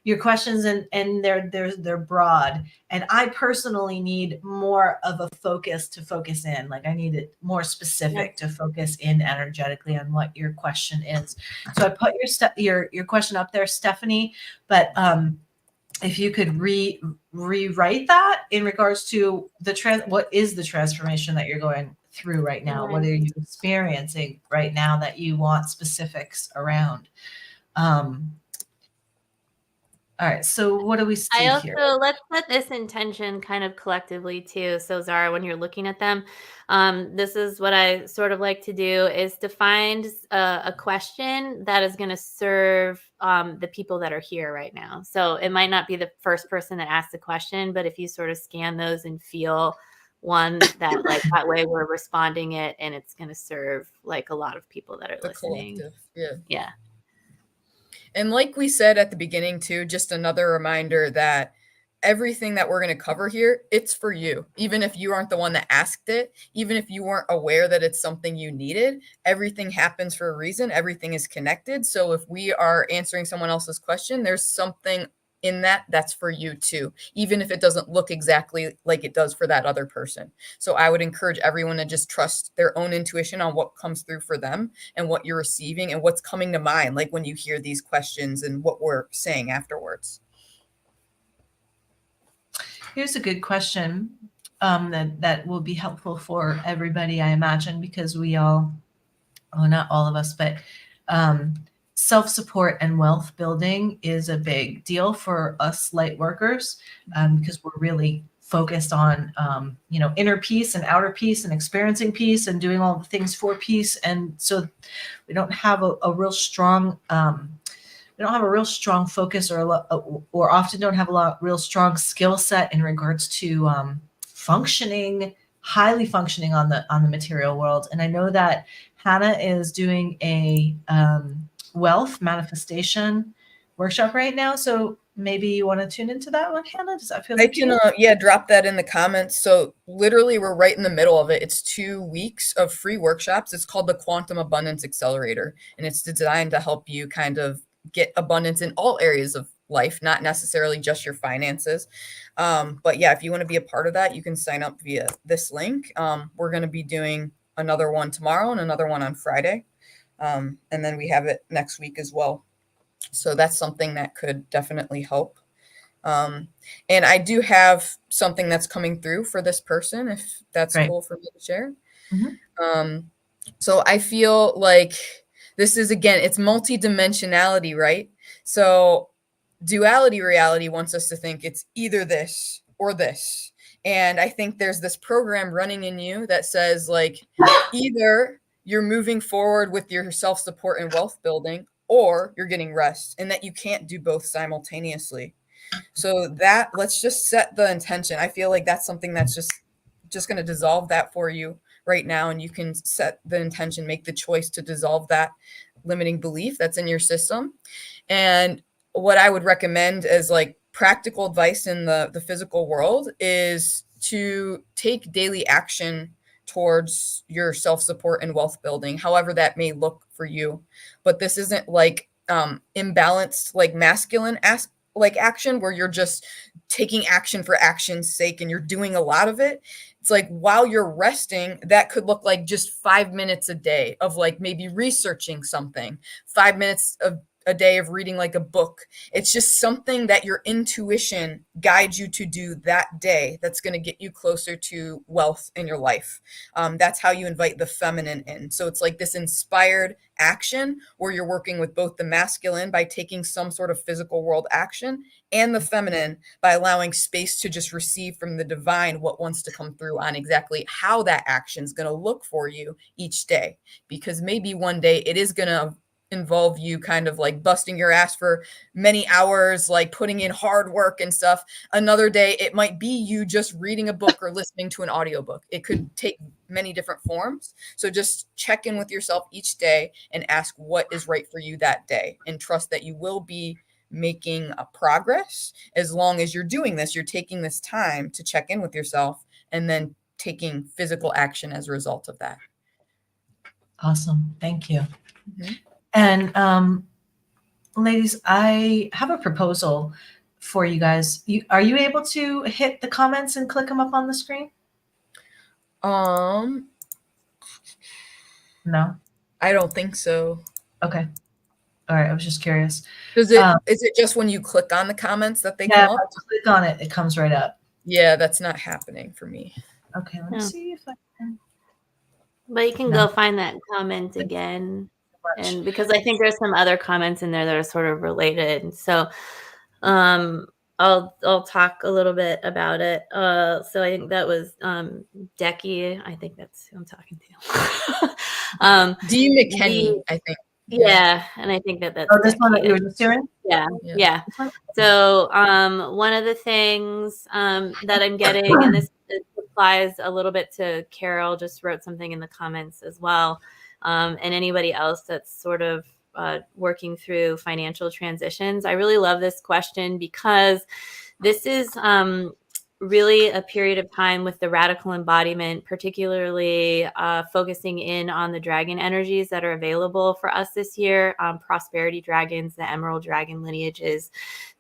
Speaker 1: your questions, and they're broad. And I personally need more of a focus to focus in. Like I need it more specific to focus in energetically on what your question is. So I put your question up there, Stephanie. But if you could rewrite that in regards to what is the transformation that you're going through right now? What are you experiencing right now that you want specifics around? All right. So what do we see here?
Speaker 3: Let's set this intention kind of collectively too. So Zara, when you're looking at them, this is what I sort of like to do is to find a question that is going to serve the people that are here right now. So it might not be the first person that asked the question, but if you sort of scan those and feel one that like that way we're responding it and it's going to serve like a lot of people that are listening.
Speaker 2: Collective.
Speaker 3: Yeah.
Speaker 2: And like we said at the beginning too, just another reminder that everything that we're going to cover here, it's for you. Even if you aren't the one that asked it, even if you weren't aware that it's something you needed, everything happens for a reason. Everything is connected. So if we are answering someone else's question, there's something in that's for you too, even if it doesn't look exactly like it does for that other person. So I would encourage everyone to just trust their own intuition on what comes through for them and what you're receiving and what's coming to mind, like when you hear these questions and what we're saying afterwards.
Speaker 1: Here's a good question that will be helpful for everybody, I imagine, because we all, not all of us, but self-support and wealth building is a big deal for us light workers because we're really focused on, inner peace and outer peace and experiencing peace and doing all the things for peace. And so we don't have a real strong, focus or often don't have real strong skill set in regards to highly functioning on the material world. And I know that Hannah is doing a wealth manifestation workshop right now. So maybe you want to tune into that one, Hannah? Does that feel
Speaker 2: I can, drop that in the comments. So literally we're right in the middle of it. It's 2 weeks of free workshops. It's called the Quantum Abundance Accelerator, and it's designed to help you kind of get abundance in all areas of life, not necessarily just your finances. But yeah, if you want to be a part of that, you can sign up via this link. We're going to be doing another one tomorrow and another one on Friday. And then we have it next week as well. So that's something that could definitely help. And I do have something that's coming through for this person, if that's cool for me to share. Mm-hmm. So I feel like this is, again, it's multidimensionality, right? So duality reality wants us to think it's either this or this. And I think there's this program running in you that says like either you're moving forward with your self-support and wealth building, or you're getting rest, and that you can't do both simultaneously. So that, let's just set the intention. I feel like that's something that's just going to dissolve that for you right now. And you can set the intention, make the choice to dissolve that limiting belief that's in your system. And what I would recommend as like practical advice in the physical world is to take daily action towards your self-support and wealth building, however that may look for you. But this isn't like imbalanced, like masculine like action where you're just taking action for action's sake and you're doing a lot of it. It's like while you're resting, that could look like just 5 minutes a day of like maybe researching something, 5 minutes of a day of reading like a book. It's just something that your intuition guides you to do that day that's going to get you closer to wealth in your life. That's how you invite the feminine in. So it's like this inspired action where you're working with both the masculine by taking some sort of physical world action and the feminine by allowing space to just receive from the divine what wants to come through on exactly how that action is going to look for you each day. Because maybe one day it is going to involve you kind of like busting your ass for many hours, like putting in hard work and stuff. Another day, it might be you just reading a book or listening to an audiobook. It could take many different forms. So just check in with yourself each day and ask what is right for you that day, and trust that you will be making a progress as long as you're doing this. You're taking this time to check in with yourself and then taking physical action as a result of that.
Speaker 1: Awesome. Thank you.
Speaker 2: Mm-hmm.
Speaker 1: And ladies, I have a proposal for you guys. Are you able to hit the comments and click them up on the screen?
Speaker 2: No, I don't think so.
Speaker 1: Okay. All right. I was just curious.
Speaker 2: Is it just when you click on the comments that they come up?
Speaker 1: If I click on it, it comes right up.
Speaker 2: Yeah, that's not happening for me.
Speaker 1: Okay. Let me see if I can.
Speaker 3: But you can go find that comment again. And because I think there's some other comments in there that are sort of related. So I'll talk a little bit about it. So I think that was Decky. I think that's who I'm talking to.
Speaker 2: D. McKenney, I think.
Speaker 3: Yeah, and I think that's
Speaker 1: this one that you were just doing?
Speaker 3: Yeah. So one of the things that I'm getting, and this applies a little bit to Carol, just wrote something in the comments as well. And anybody else that's sort of working through financial transitions. I really love this question because this is really a period of time with the radical embodiment, particularly focusing in on the dragon energies that are available for us this year. Prosperity dragons, the emerald dragon lineages,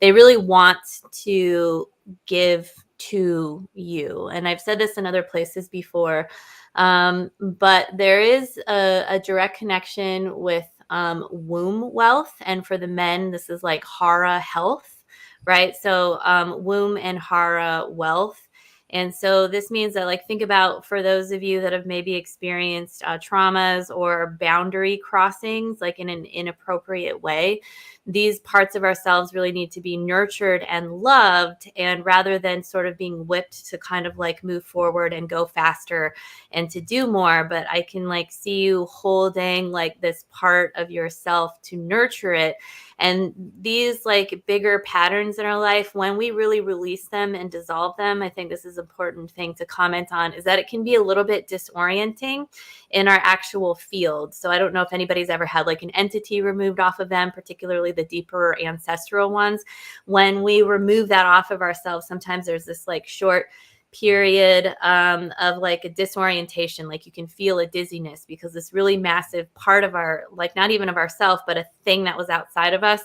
Speaker 3: they really want to give to you. And I've said this in other places before, but there is a direct connection with womb wealth. And for the men, this is like Hara health, right? So womb and Hara wealth. And so this means that, like, think about for those of you that have maybe experienced traumas or boundary crossings, like in an inappropriate way, these parts of ourselves really need to be nurtured and loved. And rather than sort of being whipped to kind of like move forward and go faster and to do more, but I can like see you holding like this part of yourself to nurture it. And these like bigger patterns in our life, when we really release them and dissolve them, I think this is an important thing to comment on, is that it can be a little bit disorienting in our actual field. So I don't know if anybody's ever had like an entity removed off of them, particularly the deeper ancestral ones. When we remove that off of ourselves, sometimes there's this like short period of like a disorientation, like you can feel a dizziness because this really massive part of our, like not even of ourself, but a thing that was outside of us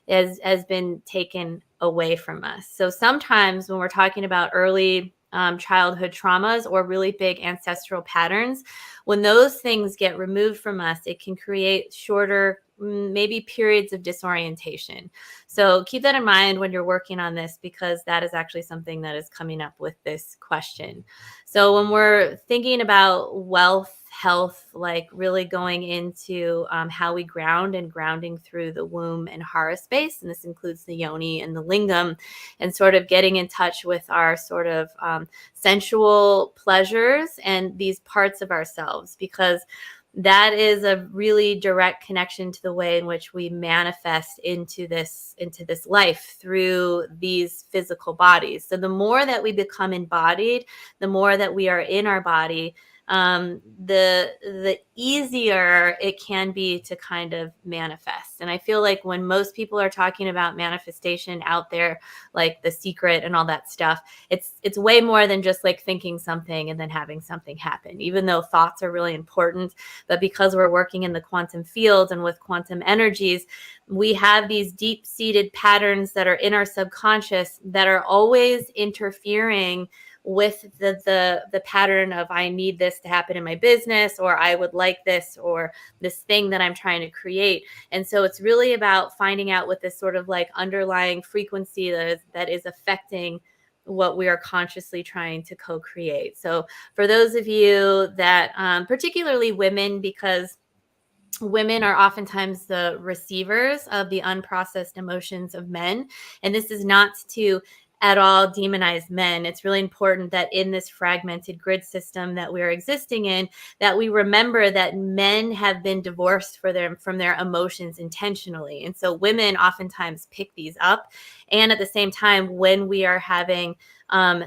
Speaker 3: has been taken away from us. So sometimes when we're talking about early childhood traumas or really big ancestral patterns, when those things get removed from us, it can create shorter, maybe periods of disorientation. So keep that in mind when you're working on this, because that is actually something that is coming up with this question. So when we're thinking about wealth, health, like really going into how we ground and grounding through the womb and Hara space, and this includes the yoni and the lingam, and sort of getting in touch with our sort of sensual pleasures and these parts of ourselves, because that is a really direct connection to the way in which we manifest into this life through these physical bodies. So the more that we become embodied, the more that we are in our body, the easier it can be to kind of manifest. And I feel like when most people are talking about manifestation out there, like The Secret and all that stuff, it's way more than just like thinking something and then having something happen, even though thoughts are really important. But because we're working in the quantum field and with quantum energies, we have these deep-seated patterns that are in our subconscious that are always interfering with the pattern of, I need this to happen in my business, or I would like this, or this thing that I'm trying to create. And so it's really about finding out what this sort of like underlying frequency that is affecting what we are consciously trying to co-create. So for those of you that, particularly women, because women are oftentimes the receivers of the unprocessed emotions of men. And this is not to at all demonize men. It's really important that in this fragmented grid system that we're existing in, that we remember that men have been divorced from their emotions intentionally. And so women oftentimes pick these up. And at the same time, when we are having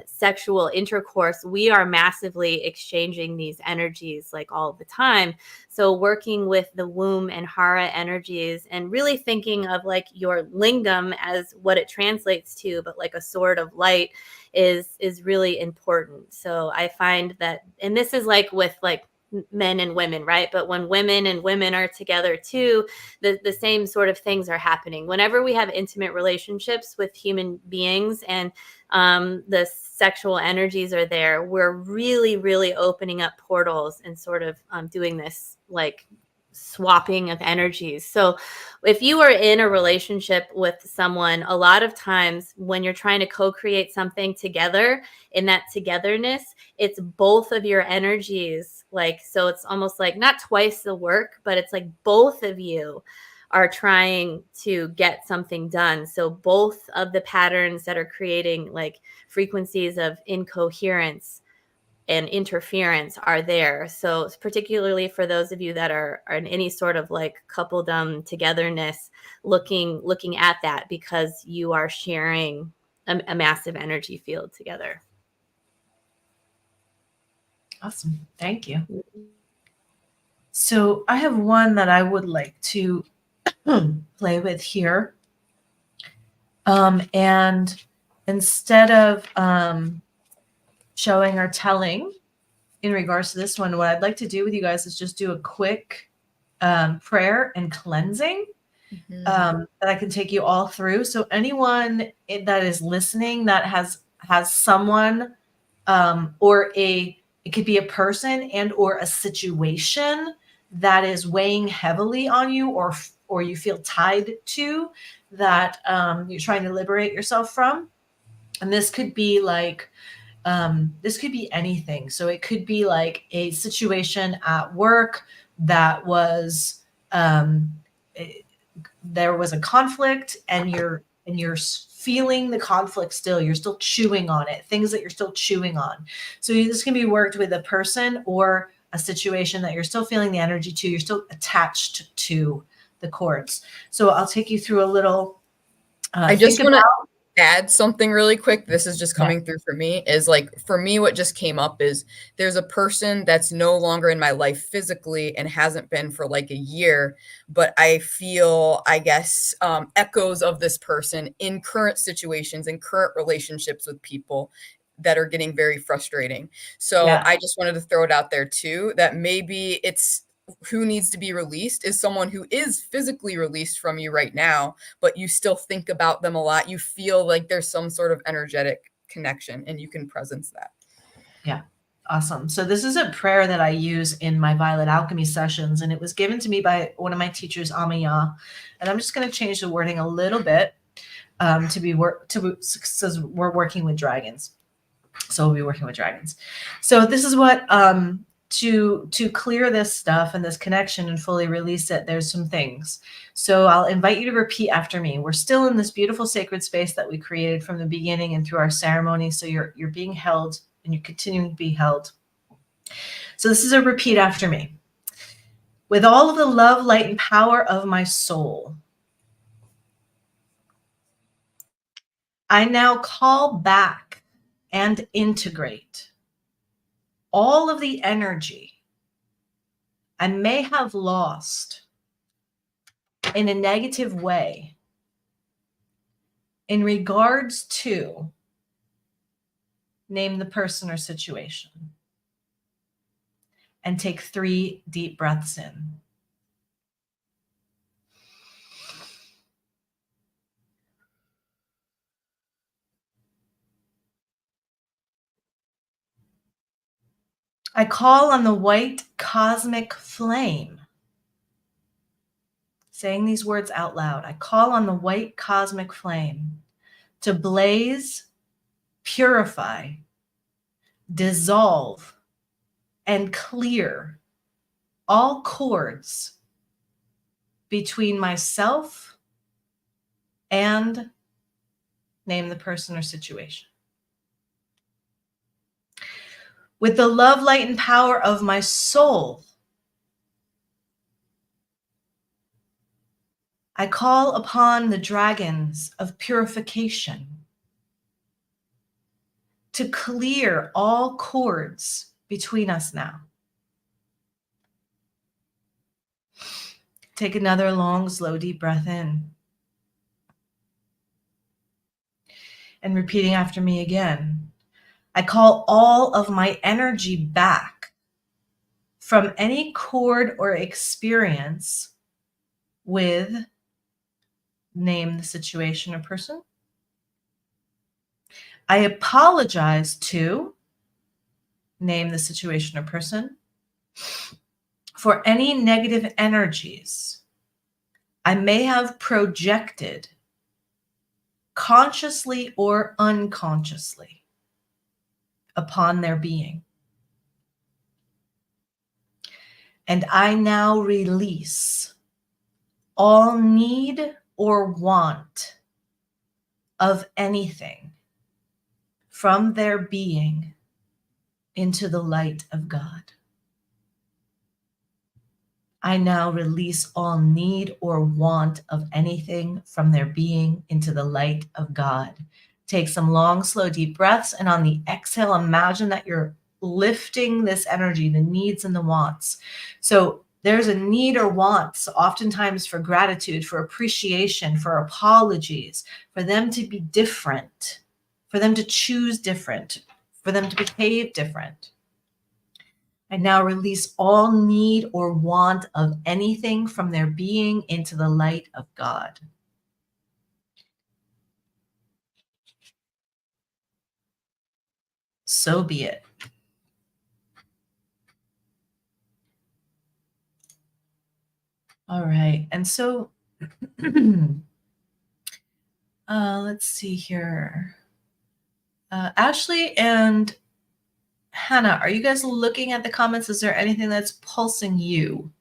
Speaker 3: sexual intercourse, we are massively exchanging these energies like all the time. So working with the womb and hara energies and really thinking of like your lingam as what it translates to, but like a sword of light is really important. So I find that, and this is like with like men and women, right? But when women and women are together too, the same sort of things are happening. Whenever we have intimate relationships with human beings and the sexual energies are there, we're really, really opening up portals and sort of doing this like swapping of energies. So if you are in a relationship with someone, a lot of times when you're trying to co-create something together, in that togetherness, it's both of your energies. Like, so it's almost like not twice the work, but it's like both of you are trying to get something done. So both of the patterns that are creating like frequencies of incoherence and interference are there. So particularly for those of you that are in any sort of like coupledom togetherness, looking at that, because you are sharing a massive energy field together.
Speaker 1: Awesome. Thank you. So I have one that I would like to play with here. And instead of showing or telling in regards to this one, what I'd like to do with you guys is just do a quick prayer and cleansing that I can take you all through. So anyone that is listening that has someone or it could be a person and or a situation that is weighing heavily on you, or you feel tied to, that you're trying to liberate yourself from. And this could be like, this could be anything. So it could be like a situation at work that was, there was a conflict and you're feeling the conflict still. You're still chewing on it, things that you're still chewing on. So this can be worked with a person or a situation that you're still feeling the energy to. You're still attached to the cords. So I'll take you through a little.
Speaker 2: I just want to add something really quick. This is just coming through for me, is like, for me, what just came up is there's a person that's no longer in my life physically and hasn't been for like a year, but I feel, I guess, echoes of this person in current situations and current relationships with people that are getting very frustrating. So I just wanted to throw it out there too, that maybe it's who needs to be released is someone who is physically released from you right now, but you still think about them a lot. You feel like there's some sort of energetic connection and you can presence that.
Speaker 1: Yeah. Awesome. So this is a prayer that I use in my Violet Alchemy sessions, and it was given to me by one of my teachers, Amaya. And I'm just going to change the wording a little bit says we're working with dragons. So we'll be working with dragons. So this is what to clear this stuff and this connection and fully release it, there's some things. So I'll invite you to repeat after me. We're still in this beautiful sacred space that we created from the beginning and through our ceremony. So you're being held and you're continuing to be held. So this is a repeat after me. With all of the love, light, and power of my soul, I now call back and integrate all of the energy I may have lost in a negative way in regards to name the person or situation, and take 3 deep breaths in. I call on the white cosmic flame. Saying these words out loud, I call on the white cosmic flame to blaze, purify, dissolve, and clear all cords between myself and name the person or situation. With the love, light, and power of my soul, I call upon the dragons of purification to clear all cords between us now. Take another long, slow, deep breath in. And repeating after me again, I call all of my energy back from any cord or experience with name the situation or person. I apologize to name the situation or person for any negative energies I may have projected consciously or unconsciously upon their being. And I now release all need or want of anything from their being into the light of God. I now release all need or want of anything from their being into the light of God. Take some long, slow, deep breaths. And on the exhale, imagine that you're lifting this energy, the needs and the wants. So there's a need or wants oftentimes for gratitude, for appreciation, for apologies, for them to be different, for them to choose different, for them to behave different. I now release all need or want of anything from their being into the light of God. So be it. All right. And so let's see here. Ashley and Hannah, are you guys looking at the comments? Is there anything that's pulsing you?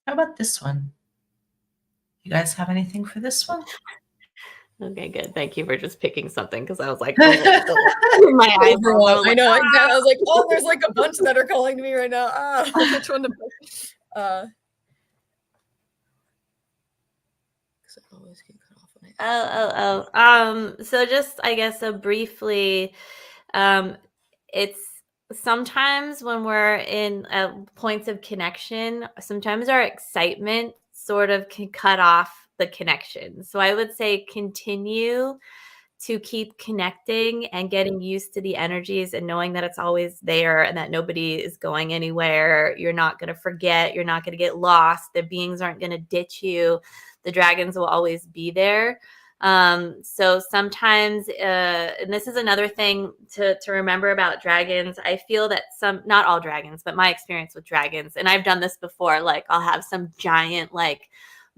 Speaker 1: How about this one? You guys have anything for this one?
Speaker 3: Okay, good. Thank you for just picking something because I was like, oh, my eyebrows.
Speaker 2: I know. I was like, oh, there's like a bunch that are calling to me right now. Which one to pick? Always get cut off when
Speaker 3: So just, I guess, so briefly, it's sometimes when we're in points of connection, sometimes our excitement sort of can cut off the connection. So I would say continue to keep connecting and getting used to the energies and knowing that it's always there and that nobody is going anywhere. You're not going to forget. You're not going to get lost. The beings aren't going to ditch you. The dragons will always be there. So sometimes, and this is another thing to remember about dragons. I feel that not all dragons, but my experience with dragons, and I've done this before, like I'll have some giant like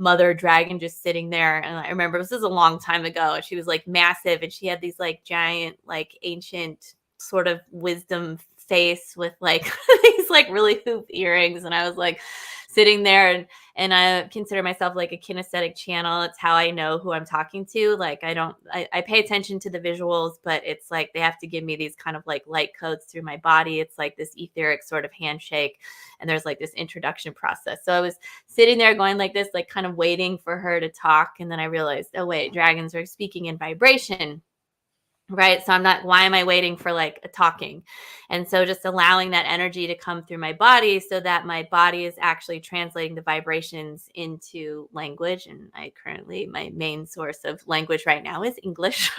Speaker 3: mother dragon just sitting there. And I remember this is a long time ago. She was like massive, and she had these like giant, like ancient sort of wisdom face with like these like really hoop earrings. And I was like sitting there, and I consider myself like a kinesthetic channel. It's how I know who I'm talking to. Like I pay attention to the visuals, but it's like they have to give me these kind of like light codes through my body. It's like this etheric sort of handshake, and there's like this introduction process. So I was sitting there going like this, like kind of waiting for her to talk. And then I realized, oh wait, dragons are speaking in vibration. Right. So I'm not, why am I waiting for like a talking? And so just allowing that energy to come through my body so that my body is actually translating the vibrations into language. And my main source of language right now is English.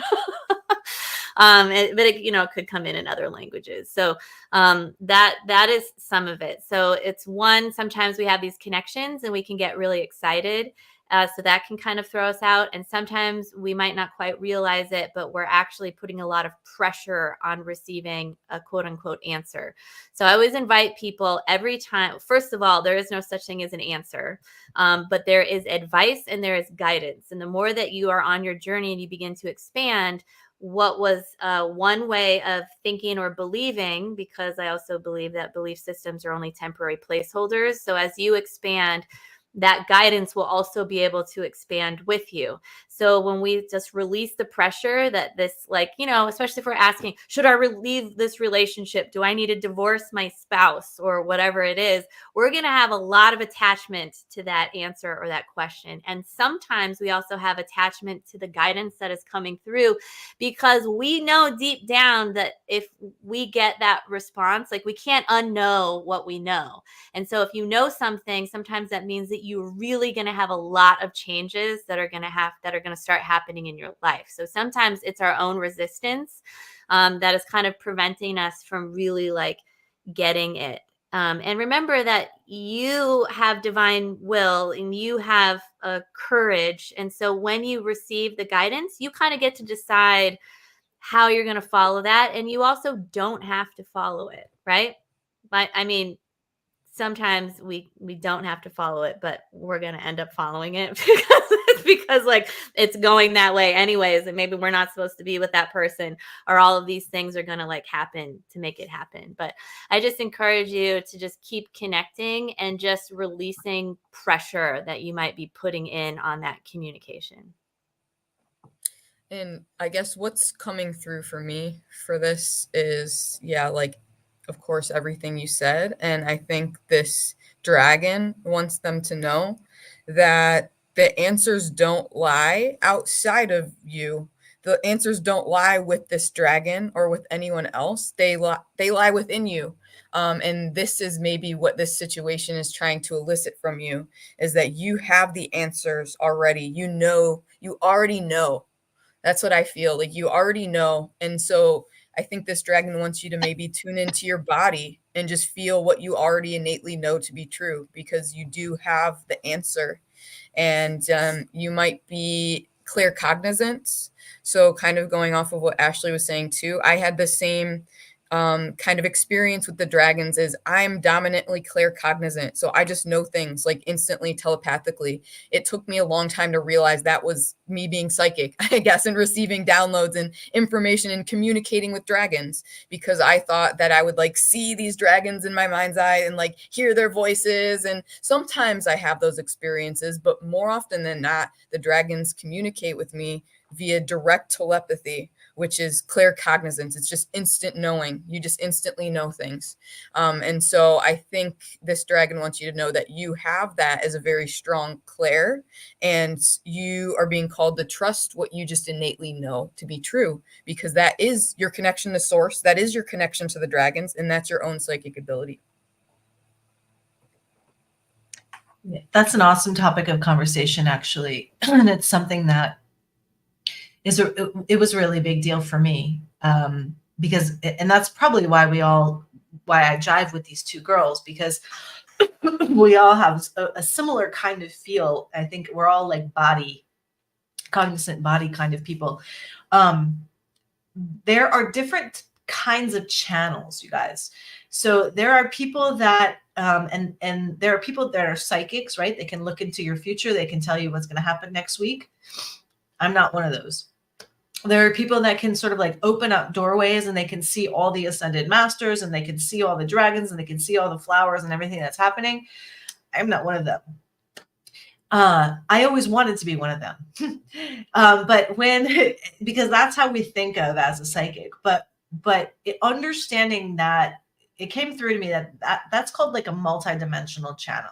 Speaker 3: But it could come in other languages. So that is some of it. So it's one, sometimes we have these connections and we can get really excited. So that can kind of throw us out. And sometimes we might not quite realize it, but we're actually putting a lot of pressure on receiving a quote unquote answer. So I always invite people every time. First of all, there is no such thing as an answer, but there is advice and there is guidance. And the more that you are on your journey and you begin to expand, what was one way of thinking or believing, because I also believe that belief systems are only temporary placeholders. So as you expand, that guidance will also be able to expand with you. So when we just release the pressure that this, like, especially if we're asking, should I leave this relationship? Do I need to divorce my spouse or whatever it is? We're going to have a lot of attachment to that answer or that question. And sometimes we also have attachment to the guidance that is coming through, because we know deep down that if we get that response, like we can't unknow what we know. And so if you know something, sometimes that means that you're really going to have a lot of changes that are going to start happening in your life. So sometimes it's our own resistance that is kind of preventing us from really like getting it. And remember that you have divine will and you have courage. And so when you receive the guidance, you kind of get to decide how you're going to follow that. And you also don't have to follow it, right? But I mean, sometimes we don't have to follow it, but we're going to end up following it because like it's going that way anyways. And maybe we're not supposed to be with that person, or all of these things are going to like happen to make it happen. But I just encourage you to just keep connecting and just releasing pressure that you might be putting in on that communication.
Speaker 2: And I guess what's coming through for me for this is, like, of course, everything you said. And I think this dragon wants them to know that the answers don't lie outside of you. The answers don't lie with this dragon or with anyone else. They lie within you. And this is maybe what this situation is trying to elicit from you, is that you have the answers already. You already know. That's what I feel like. You already know. And so I think this dragon wants you to maybe tune into your body and just feel what you already innately know to be true, because you do have the answer. And you might be claircognizant. So kind of going off of what Ashley was saying too, I had the same kind of experience with the dragons. Is I'm dominantly claircognizant. So I just know things like instantly, telepathically. It took me a long time to realize that was me being psychic, I guess, and receiving downloads and information and communicating with dragons, because I thought that I would like see these dragons in my mind's eye and like hear their voices. And sometimes I have those experiences, but more often than not, the dragons communicate with me via direct telepathy, which is claircognizance. It's just instant knowing. You just instantly know things. And so I think this dragon wants you to know that you have that as a very strong clair, and you are being called to trust what you just innately know to be true, because that is your connection to source. That is your connection to the dragons, and that's your own psychic ability.
Speaker 1: That's an awesome topic of conversation, actually. And it's something that it was a really big deal for me, because, and that's probably why I jive with these two girls, because we all have a similar kind of feel. I think we're all like cognizant body kind of people. There are different kinds of channels, you guys. So there are people that And there are people that are psychics, right? They can look into your future. They can tell you what's going to happen next week. I'm not one of those. There are people that can sort of like open up doorways and they can see all the ascended masters and they can see all the dragons and they can see all the flowers and everything that's happening. I'm not one of them. I always wanted to be one of them. But because that's how we think of as a psychic, but understanding that, it came through to me that's called like a multidimensional channel.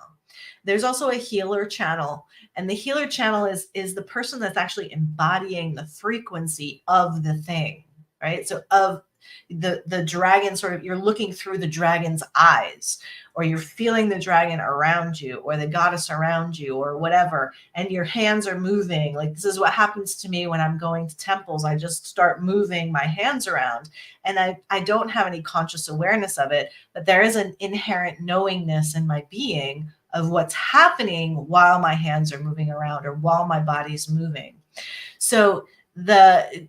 Speaker 1: There's also a healer channel, and the healer channel is the person that's actually embodying the frequency of the thing, right? So of the dragon, sort of, you're looking through the dragon's eyes, or you're feeling the dragon around you, or the goddess around you, or whatever, and your hands are moving. Like, this is what happens to me when I'm going to temples. I just start moving my hands around, and I don't have any conscious awareness of it, but there is an inherent knowingness in my being of what's happening while my hands are moving around or while my body's moving. So the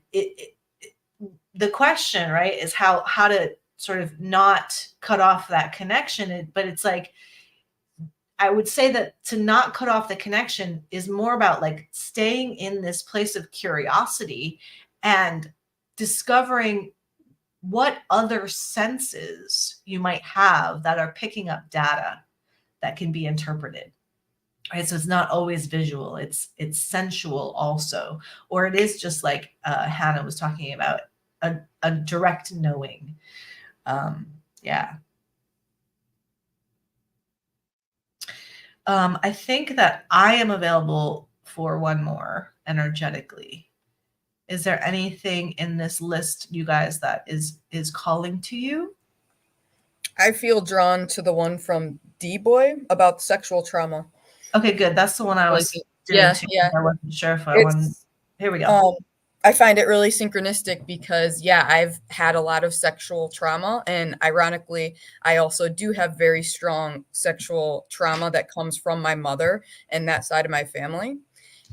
Speaker 1: question, right, is how to sort of not cut off that connection. But it's like, I would say that to not cut off the connection is more about like staying in this place of curiosity and discovering what other senses you might have that are picking up data that can be interpreted. Right? So it's not always visual, it's sensual also, or it is just like Hannah was talking about, a direct knowing. Yeah. I think that I am available for one more energetically. Is there anything in this list, you guys, that is calling to you?
Speaker 2: I feel drawn to the one from D-Boy about sexual trauma.
Speaker 1: Okay, good. That's the one I was doing
Speaker 2: Yeah,
Speaker 1: too.
Speaker 2: yeah.
Speaker 1: I wasn't sure if I wanted. Here we go.
Speaker 2: I find it really synchronistic because, yeah, I've had a lot of sexual trauma, and ironically, I also do have very strong sexual trauma that comes from my mother and that side of my family.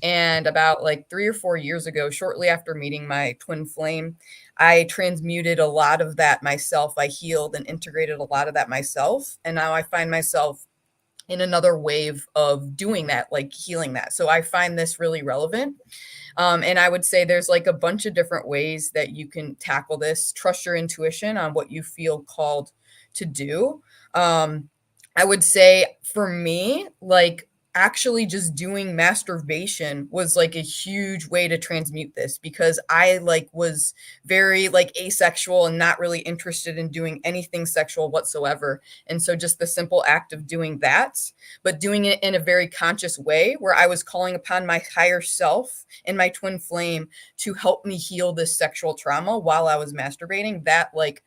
Speaker 2: And about like 3 or 4 years ago, shortly after meeting my twin flame, I transmuted a lot of that myself. I healed and integrated a lot of that myself. And now I find myself in another wave of doing that, like healing that. So I find this really relevant. And I would say there's like a bunch of different ways that you can tackle this. Trust your intuition on what you feel called to do. I would say for me, like, actually just doing masturbation was like a huge way to transmute this, because I like was very like asexual and not really interested in doing anything sexual whatsoever. And so just the simple act of doing that, but doing it in a very conscious way where I was calling upon my higher self and my twin flame to help me heal this sexual trauma while I was masturbating, that like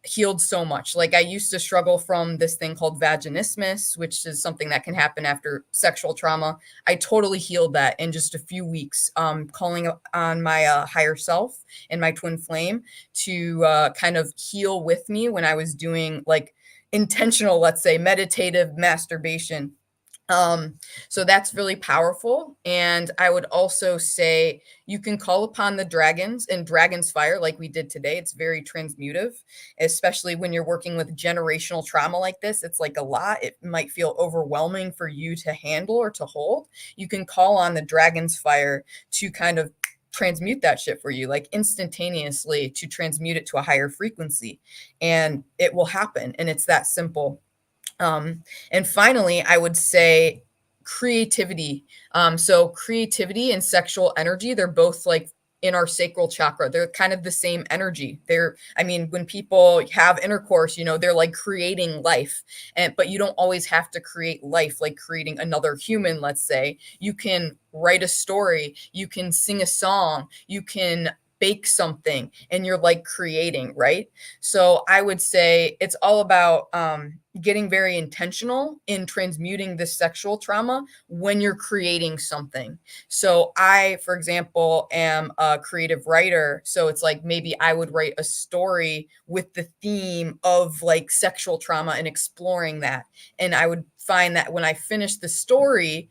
Speaker 2: healed so much. Like, I used to struggle from this thing called vaginismus, which is something that can happen after sexual trauma. I totally healed that in just a few weeks, calling on my higher self and my twin flame to kind of heal with me when I was doing like intentional, let's say, meditative masturbation. So that's really powerful. And I would also say you can call upon the dragons and Dragonsfire like we did today. It's very transmutive, especially when you're working with generational trauma like this. It's like a lot. It might feel overwhelming for you to handle or to hold. You can call on the Dragonsfire to kind of transmute that shit for you, like instantaneously, to transmute it to a higher frequency, and it will happen. And it's that simple. And finally, I would say creativity. So creativity and sexual energy, they're both like in our sacral chakra. They're kind of the same energy. I mean, when people have intercourse, you know, they're like creating life. But you don't always have to create life, like creating another human, let's say. You can write a story, you can sing a song, you can bake something, and you're like creating, right? So I would say it's all about getting very intentional in transmuting this sexual trauma when you're creating something. So I, for example, am a creative writer. So it's like maybe I would write a story with the theme of like sexual trauma and exploring that. And I would find that when I finish the story,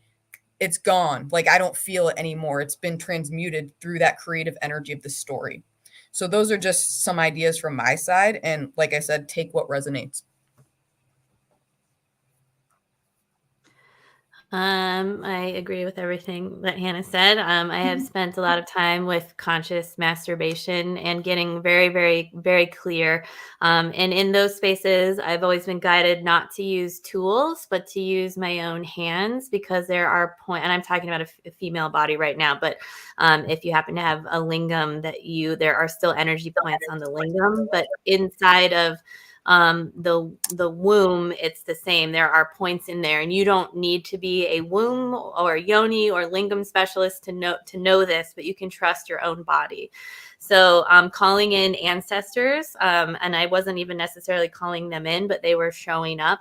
Speaker 2: it's gone. Like, I don't feel it anymore. It's been transmuted through that creative energy of the story. So those are just some ideas from my side. And like I said, take what resonates.
Speaker 3: I agree with everything that Hannah said. I have spent a lot of time with conscious masturbation and getting very, very, very clear. And in those spaces, I've always been guided not to use tools, but to use my own hands, because there are points, and I'm talking about a female body right now, but if you happen to have a lingam, there are still energy points on the lingam, but inside of the womb, it's the same. There are points in there, and you don't need to be a womb or yoni or lingam specialist to know this, but you can trust your own body. So calling in ancestors, and I wasn't even necessarily calling them in, but they were showing up.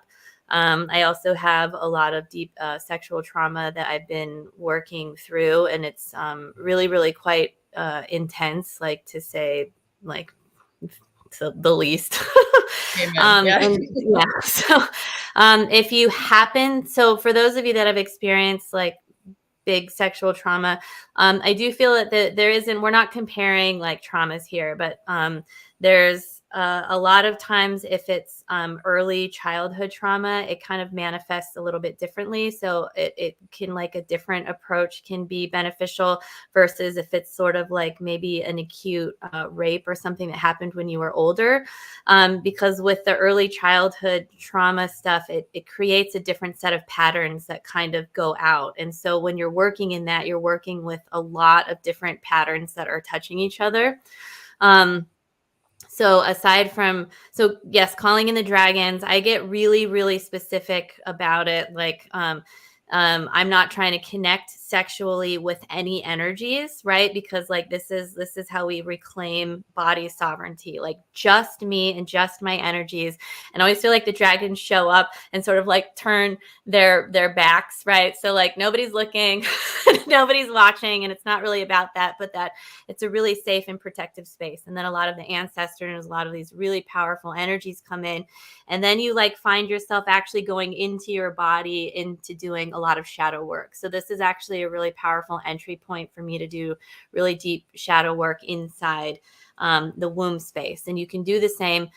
Speaker 3: I also have a lot of deep sexual trauma that I've been working through, and it's really, really quite intense, like, to say, like, to the least.
Speaker 2: Yeah.
Speaker 3: And yeah, so if you happen, so for those of you that have experienced like big sexual trauma, I do feel that there isn't, we're not comparing like traumas here, but there's a lot of times if it's early childhood trauma, it kind of manifests a little bit differently. So it can, like, a different approach can be beneficial versus if it's sort of like maybe an acute rape or something that happened when you were older. Because with the early childhood trauma stuff, it creates a different set of patterns that kind of go out. And so when you're working in that, you're working with a lot of different patterns that are touching each other. So yes, calling in the dragons, I get really, really specific about it. Like, I'm not trying to connect sexually with any energies, right? Because like this is how we reclaim body sovereignty, like just me and just my energies. And I always feel like the dragons show up and sort of like turn their backs, right? So like nobody's looking, nobody's watching, and it's not really about that, but that it's a really safe and protective space. And then a lot of the ancestors, a lot of these really powerful energies come in, and then you like find yourself actually going into your body, into doing a lot of shadow work. So this is actually a really powerful entry point for me to do really deep shadow work inside the womb space. And you can do the same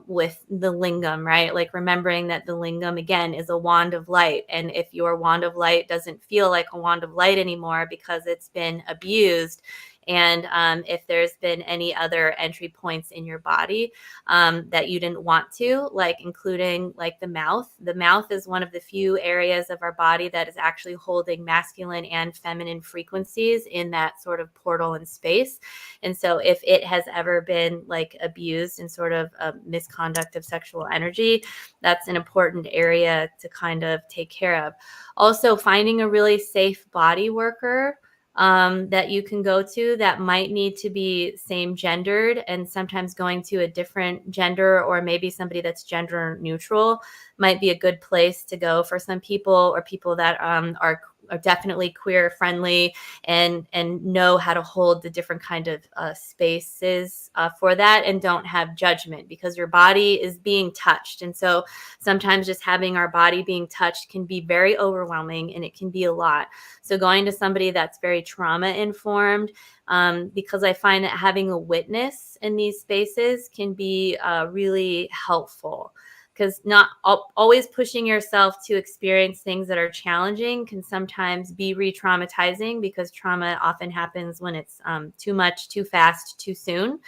Speaker 3: with the lingam, right? Like remembering that the lingam, again, is a wand of light. And if your wand of light doesn't feel like a wand of light anymore because it's been abused, and if there's been any other entry points in your body that you didn't want to, like including like the mouth. The mouth is one of the few areas of our body that is actually holding masculine and feminine frequencies in that sort of portal and space. And so if it has ever been like abused in sort of a misconduct of sexual energy, that's an important area to kind of take care of. Also, finding a really safe body worker that you can go to that might need to be same gendered, and sometimes going to a different gender, or maybe somebody that's gender neutral might be a good place to go for some people, or people that are definitely queer friendly and know how to hold the different kind of spaces for that, and don't have judgment, because your body is being touched. And so sometimes just having our body being touched can be very overwhelming, and it can be a lot. So going to somebody that's very trauma informed, because I find that having a witness in these spaces can be really helpful. Because not always pushing yourself to experience things that are challenging can sometimes be re-traumatizing, because trauma often happens when it's too much, too fast, too soon.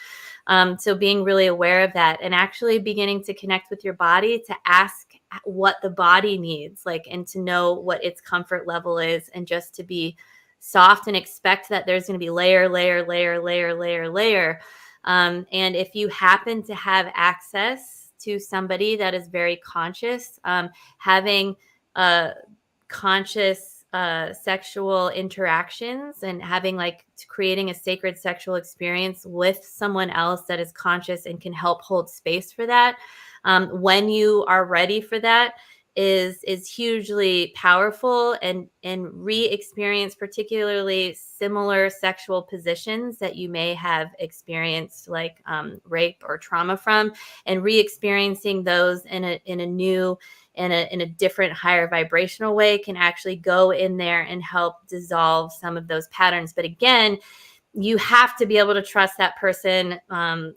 Speaker 3: So being really aware of that, and actually beginning to connect with your body, to ask what the body needs, like, and to know what its comfort level is, and just to be soft and expect that there's going to be layer. And if you happen to have access to somebody that is very conscious, having conscious sexual interactions, and having like creating a sacred sexual experience with someone else that is conscious and can help hold space for that, when you are ready for that, is hugely powerful, and re-experience particularly similar sexual positions that you may have experienced, like rape or trauma from, and re-experiencing those in a new, in a different, higher vibrational way, can actually go in there and help dissolve some of those patterns. But again, you have to be able to trust that person.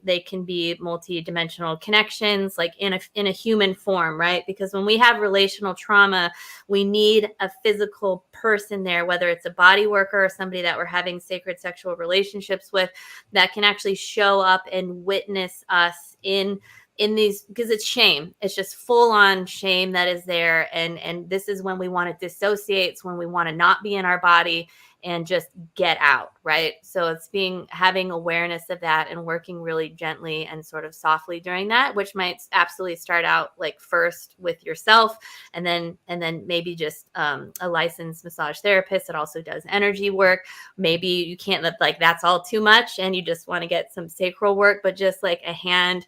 Speaker 3: They can be multi-dimensional connections, like in a human form, right? Because when we have relational trauma, we need a physical person there, whether it's a body worker or somebody that we're having sacred sexual relationships with, that can actually show up and witness us in these, because it's shame. It's just full on shame that is there. And this is when we want to dissociate. It's when we want to not be in our body and just get out, right? So it's having awareness of that and working really gently and sort of softly during that, which might absolutely start out like first with yourself, and then maybe just a licensed massage therapist that also does energy work. Maybe you can't like that's all too much and you just want to get some sacral work, but just like a hand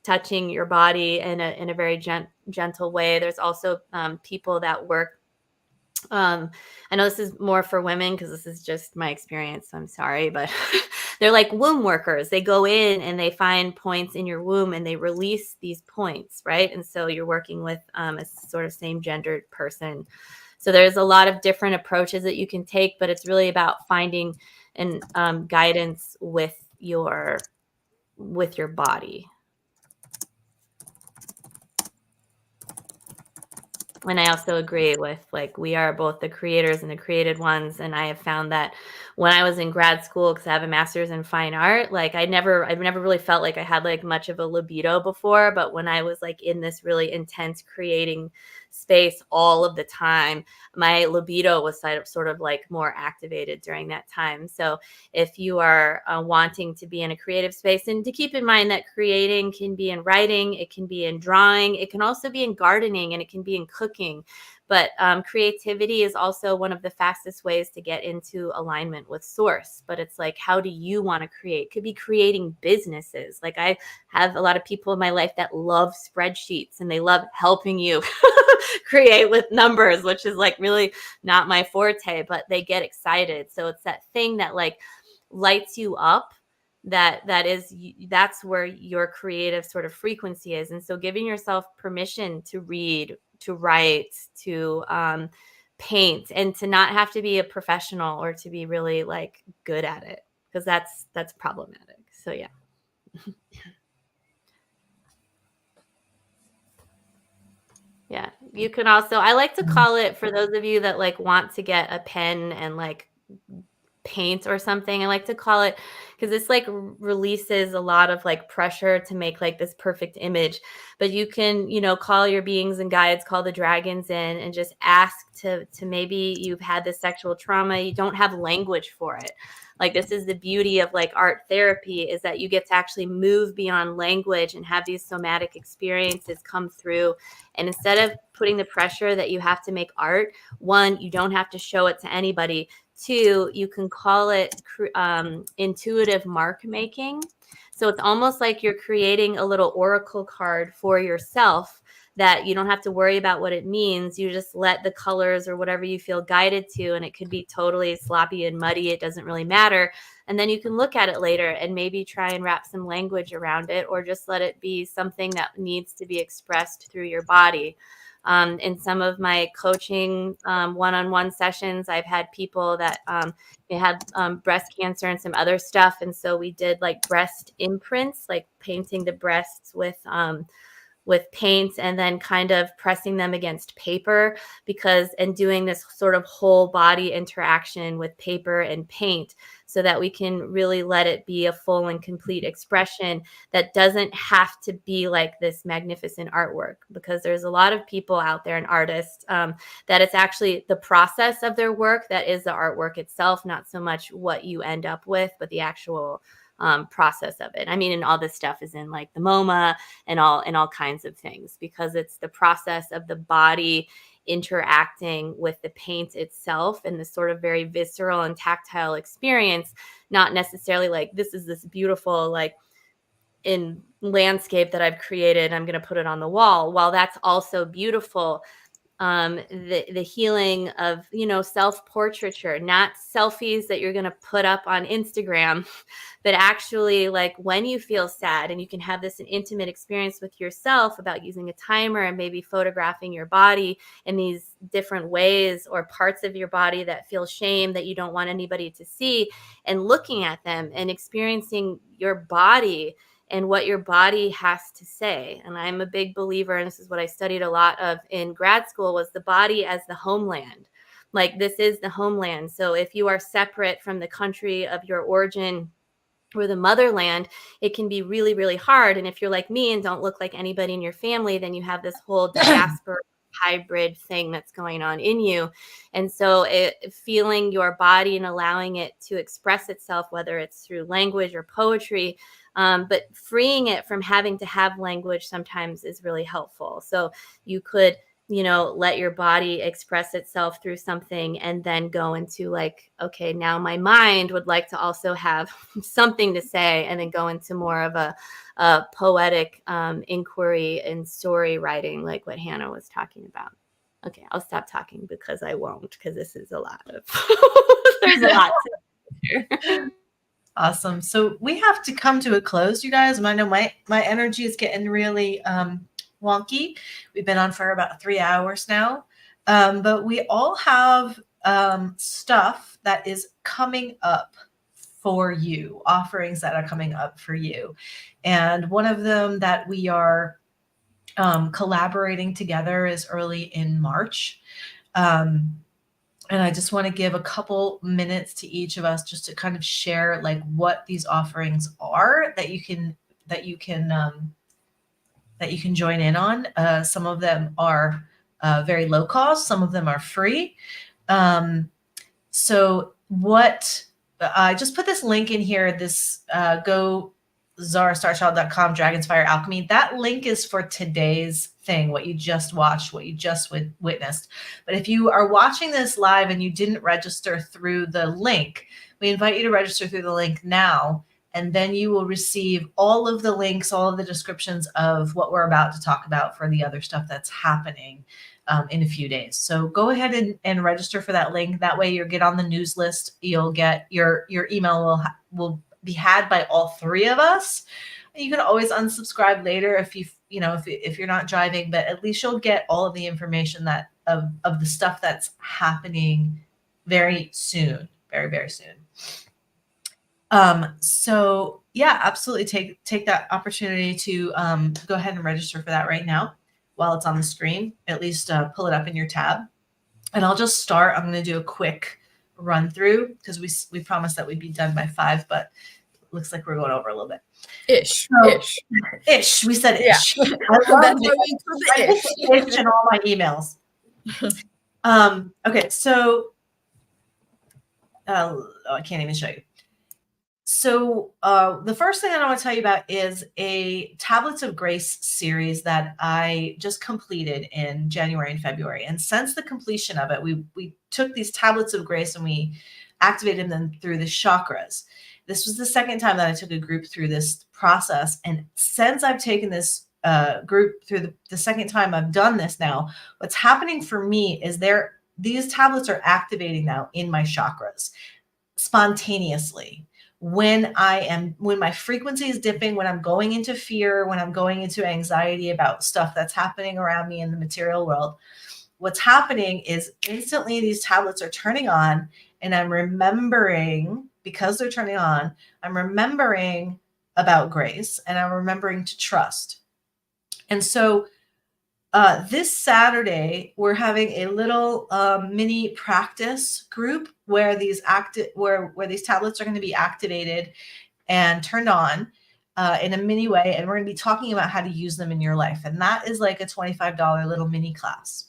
Speaker 3: touching your body in a very gentle way. There's also people that work. I know this is more for women because this is just my experience. So I'm sorry, but they're like womb workers. They go in and they find points in your womb and they release these points, right? And so you're working with a sort of same gendered person. So there's a lot of different approaches that you can take, but it's really about finding and guidance with your body. And I also agree with like we are both the creators and the created ones. And I have found that when I was in grad school, because I have a master's in fine art, like I've never really felt like I had like much of a libido before. But when I was like in this really intense creating space all of the time, my libido was sort of like more activated during that time. So if you are wanting to be in a creative space, and to keep in mind that creating can be in writing, it can be in drawing, it can also be in gardening, and it can be in cooking. But creativity is also one of the fastest ways to get into alignment with source. But it's like, how do you want to create? It could be creating businesses. Like I have a lot of people in my life that love spreadsheets and they love helping you create with numbers, which is like really not my forte, but they get excited. So it's that thing that like lights you up, that's where your creative sort of frequency is. And so giving yourself permission to read, to write, to paint, and to not have to be a professional or to be really like good at it, because that's problematic. So yeah. Yeah, you can also, I like to call it, for those of you that like want to get a pen and like paint or something, I like to call it, because this like releases a lot of like pressure to make like this perfect image. But you can, call your beings and guides, call the dragons in, and just ask to maybe you've had this sexual trauma, you don't have language for it. Like this is the beauty of like art therapy, is that you get to actually move beyond language and have these somatic experiences come through. And instead of putting the pressure that you have to make art, one, you don't have to show it to anybody. Two, you can call it intuitive mark making. So it's almost like you're creating a little oracle card for yourself that you don't have to worry about what it means. You just let the colors or whatever you feel guided to, and it could be totally sloppy and muddy. It doesn't really matter. And then you can look at it later and maybe try and wrap some language around it, or just let it be something that needs to be expressed through your body. In some of my coaching one-on-one sessions, I've had people that they had breast cancer and some other stuff. And so we did like breast imprints, like painting the breasts with paint and then kind of pressing them against paper, and doing this sort of whole body interaction with paper and paint, so that we can really let it be a full and complete expression that doesn't have to be like this magnificent artwork. Because there's a lot of people out there and artists that it's actually the process of their work that is the artwork itself, not so much what you end up with, but the actual process of it. I mean, and all this stuff is in like the MoMA and all kinds of things, because it's the process of the body interacting with the paint itself and this sort of very visceral and tactile experience, not necessarily like this is this beautiful like in landscape that I've created, I'm going to put it on the wall. While that's also beautiful, the healing of, self-portraiture, not selfies that you're going to put up on Instagram, but actually like when you feel sad and you can have this an intimate experience with yourself about using a timer and maybe photographing your body in these different ways or parts of your body that feel shame that you don't want anybody to see, and looking at them and experiencing your body and what your body has to say. And I'm a big believer, and this is what I studied a lot of in grad school, was the body as the homeland. Like, this is the homeland. So if you are separate from the country of your origin or the motherland, it can be really, really hard. And if you're like me and don't look like anybody in your family, then you have this whole diaspora hybrid thing that's going on in you. And so feeling your body and allowing it to express itself, whether it's through language or poetry, but freeing it from having to have language sometimes is really helpful. So you could, let your body express itself through something and then go into like, okay, now my mind would like to also have something to say, and then go into more of a poetic inquiry and story writing, like what Hannah was talking about. Okay, I'll stop talking because I won't, because this is a lot of, there's a lot to here.
Speaker 1: Awesome. So we have to come to a close, you guys. I know my energy is getting really wonky. We've been on for about 3 hours now, but we all have stuff that is coming up for you, offerings that are coming up for you. And one of them that we are collaborating together is early in March. And I just want to give a couple minutes to each of us just to kind of share like what these offerings are that you can join in on. Some of them are very low cost. Some of them are free. So what I just put this link in here, this go Zara, Starchild.com, Dragonsfire, Alchemy. That link is for today's thing, what you just watched, what you just witnessed. But if you are watching this live and you didn't register through the link, we invite you to register through the link now, and then you will receive all of the links, all of the descriptions of what we're about to talk about for the other stuff that's happening in a few days. So go ahead and register for that link. That way you'll get on the news list. You'll get your email will be had by all three of us. You can always unsubscribe later if if you're not driving, but at least you'll get all of the information that of the stuff that's happening very soon, very, very soon. So yeah, absolutely take that opportunity to go ahead and register for that right now while it's on the screen. At least pull it up in your tab. And I'll just start. I'm going to do a quick run through because we promised that we'd be done by 5, but it looks like we're going over a little bit.
Speaker 2: Ish.
Speaker 1: We said ish.
Speaker 2: Yeah. That's why we include the
Speaker 1: ish in all my emails. Okay, so I can't even show you. So the first thing I want to tell you about is a Tablets of Grace series that I just completed in January and February. And since the completion of it, we took these Tablets of Grace and we activated them through the chakras. This was the second time that I took a group through this process. And since I've taken this group through the second time I've done this now, what's happening for me is these tablets are activating now in my chakras spontaneously. When my frequency is dipping, when I'm going into fear, when I'm going into anxiety about stuff that's happening around me in the material world, what's happening is instantly these tablets are turning on, and I'm remembering, because they're turning on, I'm remembering about grace, and I'm remembering to trust. And so this Saturday, we're having a little mini practice group where these tablets are going to be activated and turned on in a mini way, and we're going to be talking about how to use them in your life. And that is like a $25 little mini class.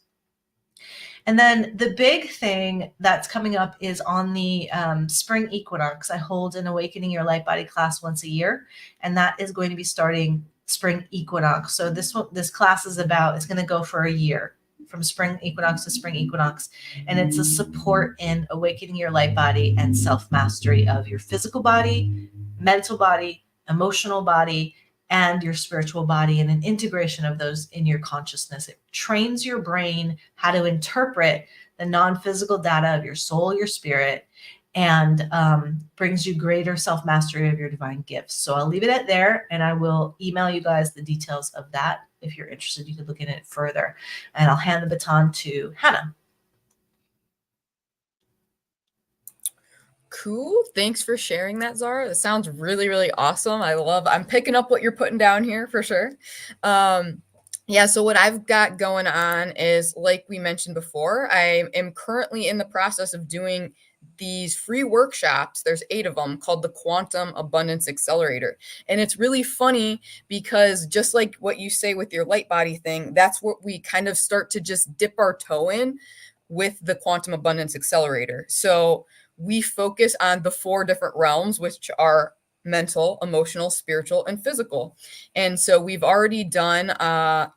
Speaker 1: And then the big thing that's coming up is on the spring equinox. I hold an Awakening Your Light Body class once a year, and that is going to be starting spring equinox. So this class is it's going to go for a year, from spring equinox to spring equinox. And it's a support in awakening your light body and self-mastery of your physical body, mental body, emotional body, and your spiritual body, and an integration of those in your consciousness. It trains your brain how to interpret the non-physical data of your soul, your spirit, and brings you greater self-mastery of your divine gifts. So I'll leave it at there, and I will email you guys the details of that. If you're interested, you could look into it further. And I'll hand the baton to Hannah.
Speaker 2: Cool. Thanks for sharing that, Zara. That sounds really, really awesome. I'm picking up what you're putting down here for sure. Yeah, so what I've got going on is, like we mentioned before, I am currently in the process of doing these free workshops. There's 8 of them, called the Quantum Abundance Accelerator. And it's really funny because, just like what you say with your light body thing, that's what we kind of start to just dip our toe in with the Quantum Abundance Accelerator. So we focus on the 4 different realms, which are mental, emotional, spiritual, and physical. And so we've already done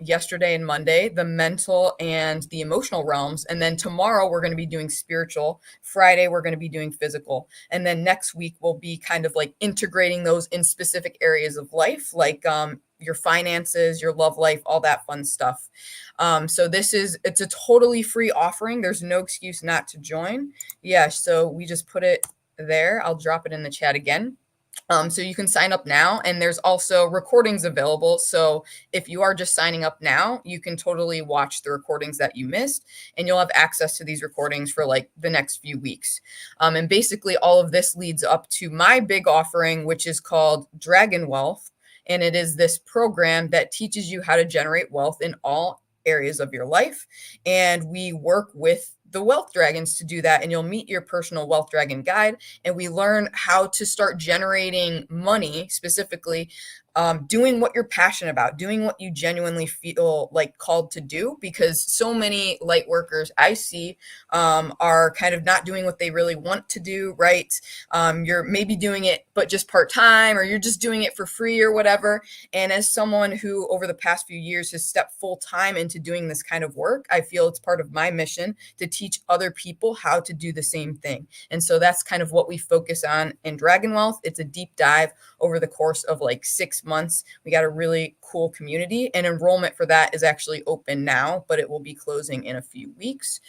Speaker 2: yesterday and Monday the mental and the emotional realms. And then tomorrow we're going to be doing spiritual. Friday we're going to be doing physical. And then next week we'll be kind of like integrating those in specific areas of life, like your finances, your love life, all that fun stuff. So it's a totally free offering. There's no excuse not to join. Yeah, so we just put it there. I'll drop it in the chat again. So you can sign up now, and there's also recordings available. So if you are just signing up now, you can totally watch the recordings that you missed, and you'll have access to these recordings for like the next few weeks. And basically all of this leads up to my big offering, which is called Dragon Wealth. And it is this program that teaches you how to generate wealth in all areas of your life. And we work with the wealth dragons to do that. And you'll meet your personal wealth dragon guide. And we learn how to start generating money, specifically doing what you're passionate about, doing what you genuinely feel like called to do, because so many light workers I see are kind of not doing what they really want to do, right? You're maybe doing it, but just part-time, or you're just doing it for free or whatever. And as someone who over the past few years has stepped full-time into doing this kind of work, I feel it's part of my mission to teach other people how to do the same thing. And so that's kind of what we focus on in Dragon Wealth. It's a deep dive over the course of like 6 months. We got a really cool community, and enrollment for that is actually open now, but it will be closing in a few weeks.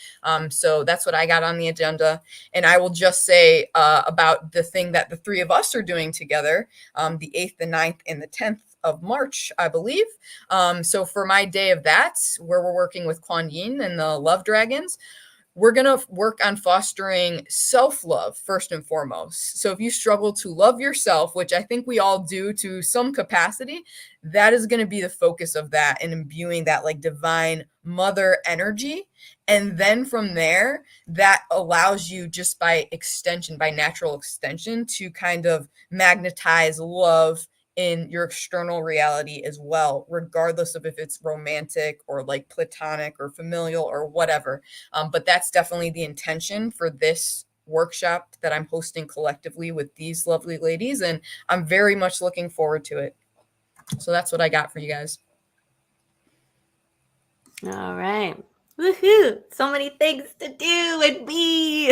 Speaker 2: So that's what I got on the agenda. And I will just say about the thing that the 3 of us are doing together, the 8th, the 9th, and the 10th of March, I believe. So for my day of that, where we're working with Kuan Yin and the Love Dragons, we're going to work on fostering self-love first and foremost. So if you struggle to love yourself, which I think we all do to some capacity, that is going to be the focus of that, and imbuing that like divine mother energy. And then from there, that allows you, just by extension, by natural extension, to kind of magnetize love in your external reality as well, regardless of if it's romantic or like platonic or familial or whatever. But that's definitely the intention for this workshop that I'm hosting collectively with these lovely ladies. And I'm very much looking forward to it. So that's what I got for you guys.
Speaker 3: All right. Woohoo! So many things to do with me.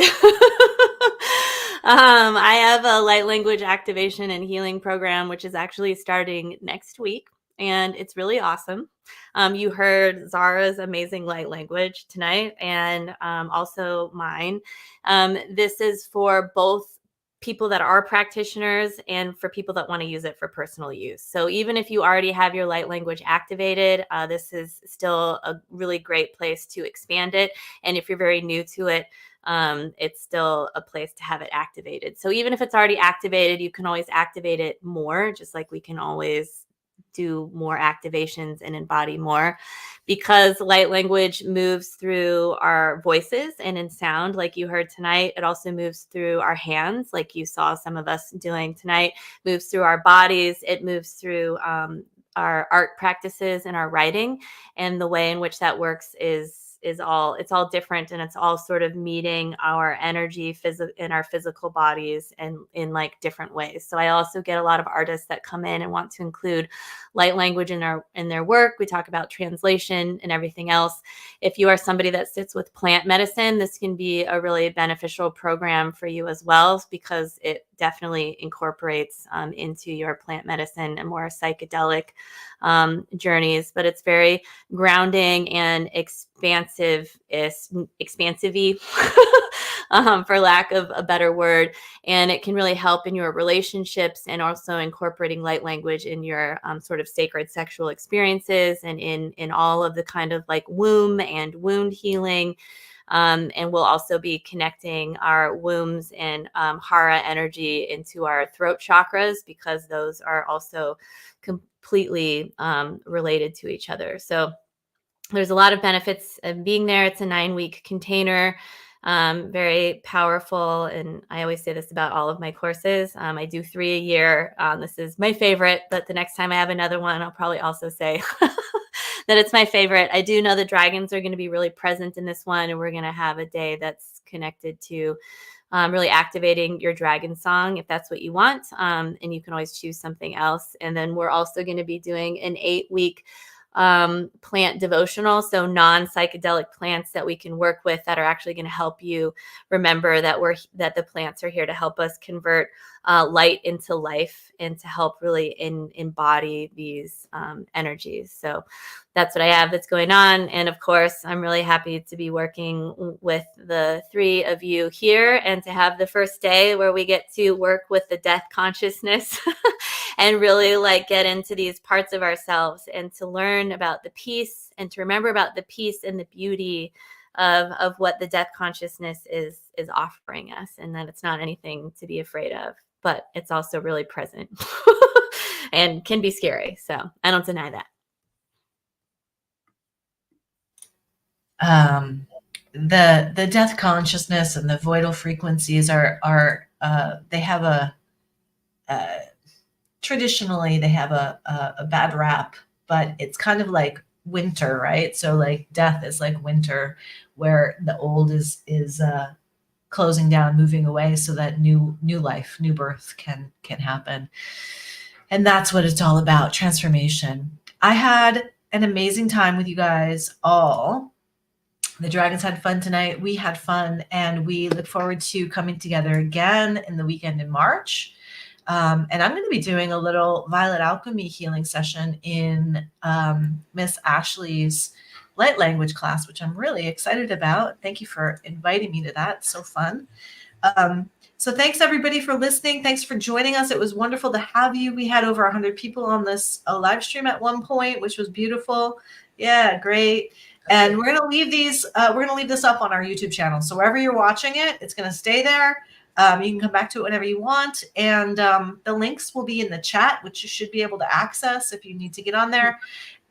Speaker 3: I have a light language activation and healing program, which is actually starting next week, and it's really awesome. You heard Zara's amazing light language tonight, and also mine. This is for both people that are practitioners and for people that want to use it for personal use. So even if you already have your light language activated, this is still a really great place to expand it. And if you're very new to it, it's still a place to have it activated. So even if it's already activated, you can always activate it more, just like we can always do more activations and embody more, because light language moves through our voices and in sound, like you heard tonight. It also moves through our hands, like you saw some of us doing tonight, moves through our bodies. It moves through our art practices and our writing. And the way in which that works is all different, and it's all sort of meeting our energy in our physical bodies and in like different ways. So I also get a lot of artists that come in and want to include light language in their work. We talk about translation and everything else. If you are somebody that sits with plant medicine, this can be a really beneficial program for you as well, because it definitely incorporates into your plant medicine and more psychedelic journeys. But it's very grounding and expansive-y, for lack of a better word. And it can really help in your relationships and also incorporating light language in your sort of sacred sexual experiences and in all of the kind of like womb and wound healing. And we'll also be connecting our wombs and hara energy into our throat chakras, because those are also completely related to each other. So there's a lot of benefits of being there. It's a 9-week container, very powerful. And I always say this about all of my courses. I do 3 a year. This is my favorite, but the next time I have another one, I'll probably also say that it's my favorite. I do know the dragons are going to be really present in this one, and we're going to have a day that's connected to really activating your dragon song, if that's what you want. And you can always choose something else. And then we're also going to be doing an 8-week plant devotional, so non-psychedelic plants that we can work with that are actually going to help you remember that the plants are here to help us convert light into life and to help really embody these energies. So that's what I have that's going on. And of course, I'm really happy to be working with the 3 of you here and to have the first day where we get to work with the death consciousness and really like get into these parts of ourselves and to learn about the peace and to remember about the peace and the beauty of what the death consciousness is offering us, and that it's not anything to be afraid of, but it's also really present and can be scary. So I don't deny that.
Speaker 1: The death consciousness and the voidal frequencies are they have a traditionally they have a bad rap, but it's kind of like winter, right? So like death is like winter, where the old is closing down, moving away, so that new life, new birth can happen. And that's what it's all about, transformation. I had an amazing time with you guys all. The dragons had fun tonight. We had fun, and we look forward to coming together again in the weekend in March. And I'm going to be doing a little Violet Alchemy healing session in Miss Ashley's light language class, which I'm really excited about. Thank you for inviting me to that. It's so fun. So thanks everybody for listening. Thanks for joining us. It was wonderful to have you. We had over 100 people on this live stream at one point, which was beautiful. Yeah, great. And we're going to leave these, we're going to leave this up on our YouTube channel. So wherever you're watching it, it's going to stay there. You can come back to it whenever you want. And the links will be in the chat, which you should be able to access if you need to get on there.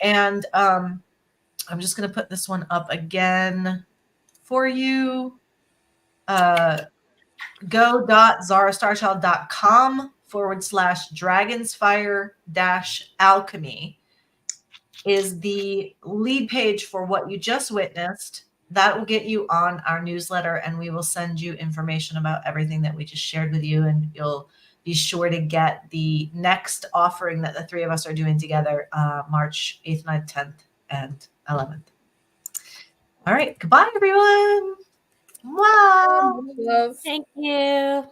Speaker 1: And I'm just going to put this one up again for you. go.zarastarchild.com/dragonsfire-alchemy is the lead page for what you just witnessed. That will get you on our newsletter, and we will send you information about everything that we just shared with you, and you'll be sure to get the next offering that the 3 of us are doing together, March 8th, 9th, 10th, and 11th. All right. Goodbye, everyone. Wow.
Speaker 2: Love.
Speaker 3: Thank you.